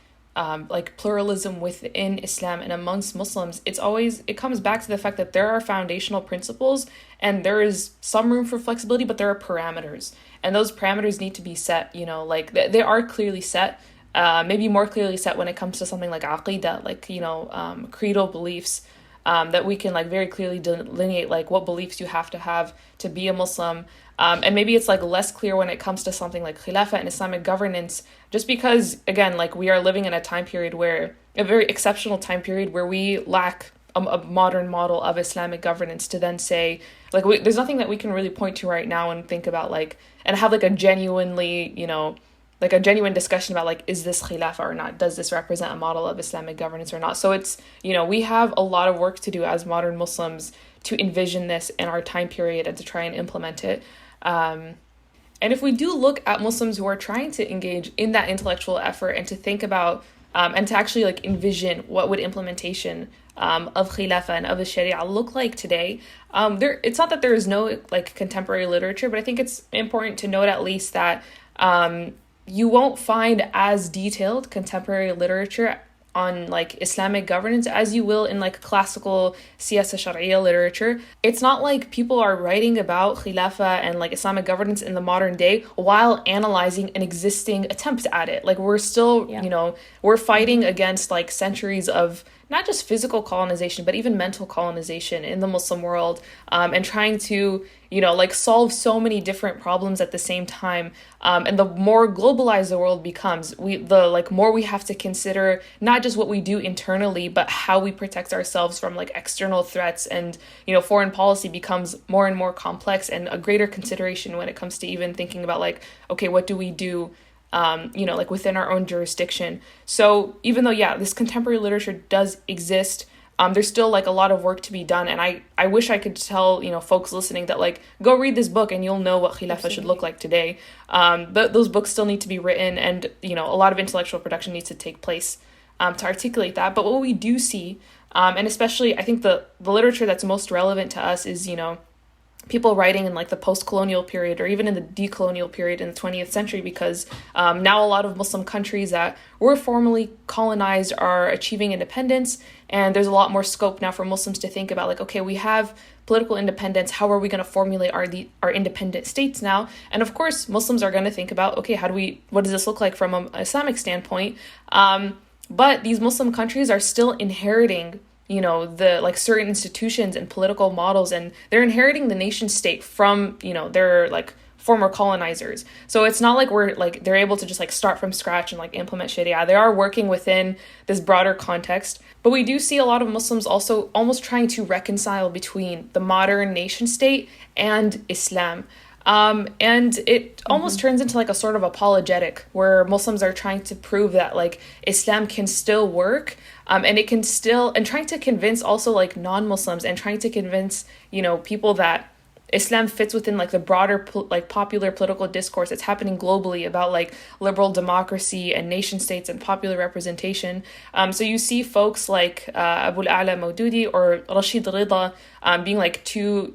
pluralism within Islam and amongst Muslims. It comes back to the fact that there are foundational principles and there is some room for flexibility, but there are parameters, and those parameters need to be set, like they are clearly set, maybe more clearly set when it comes to something like aqidah, like, creedal beliefs, that we can like very clearly delineate like what beliefs you have to be a Muslim. And maybe it's like less clear when it comes to something like Khilafa and Islamic governance, just because, again, like we are living in a very exceptional time period where we lack a modern model of Islamic governance to then say, like, there's nothing that we can really point to right now and think about like, and have like a genuinely, like a genuine discussion about like, is this Khilafa or not? Does this represent a model of Islamic governance or not? So it's, we have a lot of work to do as modern Muslims to envision this in our time period and to try and implement it. And if we do look at Muslims who are trying to engage in that intellectual effort and to think about and to actually like envision what would implementation of Khilafa and of the Sharia look like today. It's not that there is no like contemporary literature, but I think it's important to note at least that you won't find as detailed contemporary literature on like Islamic governance as you will in like classical siyasa sharia literature. It's not like people are writing about Khilafa and like Islamic governance in the modern day while analyzing an existing attempt at it. Like we're still, we're fighting against like centuries of not just physical colonization, but even mental colonization in the Muslim world, and trying to, like solve so many different problems at the same time. And the more globalized the world becomes, the more we have to consider not just what we do internally, but how we protect ourselves from like external threats. And, foreign policy becomes more and more complex and a greater consideration when it comes to even thinking about like, okay, what do we do like within our own jurisdiction. So even though, this contemporary literature does exist, there's still like a lot of work to be done. And I wish I could tell, folks listening that like, go read this book and you'll know what Khilafa should look like today. But those books still need to be written and, a lot of intellectual production needs to take place to articulate that. But what we do see, and especially I think the literature that's most relevant to us is, people writing in like the post-colonial period or even in the decolonial period in the 20th century, because now a lot of Muslim countries that were formerly colonized are achieving independence, and there's a lot more scope now for Muslims to think about like, okay, we have political independence, how are we going to formulate our independent states now? And of course Muslims are going to think about, okay, what does this look like from an Islamic standpoint? But these Muslim countries are still inheriting the like certain institutions and political models, and they're inheriting the nation state from, their like former colonizers. So it's not like they're able to just like start from scratch and like implement Sharia. They are working within this broader context. But we do see a lot of Muslims also almost trying to reconcile between the modern nation state and Islam. And it almost turns into like a sort of apologetic where Muslims are trying to prove that like Islam can still work, and it can still, and trying to convince also like non-Muslims and trying to convince, people that Islam fits within like the broader popular political discourse that's happening globally about like liberal democracy and nation states and popular representation. So you see folks like Abu al-A'la Maududi or Rashid Rida being like two,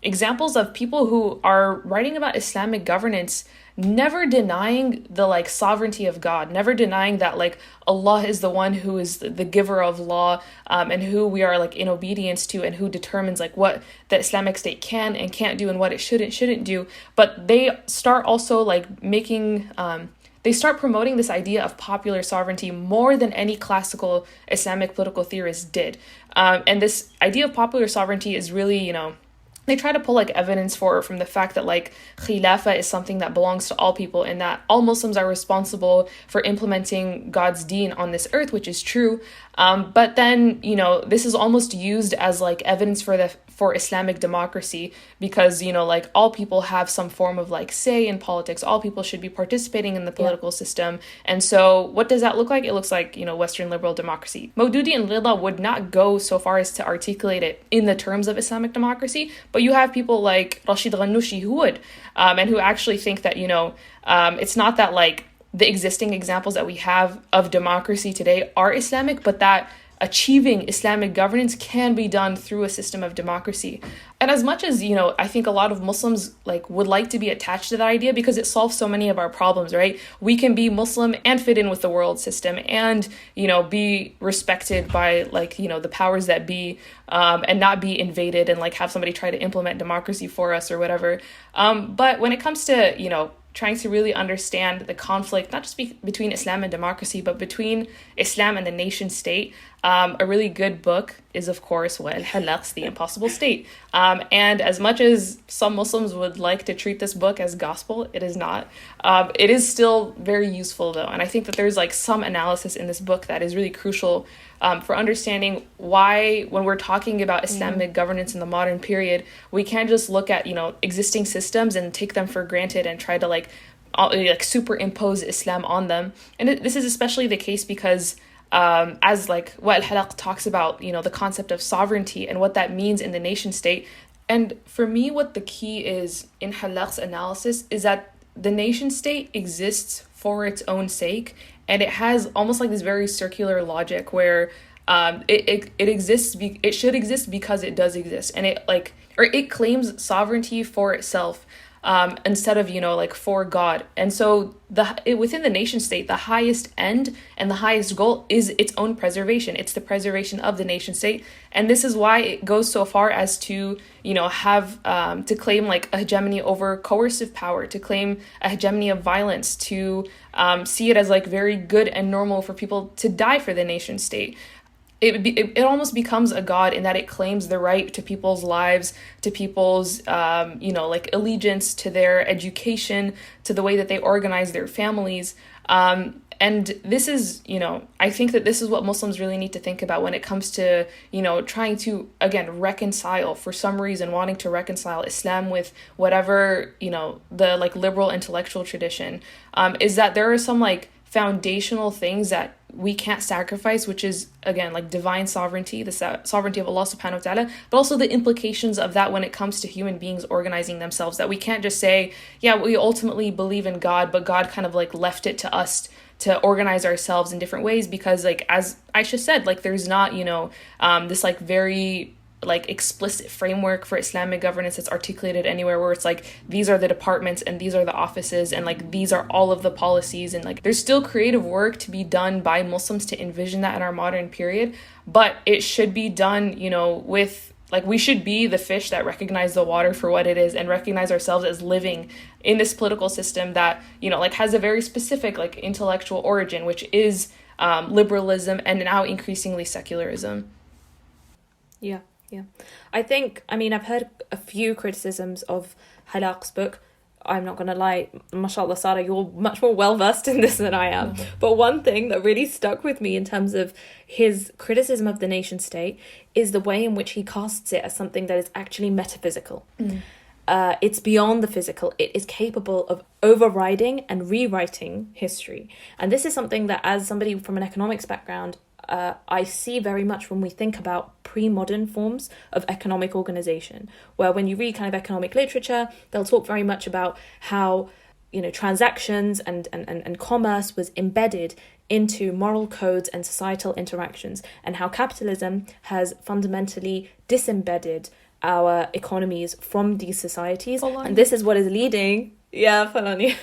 examples of people who are writing about Islamic governance, never denying the like sovereignty of God, never denying that like Allah is the one who is the giver of law, and who we are like in obedience to, and who determines like what the Islamic State can and can't do and what it shouldn't do. But they start also like they start promoting this idea of popular sovereignty more than any classical Islamic political theorist did. And this idea of popular sovereignty is really, they try to pull like evidence from the fact that like Khilafa is something that belongs to all people and that all Muslims are responsible for implementing God's deen on this earth, which is true. But then, this is almost used as like evidence for Islamic democracy because, like all people have some form of like say in politics. All people should be participating in the political system. And so what does that look like? It looks like, Western liberal democracy. Maududi and Rida would not go so far as to articulate it in the terms of Islamic democracy, but you have people like Rashid Ghanouchi who would, and who actually think that, it's not that like the existing examples that we have of democracy today are Islamic, but that achieving Islamic governance can be done through a system of democracy. And as much as, I think a lot of Muslims like would like to be attached to that idea because it solves so many of our problems, right? We can be Muslim and fit in with the world system and, be respected by like, the powers that be, and not be invaded and like have somebody try to implement democracy for us or whatever. But when it comes to, trying to really understand the conflict, not just between Islam and democracy, but between Islam and the nation state. A really good book is, of course, Al-Halaq's The Impossible State. And as much as some Muslims would like to treat this book as gospel, it is not. It is still very useful, though. And I think that there's like some analysis in this book that is really crucial for understanding why, when we're talking about Islamic governance in the modern period, we can't just look at, existing systems and take them for granted and try to like superimpose Islam on them. And this is especially the case because as like what Al-Halaq talks about, the concept of sovereignty and what that means in the nation state. And for me, what the key is in Halaq's analysis is that the nation state exists for its own sake, and it has almost like this very circular logic where it exists. It should exist because it does exist, and it claims sovereignty for itself. Instead of, like for God. And so within the nation state, the highest end and the highest goal is its own preservation. It's the preservation of the nation state. And this is why it goes so far as to, have to claim like a hegemony over coercive power, to claim a hegemony of violence, to see it as like very good and normal for people to die for the nation state. It almost becomes a god in that it claims the right to people's lives, to people's, like allegiance, to their education, to the way that they organize their families. And this is, I think that this is what Muslims really need to think about when it comes to, trying to, again, reconcile, for some reason, wanting to reconcile Islam with whatever, the like liberal intellectual tradition, is that there are some like foundational things that we can't sacrifice, which is, again, like divine sovereignty, the sovereignty of Allah subhanahu wa ta'ala, but also the implications of that when it comes to human beings organizing themselves, that we can't just say, yeah, we ultimately believe in God, but God kind of like left it to us to organize ourselves in different ways, because like, as Aisha said, like there's not, this like very like explicit framework for Islamic governance that's articulated anywhere, where it's like these are the departments and these are the offices and like these are all of the policies, and like there's still creative work to be done by Muslims to envision that in our modern period, but it should be done, with like, we should be the fish that recognize the water for what it is and recognize ourselves as living in this political system that, like has a very specific like intellectual origin, which is liberalism and now increasingly secularism. Yeah. I've heard a few criticisms of Halaq's book. I'm not going to lie, mashallah, Sarah, you're much more well-versed in this than I am. Mm-hmm. But one thing that really stuck with me in terms of his criticism of the nation state is the way in which he casts it as something that is actually metaphysical. Mm. It's beyond the physical. It is capable of overriding and rewriting history. And this is something that, as somebody from an economics background, I see very much when we think about pre-modern forms of economic organization, where when you read kind of economic literature, they'll talk very much about how, transactions and commerce was embedded into moral codes and societal interactions, and how capitalism has fundamentally disembedded our economies from these societies. And this is what is leading... Yeah, Falani.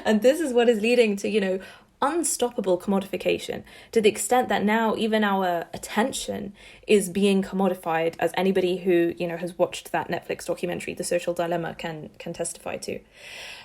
And this is what is leading to, unstoppable commodification, to the extent that now even our attention is being commodified, as anybody who has watched that Netflix documentary The Social Dilemma can testify to.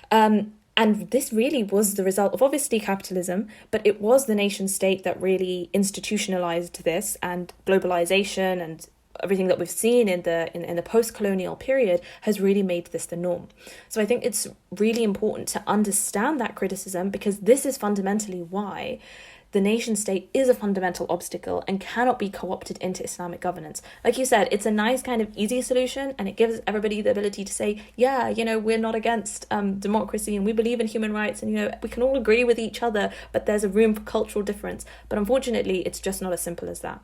And this really was the result of obviously capitalism, but it was the nation state that really institutionalized this, and globalization and everything that we've seen in the post-colonial period has really made this the norm. So I think it's really important to understand that criticism, because this is fundamentally why the nation state is a fundamental obstacle and cannot be co-opted into Islamic governance. Like you said, it's a nice kind of easy solution, and it gives everybody the ability to say, yeah, we're not against democracy, and we believe in human rights, and we can all agree with each other, but there's a room for cultural difference. But unfortunately, it's just not as simple as that.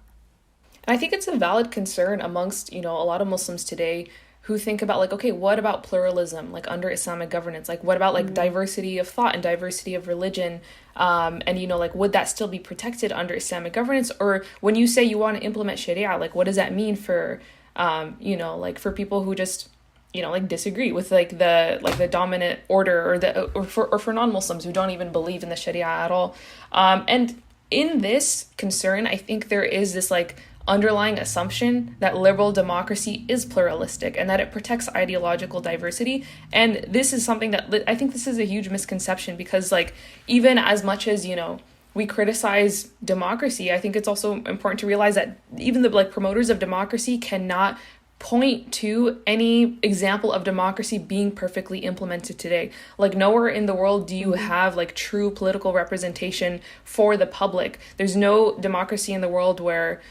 I think it's a valid concern amongst, a lot of Muslims today who think about like, okay, what about pluralism, like under Islamic governance? Like, what about like diversity of thought and diversity of religion? And, like, would that still be protected under Islamic governance? Or when you say you want to implement Sharia, like, what does that mean for, like for people who just, like disagree with like the dominant order, or for non-Muslims who don't even believe in the Sharia at all? And in this concern, I think there is this like underlying assumption that liberal democracy is pluralistic and that it protects ideological diversity. And this is something that I think this is a huge misconception, because like even as much as we criticize democracy, I think it's also important to realize that even the like promoters of democracy cannot point to any example of democracy being perfectly implemented today. Like nowhere in the world do you have like true political representation for the public. There's no democracy in the world where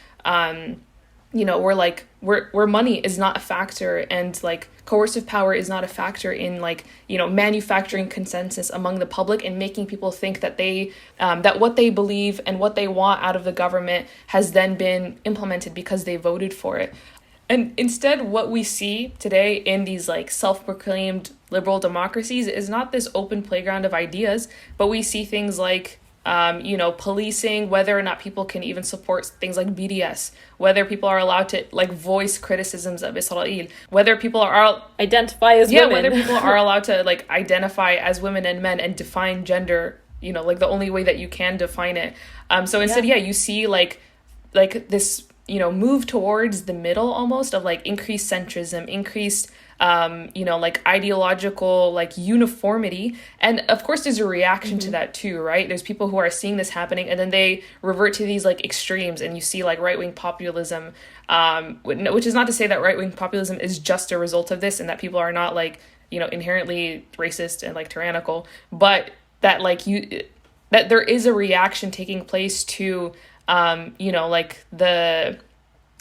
where money is not a factor, and like coercive power is not a factor in like, manufacturing consensus among the public and making people think that they, that what they believe and what they want out of the government has then been implemented because they voted for it. And instead, what we see today in these like self-proclaimed liberal democracies is not this open playground of ideas, but we see things like, policing, whether or not people can even support things like BDS, whether people are allowed to like voice criticisms of Israel, whether people are identify as women. whether people are allowed to like identify as women and men and define gender, like the only way that you can define it. So instead, you see like this, move towards the middle almost of like increased centrism, increased like ideological like uniformity. And of course there's a reaction to that too, right? There's people who are seeing this happening and then they revert to these like extremes, and you see like right-wing populism, which is not to say that right-wing populism is just a result of this and that people are not like inherently racist and like tyrannical, but that like that there is a reaction taking place to like the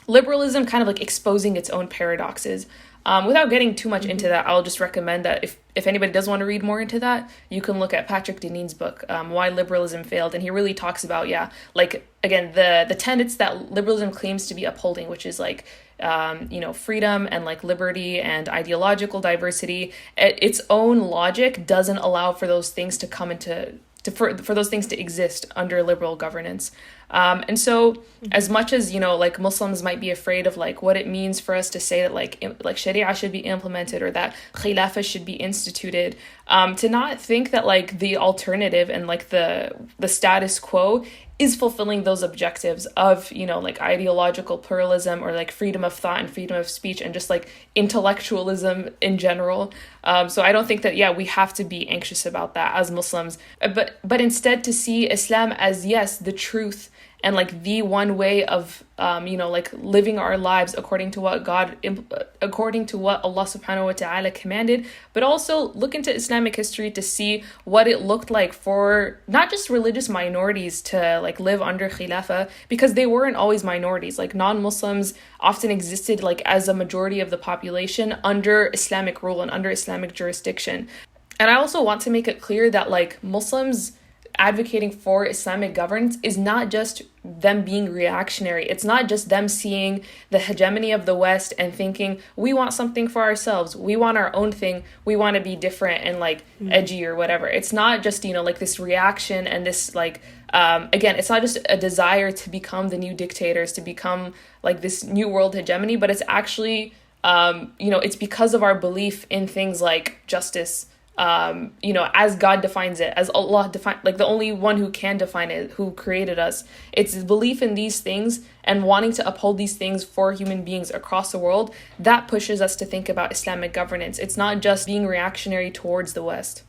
liberalism kind of like exposing its own paradoxes. Without getting too much into that, I'll just recommend that if anybody does want to read more into that, you can look at Patrick Deneen's book, Why Liberalism Failed. And he really talks about, like, again, the tenets that liberalism claims to be upholding, which is like, freedom and like liberty and ideological diversity. Its own logic doesn't allow for those things to come for those things to exist under liberal governance. And so as much as, like Muslims might be afraid of like what it means for us to say that like Sharia should be implemented or that Khilafa should be instituted, to not think that like the alternative and like the status quo is fulfilling those objectives of, like ideological pluralism or like freedom of thought and freedom of speech and just like intellectualism in general. So I don't think that, we have to be anxious about that as Muslims, but instead to see Islam as, yes, the truth and like the one way of, like living our lives according to what Allah subhanahu wa ta'ala commanded, but also look into Islamic history to see what it looked like for not just religious minorities to like live under Khilafa, because they weren't always minorities. Like non-Muslims often existed like as a majority of the population under Islamic rule and under Islamic jurisdiction. And I also want to make it clear that like Muslims advocating for Islamic governance is not just them being reactionary. It's not just them seeing the hegemony of the West and thinking, we want something for ourselves. We want our own thing. We want to be different and like edgy or whatever. It's not just, like this reaction and this like, again, it's not just a desire to become the new dictators, to become like this new world hegemony, but it's actually, it's because of our belief in things like justice, as God defines it, as Allah define, like the only one who can define it, who created us. It's belief in these things and wanting to uphold these things for human beings across the world that pushes us to think about Islamic governance. It's not just being reactionary towards the West.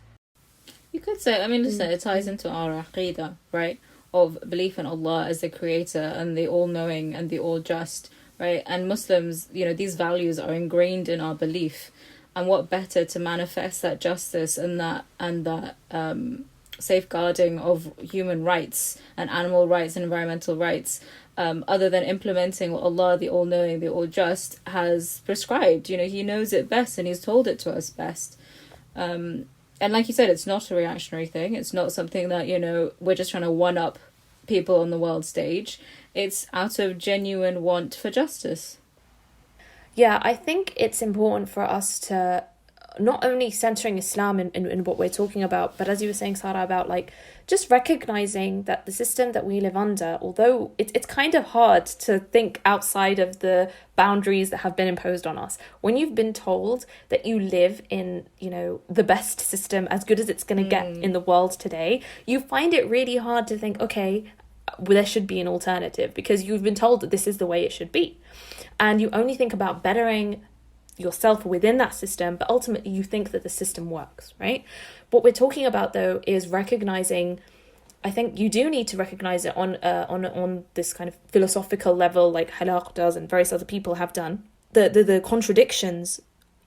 You could say, listen, it ties into our aqidah, right? Of belief in Allah as the creator and the all-knowing and the all-just, right? And Muslims, these values are ingrained in our belief. And what better to manifest that justice and that safeguarding of human rights and animal rights and environmental rights, other than implementing what Allah, the all-knowing, the all-just, has prescribed. He knows it best and he's told it to us best. And like you said, it's not a reactionary thing. It's not something that, we're just trying to one-up people on the world stage. It's out of genuine want for justice. Yeah, I think it's important for us to not only centering Islam in what we're talking about, but as you were saying, Sarah, about like just recognizing that the system that we live under, although it's kind of hard to think outside of the boundaries that have been imposed on us. When you've been told that you live in, the best system, as good as it's going to get in the world today, you find it really hard to think, okay, there should be an alternative, because you've been told that this is the way it should be. And you only think about bettering yourself within that system, but ultimately you think that the system works, right? What we're talking about, though, is recognizing, I think you do need to recognize it on this kind of philosophical level, like Halaq does and various other people have done, the contradictions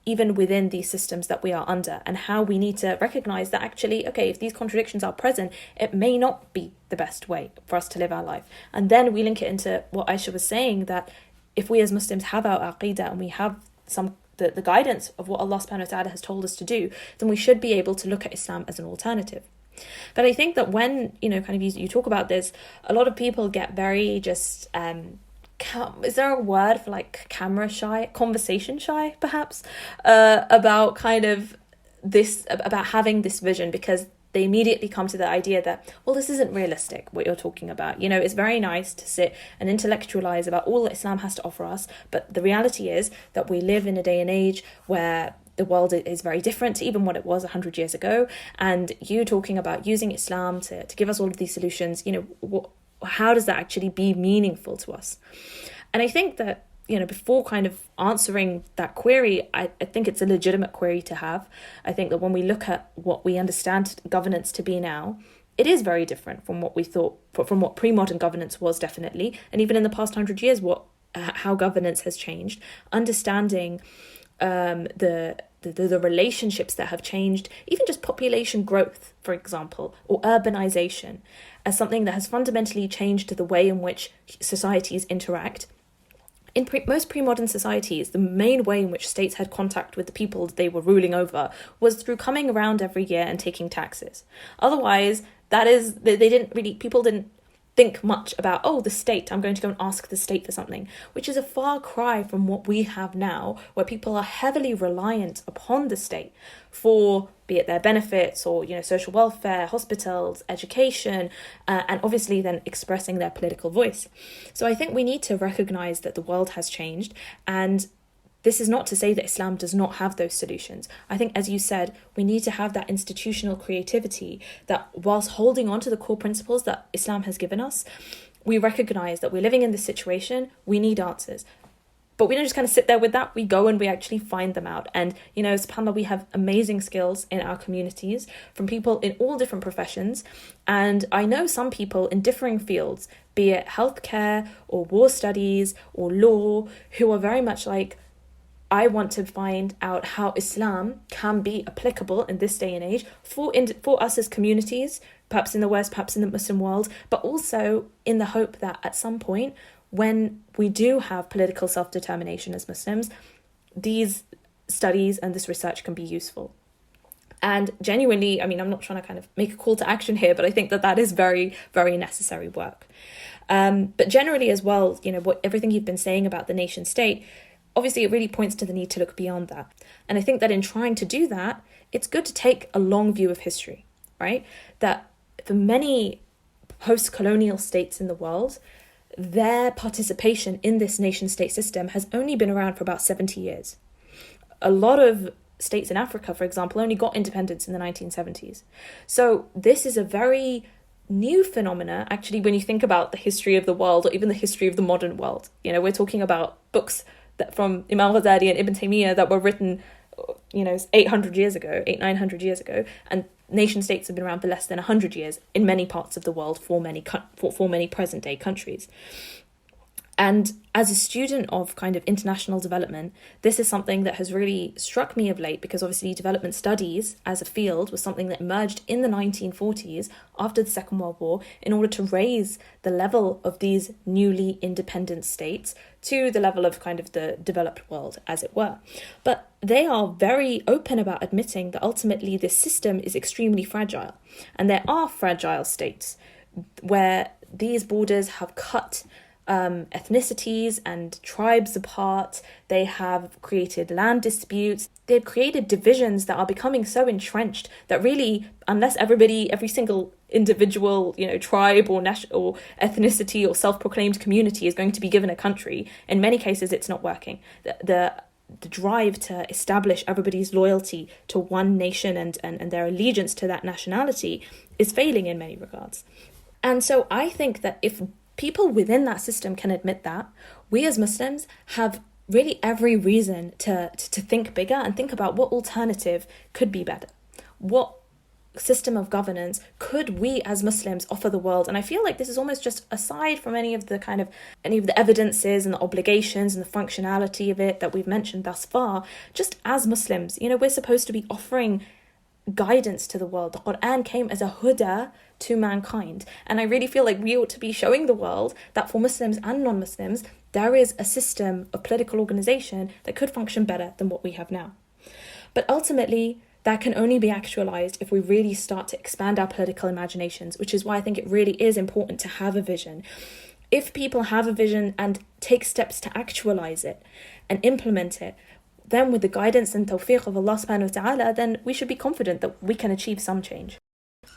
even within these systems that we are under, and how we need to recognize that actually, okay, if these contradictions are present, it may not be the best way for us to live our life. And then we link it into what Aisha was saying, that if we as Muslims have our aqidah and we have the guidance of what Allah subhanahu wa ta'ala has told us to do, then we should be able to look at Islam as an alternative. But I think that when, you talk about this, a lot of people get very just is there a word for like camera shy, conversation shy, perhaps, about kind of this, about having this vision, because they immediately come to the idea that, well, this isn't realistic, what you're talking about. You know, it's very nice to sit and intellectualize about all that Islam has to offer us, but the reality is that we live in a day and age where the world is very different to even what it was 100 years ago. And you talking about using Islam to give us all of these solutions, you know, how does that actually be meaningful to us? And I think that, you know, before kind of answering that query, I think it's a legitimate query to have. I think that when we look at what we understand governance to be now, it is very different from what we thought, from what pre-modern governance was, definitely. And even in the past 100 years, how governance has changed. Understanding the relationships that have changed, even just population growth, for example, or urbanization, as something that has fundamentally changed the way in which societies interact. In most pre-modern societies, the main way in which states had contact with the people that they were ruling over was through coming around every year and taking taxes. Otherwise, people didn't think much about, oh, the state, I'm going to go and ask the state for something, which is a far cry from what we have now, where people are heavily reliant upon the state for, be it their benefits or, you know, social welfare, hospitals, education, and obviously then expressing their political voice. So I think we need to recognize that the world has changed, and this is not to say that Islam does not have those solutions. I think, as you said, we need to have that institutional creativity that, whilst holding on to the core principles that Islam has given us, we recognize that we're living in this situation, we need answers. But we don't just kind of sit there with that, we go and we actually find them out. And, you know, subhanAllah, we have amazing skills in our communities from people in all different professions. And I know some people in differing fields, be it healthcare or war studies or law, who are very much like, I want to find out how Islam can be applicable in this day and age for us as communities, perhaps in the West, perhaps in the Muslim world, but also in the hope that at some point, when we do have political self-determination as Muslims, these studies and this research can be useful. And genuinely, I mean, I'm not trying to kind of make a call to action here, but I think that is very, very necessary work. But generally as well, you know, everything you've been saying about the nation state, obviously, it really points to the need to look beyond that. And I think that in trying to do that, it's good to take a long view of history, right? That for many post-colonial states in the world, their participation in this nation-state system has only been around for about 70 years. A lot of states in Africa, for example, only got independence in the 1970s. So this is a very new phenomena, actually, when you think about the history of the world or even the history of the modern world. You know, we're talking about books from Imam Ghazali and Ibn Taymiyyah that were written, you know, 900 years ago, and nation states have been around for less than 100 years in many parts of the world for many present day countries. And as a student of kind of international development, this is something that has really struck me of late, because obviously development studies as a field was something that emerged in the 1940s after the Second World War in order to raise the level of these newly independent states to the level of kind of the developed world, as it were. But they are very open about admitting that ultimately this system is extremely fragile. And there are fragile states where these borders have cut ethnicities and tribes apart. They have created land disputes. They've created divisions that are becoming so entrenched that really, unless every single individual, you know, tribe or or ethnicity or self-proclaimed community is going to be given a country, in many cases it's not working. The drive to establish everybody's loyalty to one nation and their allegiance to that nationality is failing in many regards. And so I think that if people within that system can admit that, we as Muslims have really every reason to think bigger and think about what alternative could be better. What system of governance could we as Muslims offer the world? And I feel like this is almost just aside from any of the evidences and the obligations and the functionality of it that we've mentioned thus far. Just as Muslims, you know, we're supposed to be offering guidance to the world. The Quran came as a huda to mankind, and I really feel like we ought to be showing the world that for Muslims and non-Muslims there is a system of political organization that could function better than what we have now. But ultimately that can only be actualized if we really start to expand our political imaginations, which is why I think it really is important to have a vision. if people have a vision and take steps to actualize it and implement it, then with the guidance and tawfiq of Allah subhanahu wa ta'ala, then we should be confident that we can achieve some change.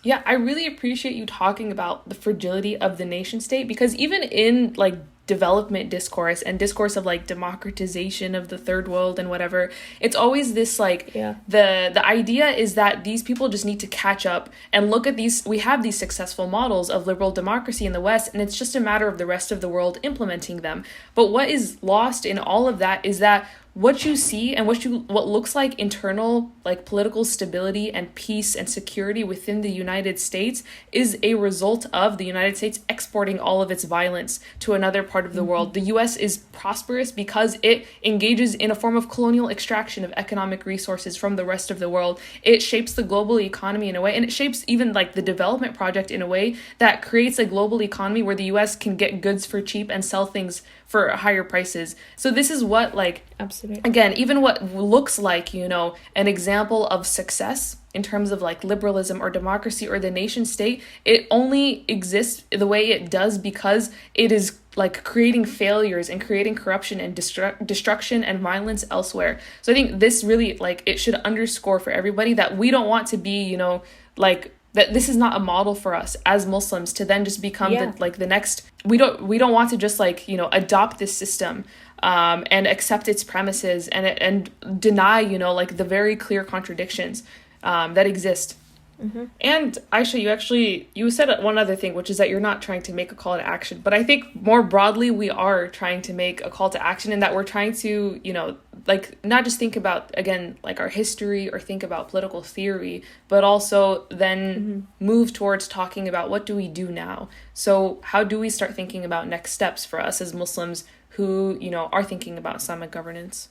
Yeah, I really appreciate you talking about the fragility of the nation state, because even in like development discourse and discourse of like democratization of the third world and whatever, it's always this like the idea is that these people just need to catch up and look at these. We have these successful models of liberal democracy in the West, and it's just a matter of the rest of the world implementing them. But what is lost in all of that is that what you see and what looks like internal like political stability and peace and security within the United States is a result of the United States exporting all of its violence to another part of the world. The US is prosperous because it engages in a form of colonial extraction of economic resources from the rest of the world. It shapes the global economy in a way, and it shapes even like the development project in a way that creates a global economy where the US can get goods for cheap and sell things for higher prices. So this is what like, absolutely, again, even what looks like, you know, an example of success in terms of like liberalism or democracy or the nation state, it only exists the way it does because it is like creating failures and creating corruption and destruction and violence elsewhere. So I think this really like it should underscore for everybody that we don't want to be, you know, like that this is not a model for us as Muslims to then just become the next. We don't want to just like, you know, adopt this system and accept its premises and deny, you know, like the very clear contradictions that exist. Mm-hmm. And Aisha, you said one other thing, which is that you're not trying to make a call to action. But I think more broadly, we are trying to make a call to action, in that we're trying to, you know, like not just think about, again, like our history or think about political theory, but also then move towards talking about what do we do now? So how do we start thinking about next steps for us as Muslims who, you know, are thinking about Islamic governance?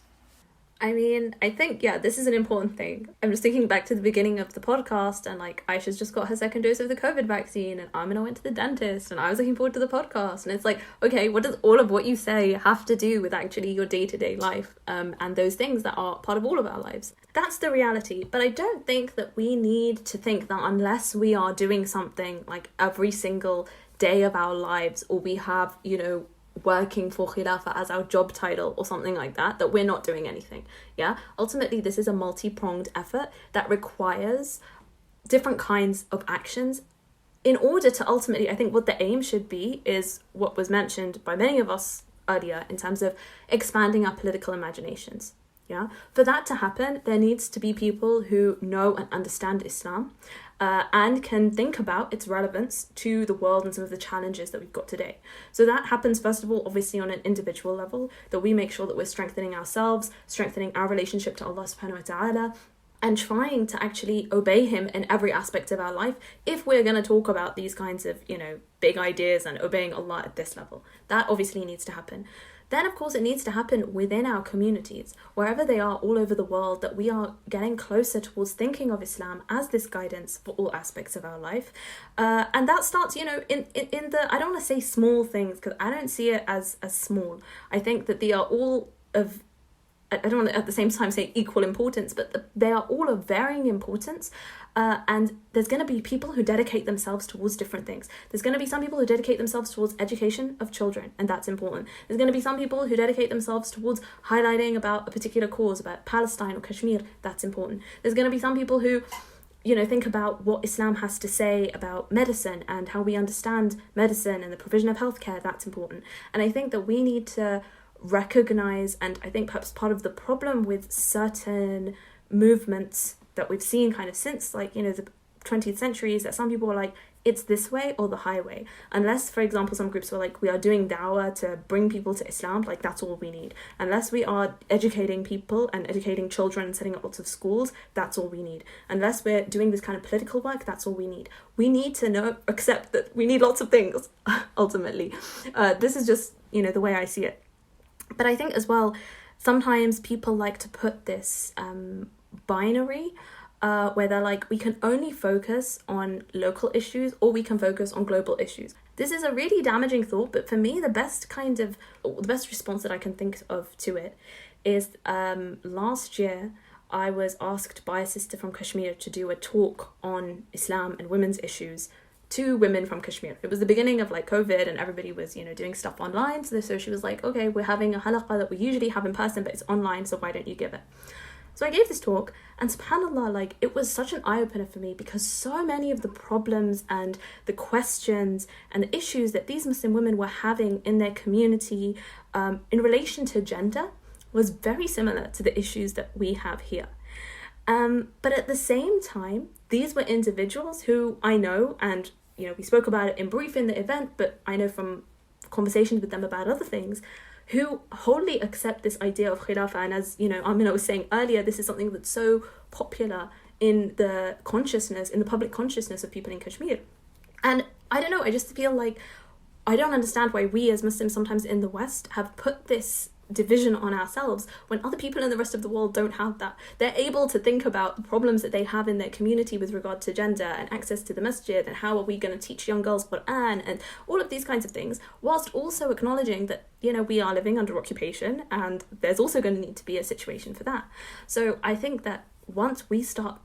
I mean, I think, this is an important thing. I'm just thinking back to the beginning of the podcast, and like Aisha's just got her second dose of the COVID vaccine, and Amina went to the dentist, and I was looking forward to the podcast. And it's like, okay, what does all of what you say have to do with actually your day-to-day life and those things that are part of all of our lives? That's the reality. But I don't think that we need to think that unless we are doing something like every single day of our lives, or we have, you know, working for Khilafa as our job title or something like that we're not doing anything. Ultimately, this is a multi-pronged effort that requires different kinds of actions in order to ultimately, I think what the aim should be is what was mentioned by many of us earlier in terms of expanding our political imaginations. For that to happen, there needs to be people who know and understand Islam and can think about its relevance to the world and some of the challenges that we've got today. So that happens, first of all, obviously on an individual level, that we make sure that we're strengthening ourselves, strengthening our relationship to Allah subhanahu wa ta'ala, and trying to actually obey him in every aspect of our life if we're going to talk about these kinds of, you know, big ideas and obeying Allah at this level. That obviously needs to happen. Then, of course, it needs to happen within our communities, wherever they are all over the world, that we are getting closer towards thinking of Islam as this guidance for all aspects of our life. And that starts, you know, in the, I don't want to say small things, because I don't see it as small. I think that they are all of, I don't want to at the same time say equal importance, but they are all of varying importance. And there's going to be people who dedicate themselves towards different things. There's going to be some people who dedicate themselves towards education of children, and that's important. There's going to be some people who dedicate themselves towards highlighting about a particular cause, about Palestine or Kashmir, that's important. There's going to be some people who, you know, think about what Islam has to say about medicine and how we understand medicine and the provision of healthcare, that's important. And I think that we need to recognize, and I think perhaps part of the problem with certain movements that we've seen kind of since, like, you know, the 20th century, is that some people are like, it's this way or the highway. Unless, for example, some groups were like, we are doing dawah to bring people to Islam, like that's all we need. Unless we are educating people and educating children and setting up lots of schools, that's all we need. Unless we're doing this kind of political work, that's all we need. We need to accept that we need lots of things, ultimately. This is just, you know, the way I see it. But I think as well, sometimes people like to put this binary where they're like, we can only focus on local issues or we can focus on global issues. This is a really damaging thought, but for me, the best response that I can think of to it is last year I was asked by a sister from Kashmir to do a talk on Islam and women's issues to women from Kashmir. It was the beginning of like COVID and everybody was, doing stuff online. So she was like, okay, we're having a halaqah that we usually have in person, but it's online, so why don't you give it? So I gave this talk, and subhanAllah, like, it was such an eye-opener for me, because so many of the problems and the questions and the issues that these Muslim women were having in their community in relation to gender was very similar to the issues that we have here. But at the same time, these were individuals who I know, and we spoke about it in brief in the event, but I know from conversations with them about other things, who wholly accept this idea of Khilafa. And as Amina was saying earlier, this is something that's so popular in the consciousness, in the public consciousness of people in Kashmir. And I don't know, I just feel like I don't understand why we as Muslims sometimes in the West have put this division on ourselves when other people in the rest of the world don't have that. They're able to think about the problems that they have in their community with regard to gender and access to the masjid, and how are we going to teach young girls Quran and all of these kinds of things, whilst also acknowledging that we are living under occupation and there's also going to need to be a situation for that. So I think that once we stop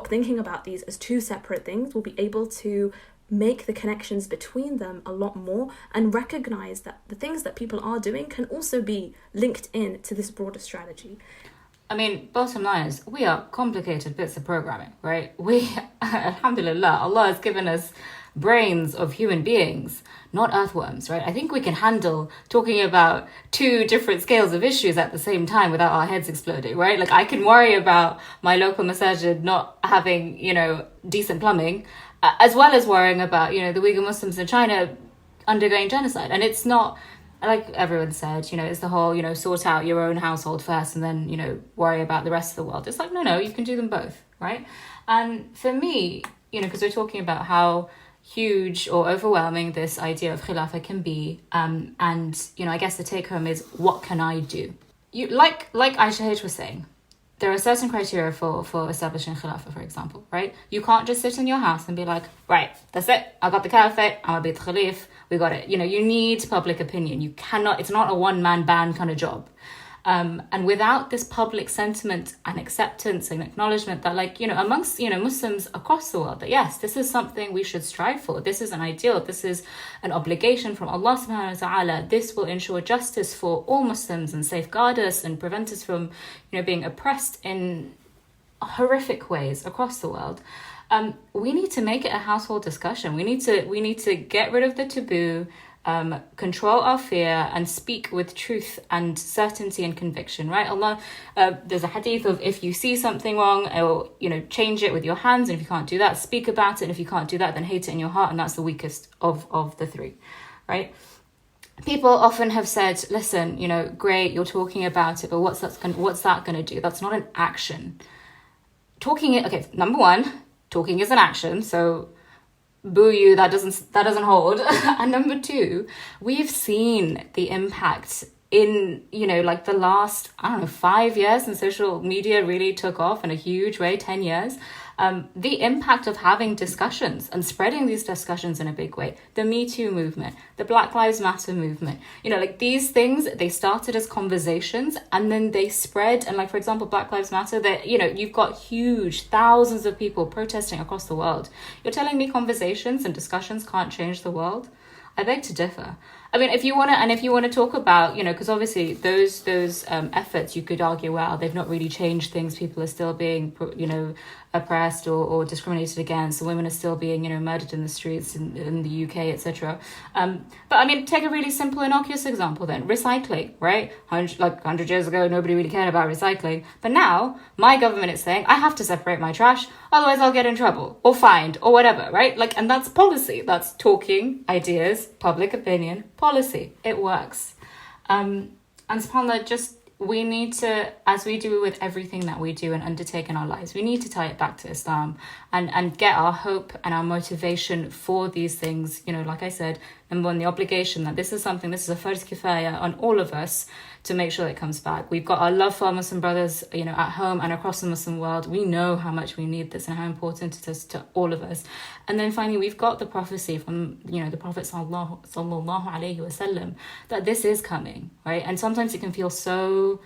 thinking about these as two separate things, we'll be able to make the connections between them a lot more, and recognize that the things that people are doing can also be linked in to this broader strategy. I mean, bottom line is, we are complicated bits of programming, right? We, alhamdulillah, Allah has given us brains of human beings, not earthworms, right? I think we can handle talking about two different scales of issues at the same time without our heads exploding, right? Like, I can worry about my local masajid not having, decent plumbing, as well as worrying about, the Uyghur Muslims in China undergoing genocide. And it's not, like everyone said, it's the whole, sort out your own household first and then, worry about the rest of the world. It's like, no, you can do them both, right? And for me, because we're talking about how huge or overwhelming this idea of Khilafa can be, and, I guess the take home is, what can I do? Like Aisha H was saying, there are certain criteria for establishing Khilafa, for example, right? You can't just sit in your house and be like, right, that's it. I got the Caliphate. I'm a bit Khalif. We got it. You need public opinion. You cannot, it's not a one-man band kind of job. And without this public sentiment and acceptance and acknowledgement that, amongst, Muslims across the world, that yes, this is something we should strive for. This is an ideal. This is an obligation from Allah subhanahu wa ta'ala. This will ensure justice for all Muslims and safeguard us and prevent us from, being oppressed in horrific ways across the world. We need to make it a household discussion. We need to get rid of the taboo, control our fear, and speak with truth and certainty and conviction, right? Allah, there's a hadith of, if you see something wrong, or change it with your hands, and if you can't do that, speak about it, and if you can't do that, then hate it in your heart, and that's the weakest of the three, right? People often have said, listen, great, you're talking about it, but what's that going to do? That's not an action. Number one, talking is an action, so boo you, that doesn't hold. And number two, we've seen the impact in, the last, 5 years, and social media really took off in a huge way, 10 years. The impact of having discussions and spreading these discussions in a big way. The Me Too movement, the Black Lives Matter movement, these things, they started as conversations and then they spread. And for example, Black Lives Matter, that, you've got huge thousands of people protesting across the world. You're telling me conversations and discussions can't change the world? I beg to differ. I mean, if you want to talk about, because obviously those efforts, you could argue, well, they've not really changed things. People are still being, oppressed or discriminated against. Women are still being, murdered in the streets in the UK, etc. But I mean, take a really simple, innocuous example then. Recycling, right? 100 years ago, nobody really cared about recycling. But now, my government is saying, I have to separate my trash, otherwise I'll get in trouble or fined or whatever, right? And that's policy. That's talking, ideas, public opinion, policy. It works. And subhanAllah, we need to, as we do with everything that we do and undertake in our lives, we need to tie it back to Islam and get our hope and our motivation for these things. Like I said, number one, the obligation that this is a farz kifaya on all of us to make sure that it comes back. We've got our love for our Muslim brothers, at home and across the Muslim world. We know how much we need this and how important it is to all of us. And then finally, we've got the prophecy from, the Prophet sallallahu alaihi wasallam that this is coming, right? And sometimes it can feel so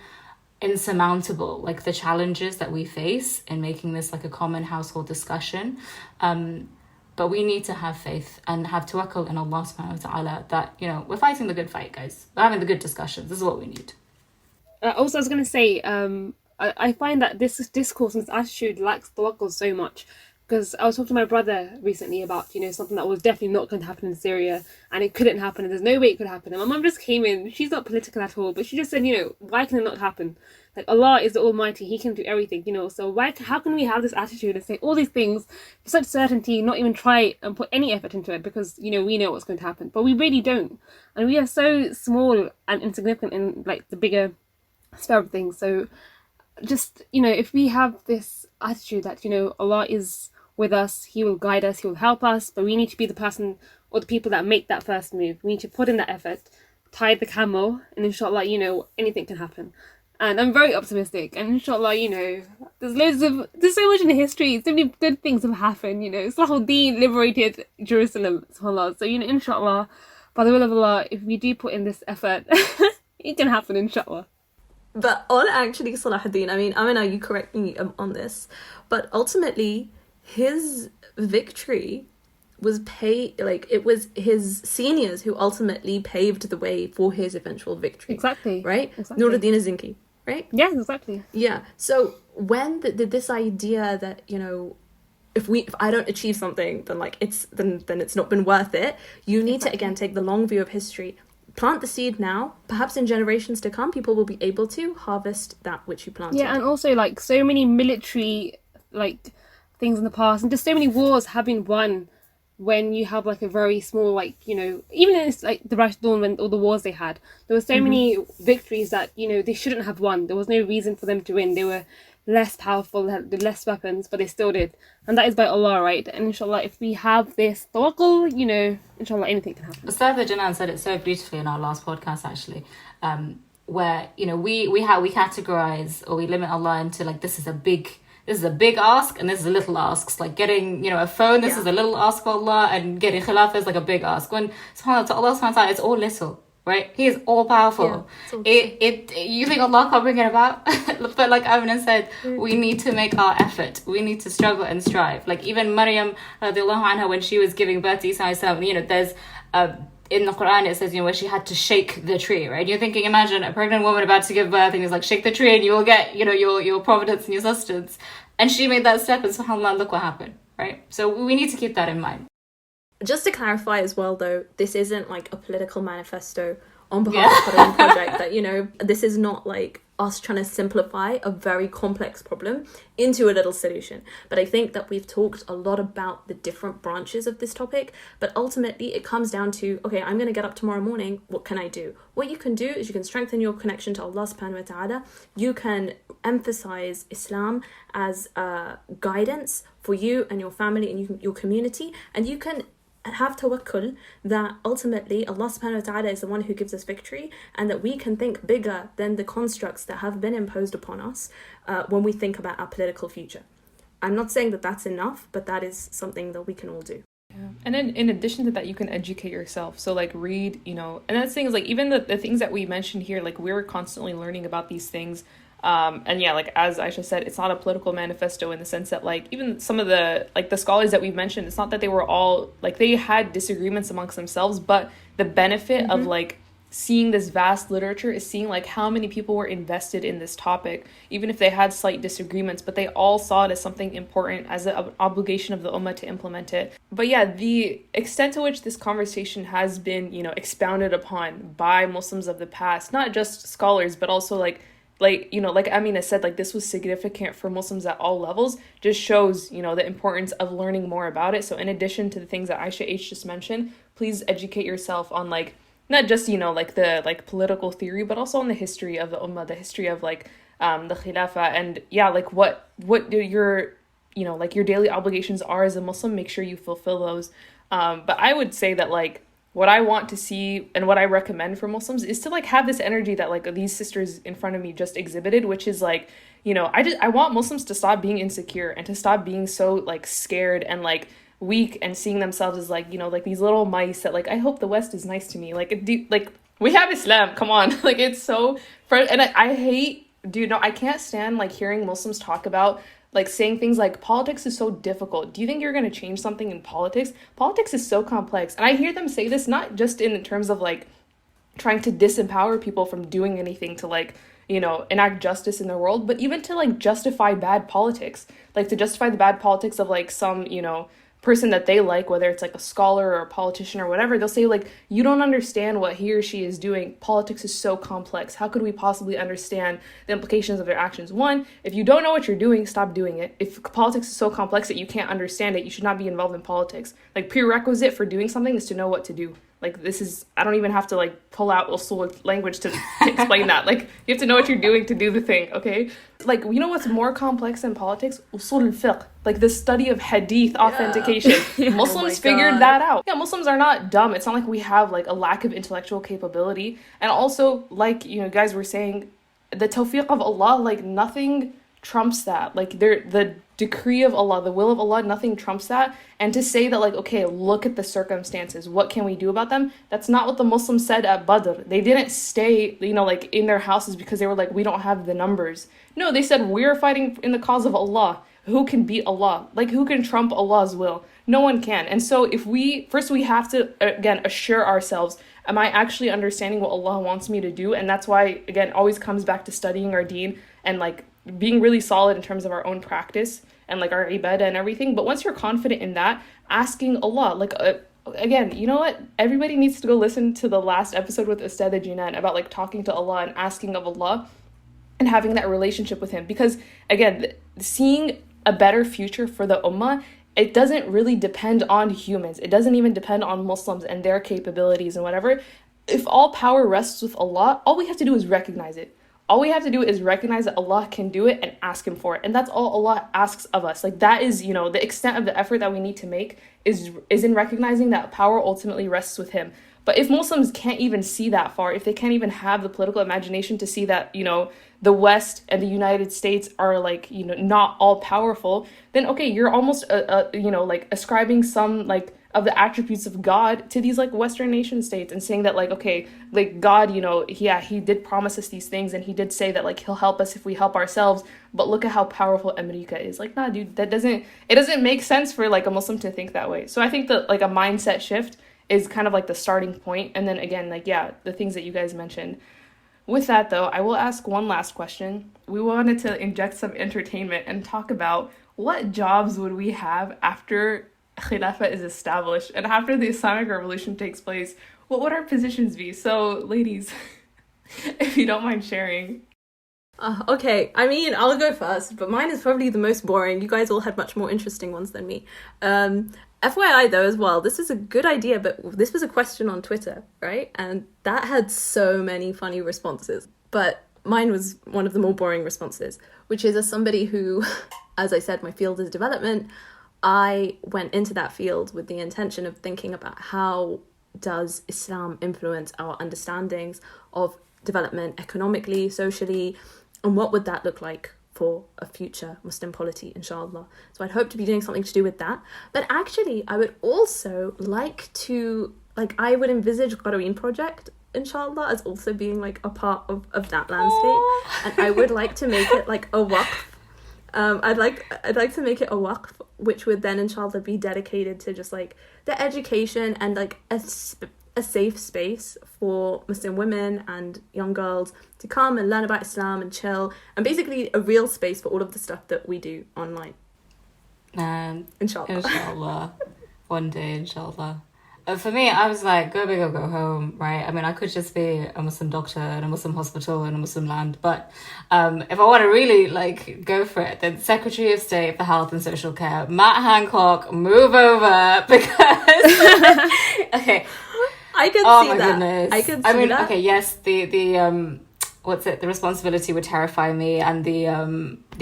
insurmountable, the challenges that we face in making this a common household discussion. But But we need to have faith and have tawakkul in Allah subhanahu wa ta'ala that, you know, we're fighting the good fight, guys. We're having the good discussions. This is what we need. Also, I was going to say, I find that this discourse and this attitude lacks tawakkul so much. Because I was talking to my brother recently about, you know, something that was definitely not going to happen in Syria, and it couldn't happen, and there's no way it could happen. And my mum just came in, she's not political at all, but she just said, you know, why can it not happen? Like, Allah is the Almighty, He can do everything, you know, so how can we have this attitude and say all these things with such certainty, not even try and put any effort into it, because, you know, we know what's going to happen, but we really don't. And we are so small and insignificant in, like, the bigger sphere of things. So just, you know, if we have this attitude that, you know, Allah is with us, He will guide us, He will help us, but we need to be the person or the people that make that first move. We need to put in that effort, tide the camel, and inshallah, you know, anything can happen. And I'm very optimistic, and inshallah, you know, there's so much in history, so many good things have happened, you know. Salahuddin liberated Jerusalem, subhanAllah. So, you know, inshallah, by the will of Allah, if we do put in this effort, it can happen, inshallah. But on actually Salahuddin, I mean, Amina, you correct me on this, but ultimately, his victory was it was his seniors who ultimately paved the way for his eventual victory. Exactly. Right? Exactly. Nuruddin Zinki, right? Yeah, exactly. Yeah. So when this idea that, you know, if I don't achieve something, then like then it's not been worth it. You need to again take the long view of history. Plant the seed now. Perhaps in generations to come, people will be able to harvest that which you planted. Yeah, and also like so many military like things in the past, and just so many wars have been won when you have like a very small, like, you know, even in like the Rashidun, when all the wars they had, there were so many victories that, you know, they shouldn't have won. There was no reason for them to win. They were less powerful, had less weapons, but they still did. And that is by Allah, right? And inshallah, if we have this tawakkul, you know, inshallah, anything can happen. Ustadha Janan said it so beautifully in our last podcast, actually, where, you know, we categorize or we limit Allah into like, this is a big ask and this is a little ask. Like getting, you know, a phone, this is a little ask for Allah, and getting Khilafa is like a big ask. When subhanAllah, to Allah subhanahu wa ta'ala, it's all little, right? He is all powerful. Yeah, you think Allah can't bring it about? But like Amina said, we need to make our effort. We need to struggle and strive. Like even Maryam radiallahu anha, when she was giving birth to Isa alayhi salam, you know, there's in the Quran it says, you know, where she had to shake the tree, right? You're thinking, imagine a pregnant woman about to give birth and he's like, shake the tree and you will get, you know, your providence and your sustenance. And she made that step and subhanAllah, look what happened, right? So we need to keep that in mind. Just to clarify as well, though, this isn't like a political manifesto on behalf of the Qarawiyyin Project. That, you know, this is not like us trying to simplify a very complex problem into a little solution. But I think that we've talked a lot about the different branches of this topic. But ultimately, it comes down to, okay, I'm going to get up tomorrow morning. What can I do? What you can do is you can strengthen your connection to Allah subhanahu wa ta'ala. You can emphasize Islam as guidance for you and your family and your community. And you can have tawakkul that ultimately Allah subhanahu wa ta'ala is the one who gives us victory, and that we can think bigger than the constructs that have been imposed upon us when we think about our political future. I'm not saying that that's enough, but that is something that we can all do. Yeah. And then in addition to that, you can educate yourself. So like read, you know, and that's things like even the things that we mentioned here, like we're constantly learning about these things. And yeah, like as Aisha said, it's not a political manifesto in the sense that like even some of the like the scholars that we've mentioned, it's not that they were all like they had disagreements amongst themselves, but the benefit of like seeing this vast literature is seeing like how many people were invested in this topic, even if they had slight disagreements, but they all saw it as something important, as an obligation of the ummah to implement it. But yeah, the extent to which this conversation has been, you know, expounded upon by Muslims of the past, not just scholars, but also like, you know, like Amina said, like this was significant for Muslims at all levels, just shows, you know, the importance of learning more about it. So in addition to the things that Aisha H just mentioned, please educate yourself on like, not just, you know, like the like political theory, but also on the history of the ummah, the history of like the Khilafa, and yeah, like what your, you know, like your daily obligations are as a Muslim, make sure you fulfill those. But I would say that like, what I want to see and what I recommend for Muslims is to like have this energy that like these sisters in front of me just exhibited, which is like, you know, I want Muslims to stop being insecure and to stop being so like scared and like weak and seeing themselves as like, you know, like these little mice that like, I hope the West is nice to me. Like, like we have Islam, come on. Like it's so, and I hate, dude, no, I can't stand like hearing Muslims talk about like saying things like politics is so difficult. Do you think you're going to change something in politics? Politics is so complex. And I hear them say this not just in terms of like trying to disempower people from doing anything to like, you know, enact justice in the world, but even to like justify bad politics, like to justify the bad politics of like some, you know, person that they like, whether it's like a scholar or a politician or whatever. They'll say like, you don't understand what he or she is doing. Politics is so complex. How could we possibly understand the implications of their actions? One, if you don't know what you're doing, stop doing it. If politics is so complex that you can't understand it, you should not be involved in politics. Like, prerequisite for doing something is to know what to do. Like, this is, I don't even have to like pull out usul language to explain that. Like, you have to know what you're doing to do the thing, okay? Like, you know what's more complex than politics? Usul al-fiqh, like the study of hadith authentication. Muslims figured that out. Yeah, Muslims are not dumb. It's not like we have like a lack of intellectual capability. And also, like, you know, guys were saying, the tawfiq of Allah, like nothing trumps that. Like, the decree of Allah, the will of Allah, nothing trumps that. And to say that like, okay, look at the circumstances, what can we do about them? That's not what the Muslims said at Badr. They didn't stay, you know, like in their houses because they were like, we don't have the numbers. No, they said, we're fighting in the cause of Allah. Who can beat Allah? Like, who can trump Allah's will? No one can. And so if we have to, again, assure ourselves, am I actually understanding what Allah wants me to do? And that's why, again, it always comes back to studying our deen and like being really solid in terms of our own practice and like our ibadah and everything. But once you're confident in that, asking Allah, like, again, you know what? Everybody needs to go listen to the last episode with Ustad Jinan about like talking to Allah and asking of Allah and having that relationship with him. Because again, seeing a better future for the ummah, it doesn't really depend on humans. It doesn't even depend on Muslims and their capabilities and whatever. If all power rests with Allah, all we have to do is recognize it. All we have to do is recognize that Allah can do it and ask him for it. And that's all Allah asks of us. Like, that is, you know, the extent of the effort that we need to make is in recognizing that power ultimately rests with him. But if Muslims can't even see that far, if they can't even have the political imagination to see that, you know, the West and the United States are like, you know, not all powerful, then okay, you're almost, you know, like ascribing some like of the attributes of God to these like Western nation states and saying that like, okay, like God, you know, he did promise us these things and he did say that like he'll help us if we help ourselves, but look at how powerful America is. Like, nah, dude, it doesn't make sense for like a Muslim to think that way. So I think that like a mindset shift is kind of like the starting point. And then again, like, yeah, the things that you guys mentioned. With that though, I will ask one last question. We wanted to inject some entertainment and talk about what jobs would we have after Khilafa is established and after the Islamic Revolution takes place. What would our positions be? So, ladies, if you don't mind sharing. Okay, I mean, I'll go first, but mine is probably the most boring. You guys all had much more interesting ones than me. FYI though as well, this is a good idea, but this was a question on Twitter, right? And that had so many funny responses. But mine was one of the more boring responses, which is as somebody who, as I said, my field is development, I went into that field with the intention of thinking about how does Islam influence our understandings of development economically, socially, and what would that look like for a future Muslim polity, inshallah. So I'd hope to be doing something to do with that. But actually, I would also like to, like, I would envisage Qarawiyyin Project, inshallah, as also being like a part of that landscape. And I would like to make it like a waqf. I'd like to make it a waqf, which would then inshallah be dedicated to just like the education and like a safe space for Muslim women and young girls to come and learn about Islam and chill, and basically a real space for all of the stuff that we do online. Inshallah. One day, inshallah. For me, I was like, go big or go home, right? I mean, I could just be a Muslim doctor in a Muslim hospital in a Muslim land, but if I want to really like go for it, then Secretary of State for Health and Social Care, Matt Hancock, move over, because okay. I could oh see my that. Goodness. I could see I mean, that. okay, yes, the what's it? The responsibility would terrify me, and the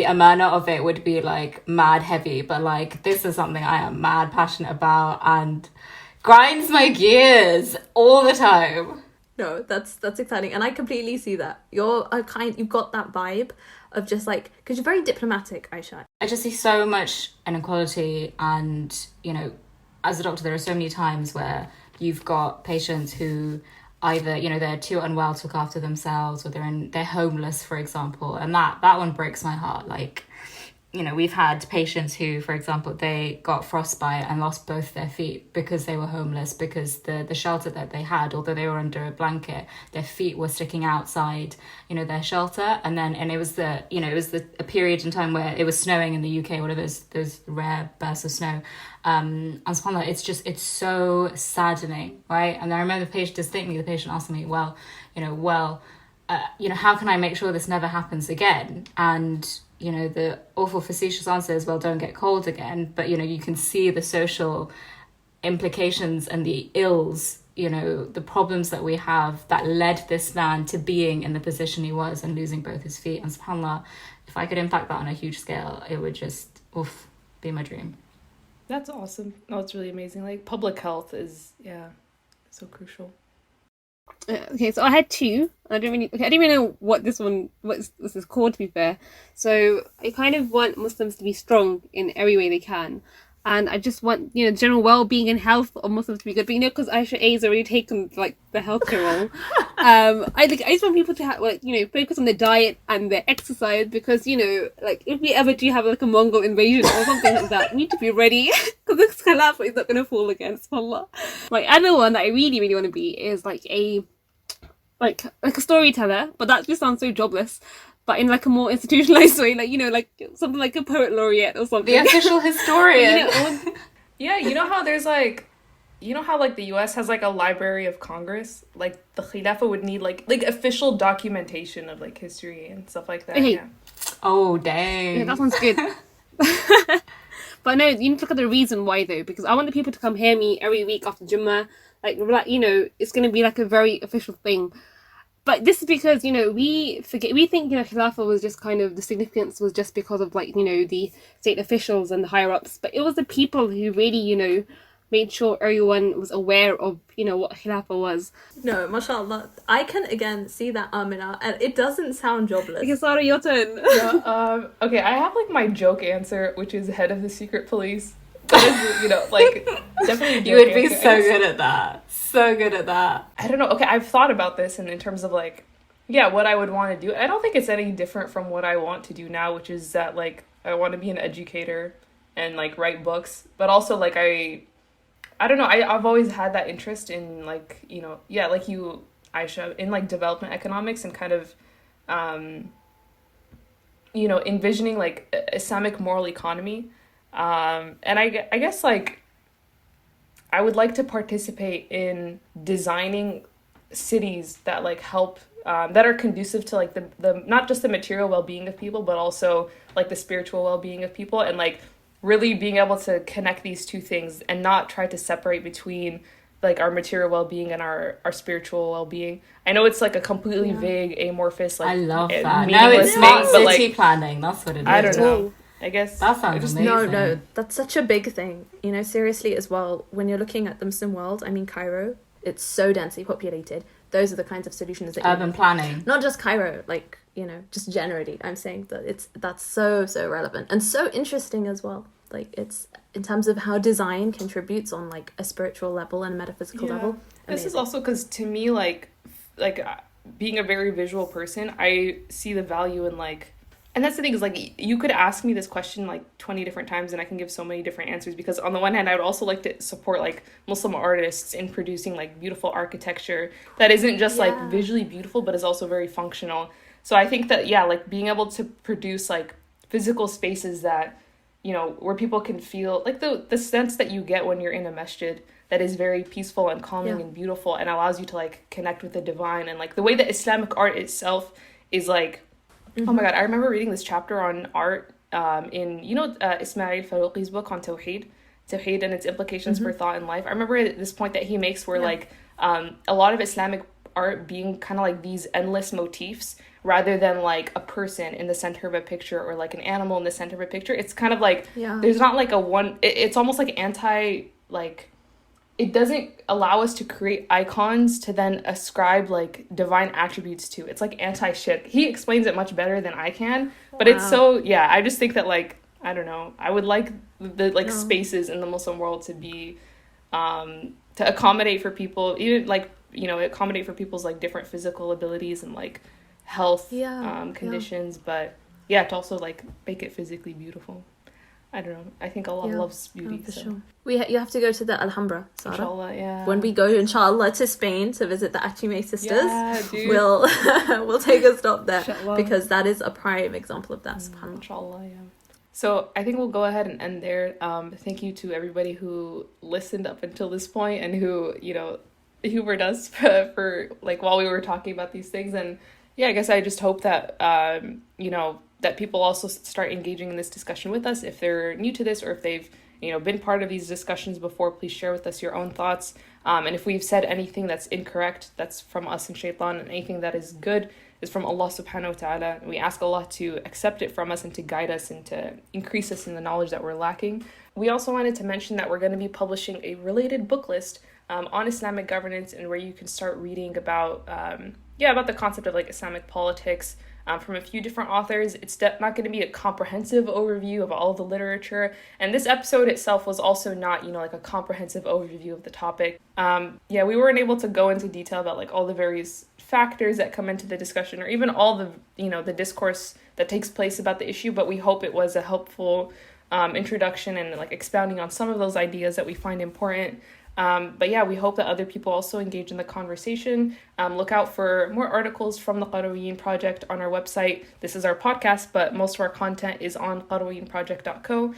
amana of it would be like mad heavy. But like, this is something I am mad passionate about and grinds my gears all the time. No, that's exciting, and I completely see that. You've got that vibe of just like, because you're very diplomatic, Aisha. I just see so much inequality, and you know, as a doctor, there are so many times where you've got patients who either, you know, they're too unwell to look after themselves, or they're homeless, for example. And that one breaks my heart. Like, you know, we've had patients who, for example, they got frostbite and lost both their feet because they were homeless, because the shelter that they had, although they were under a blanket, their feet were sticking outside, you know, their shelter. And it was a period in time where it was snowing in the UK, one of those rare bursts of snow. And subhanAllah, it's so saddening, right? And I remember the patient asking me, how can I make sure this never happens again? And you know, the awful facetious answer is, well, don't get cold again. But, you know, you can see the social implications and the ills, you know, the problems that we have that led this man to being in the position he was and losing both his feet. And subhanAllah, if I could impact that on a huge scale, it would just, be my dream. That's awesome. No, it's really amazing. Like, public health is, so crucial. Okay, so I had two. I didn't even know what this is called, to be fair. So I kind of want Muslims to be strong in every way they can, and I just want, you know, general well-being and health of Muslims to be good. But you know, because Aisha A's already taken like the healthcare role, I just want people to have, like, you know, focus on their diet and their exercise, because, you know, like, if we ever do have like a Mongol invasion or something like that, we need to be ready, because this Khilafa is not going to fall again, subhanAllah. My other one that I really, really want to be is like a storyteller, but that just sounds so jobless. But in like a more institutionalized way, like, you know, like something like a poet laureate or something. The official historian. You know, yeah, you know how there's like, you know how like the US has like a Library of Congress? Like the Khilafa would need like official documentation of like history and stuff like that. Okay. Yeah. Oh, dang. Yeah, that sounds good. But no, you need to look at the reason why though, because I want the people to come hear me every week after Jummah. Like, you know, it's going to be like a very official thing. But this is because, you know, we think, you know, Khilafa was just kind of, the significance was just because of, like, you know, the state officials and the higher ups. But it was the people who really, you know, made sure everyone was aware of, you know, what Khilafa was. No, mashallah. I can again see that, Amina, and it doesn't sound jobless. Okay, Sarah, your turn. Yeah, okay, I have like my joke answer, which is head of the secret police. That is, you know, like, definitely. You would be so good at that. So good at that. I don't know. Okay, I've thought about this, and in terms of like, what I would want to do. I don't think it's any different from what I want to do now, which is that like I want to be an educator and like write books, but also like I don't know. I've always had that interest in like, you know, like you, Aisha, in like development economics and kind of, you know, envisioning like Islamic moral economy. And I guess like I would like to participate in designing cities that like help, that are conducive to like the not just the material well-being of people, but also like the spiritual well-being of people, and like really being able to connect these two things and not try to separate between like our material well-being and our spiritual well-being. I know it's like a completely vague, amorphous, like, I love that. No, it's smart thing, city like, planning. That's what it is. I don't know. I guess that sounds amazing. No, that's such a big thing. You know, seriously as well, when you're looking at the Muslim world, I mean, Cairo, it's so densely populated. Those are the kinds of solutions that urban planning. Not just Cairo, like, you know, just generally. I'm saying that that's so relevant and so interesting as well. Like, it's in terms of how design contributes on like a spiritual level and a metaphysical level. This is also because to me, like being a very visual person, I see the value in like. And that's the thing, is like, you could ask me this question like 20 different times and I can give so many different answers, because on the one hand I would also like to support like Muslim artists in producing like beautiful architecture that isn't just like visually beautiful but is also very functional. So I think that like being able to produce like physical spaces that, you know, where people can feel like the sense that you get when you're in a masjid, that is very peaceful and calming and beautiful and allows you to like connect with the divine, and like the way that Islamic art itself is like, oh my god, I remember reading this chapter on art in, you know, Ismail Farouqi's book on Tawheed and its implications for thought and life. I remember at this point that he makes where like a lot of Islamic art being kind of like these endless motifs rather than like a person in the center of a picture or like an animal in the center of a picture. It's kind of like there's not like a one, it's almost like anti, like, it doesn't allow us to create icons to then ascribe like divine attributes to. It's like anti-shirk. He explains it much better than I can, but it's so, I just think that like, I don't know, I would like the like spaces in the Muslim world to be, to accommodate for people, even like, you know, accommodate for people's like different physical abilities and like health conditions. But yeah, to also like make it physically beautiful. I don't know. I think Allah loves beauty. For so. sure. You have to go to the Alhambra, Sarah. Inshallah, yeah. When we go, inshallah, to Spain to visit the Achime sisters, Yeah, dude. we'll take a stop there Inshallah. because that is a prime example of that. Subhanallah. Inshallah, yeah. So I think we'll go ahead and end there. Thank you to everybody who listened up until this point and who, you know, humored us for like while we were talking about these things. And yeah, I guess I just hope that, you know, that people also start engaging in this discussion with us. If they're new to this or if they've, you know, been part of these discussions before, please share with us your own thoughts. And if we've said anything that's incorrect, that's from us and shaitan, and anything that is good is from Allah subhanahu wa ta'ala. We ask Allah to accept it from us and to guide us and to increase us in the knowledge that we're lacking. We also wanted to mention that we're going to be publishing a related book list on Islamic governance, and where you can start reading about, about the concept of like Islamic politics, from a few different authors. It's not going to be a comprehensive overview of all the literature, and this episode itself was also not, you know, like a comprehensive overview of the topic. We weren't able to go into detail about like all the various factors that come into the discussion, or even all the, you know, the discourse that takes place about the issue, but we hope it was a helpful introduction and like expounding on some of those ideas that we find important. We hope that other people also engage in the conversation. Look out for more articles from the Qarawiyyin Project on our website. This is our podcast, but most of our content is on qarawiyyinproject.co.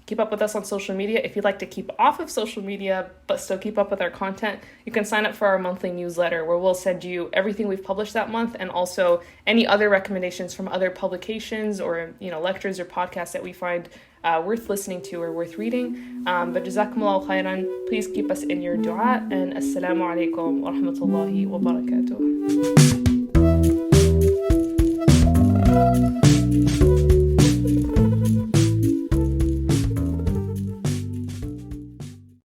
Keep up with us on social media. If you'd like to keep off of social media, but still keep up with our content, you can sign up for our monthly newsletter, where we'll send you everything we've published that month, and also any other recommendations from other publications or, you know, lectures or podcasts that we find worth listening to or worth reading. But jazakumullahu khairan. Please keep us in your dua, and assalamu alaikum wa rahmatullahi wa barakatuh.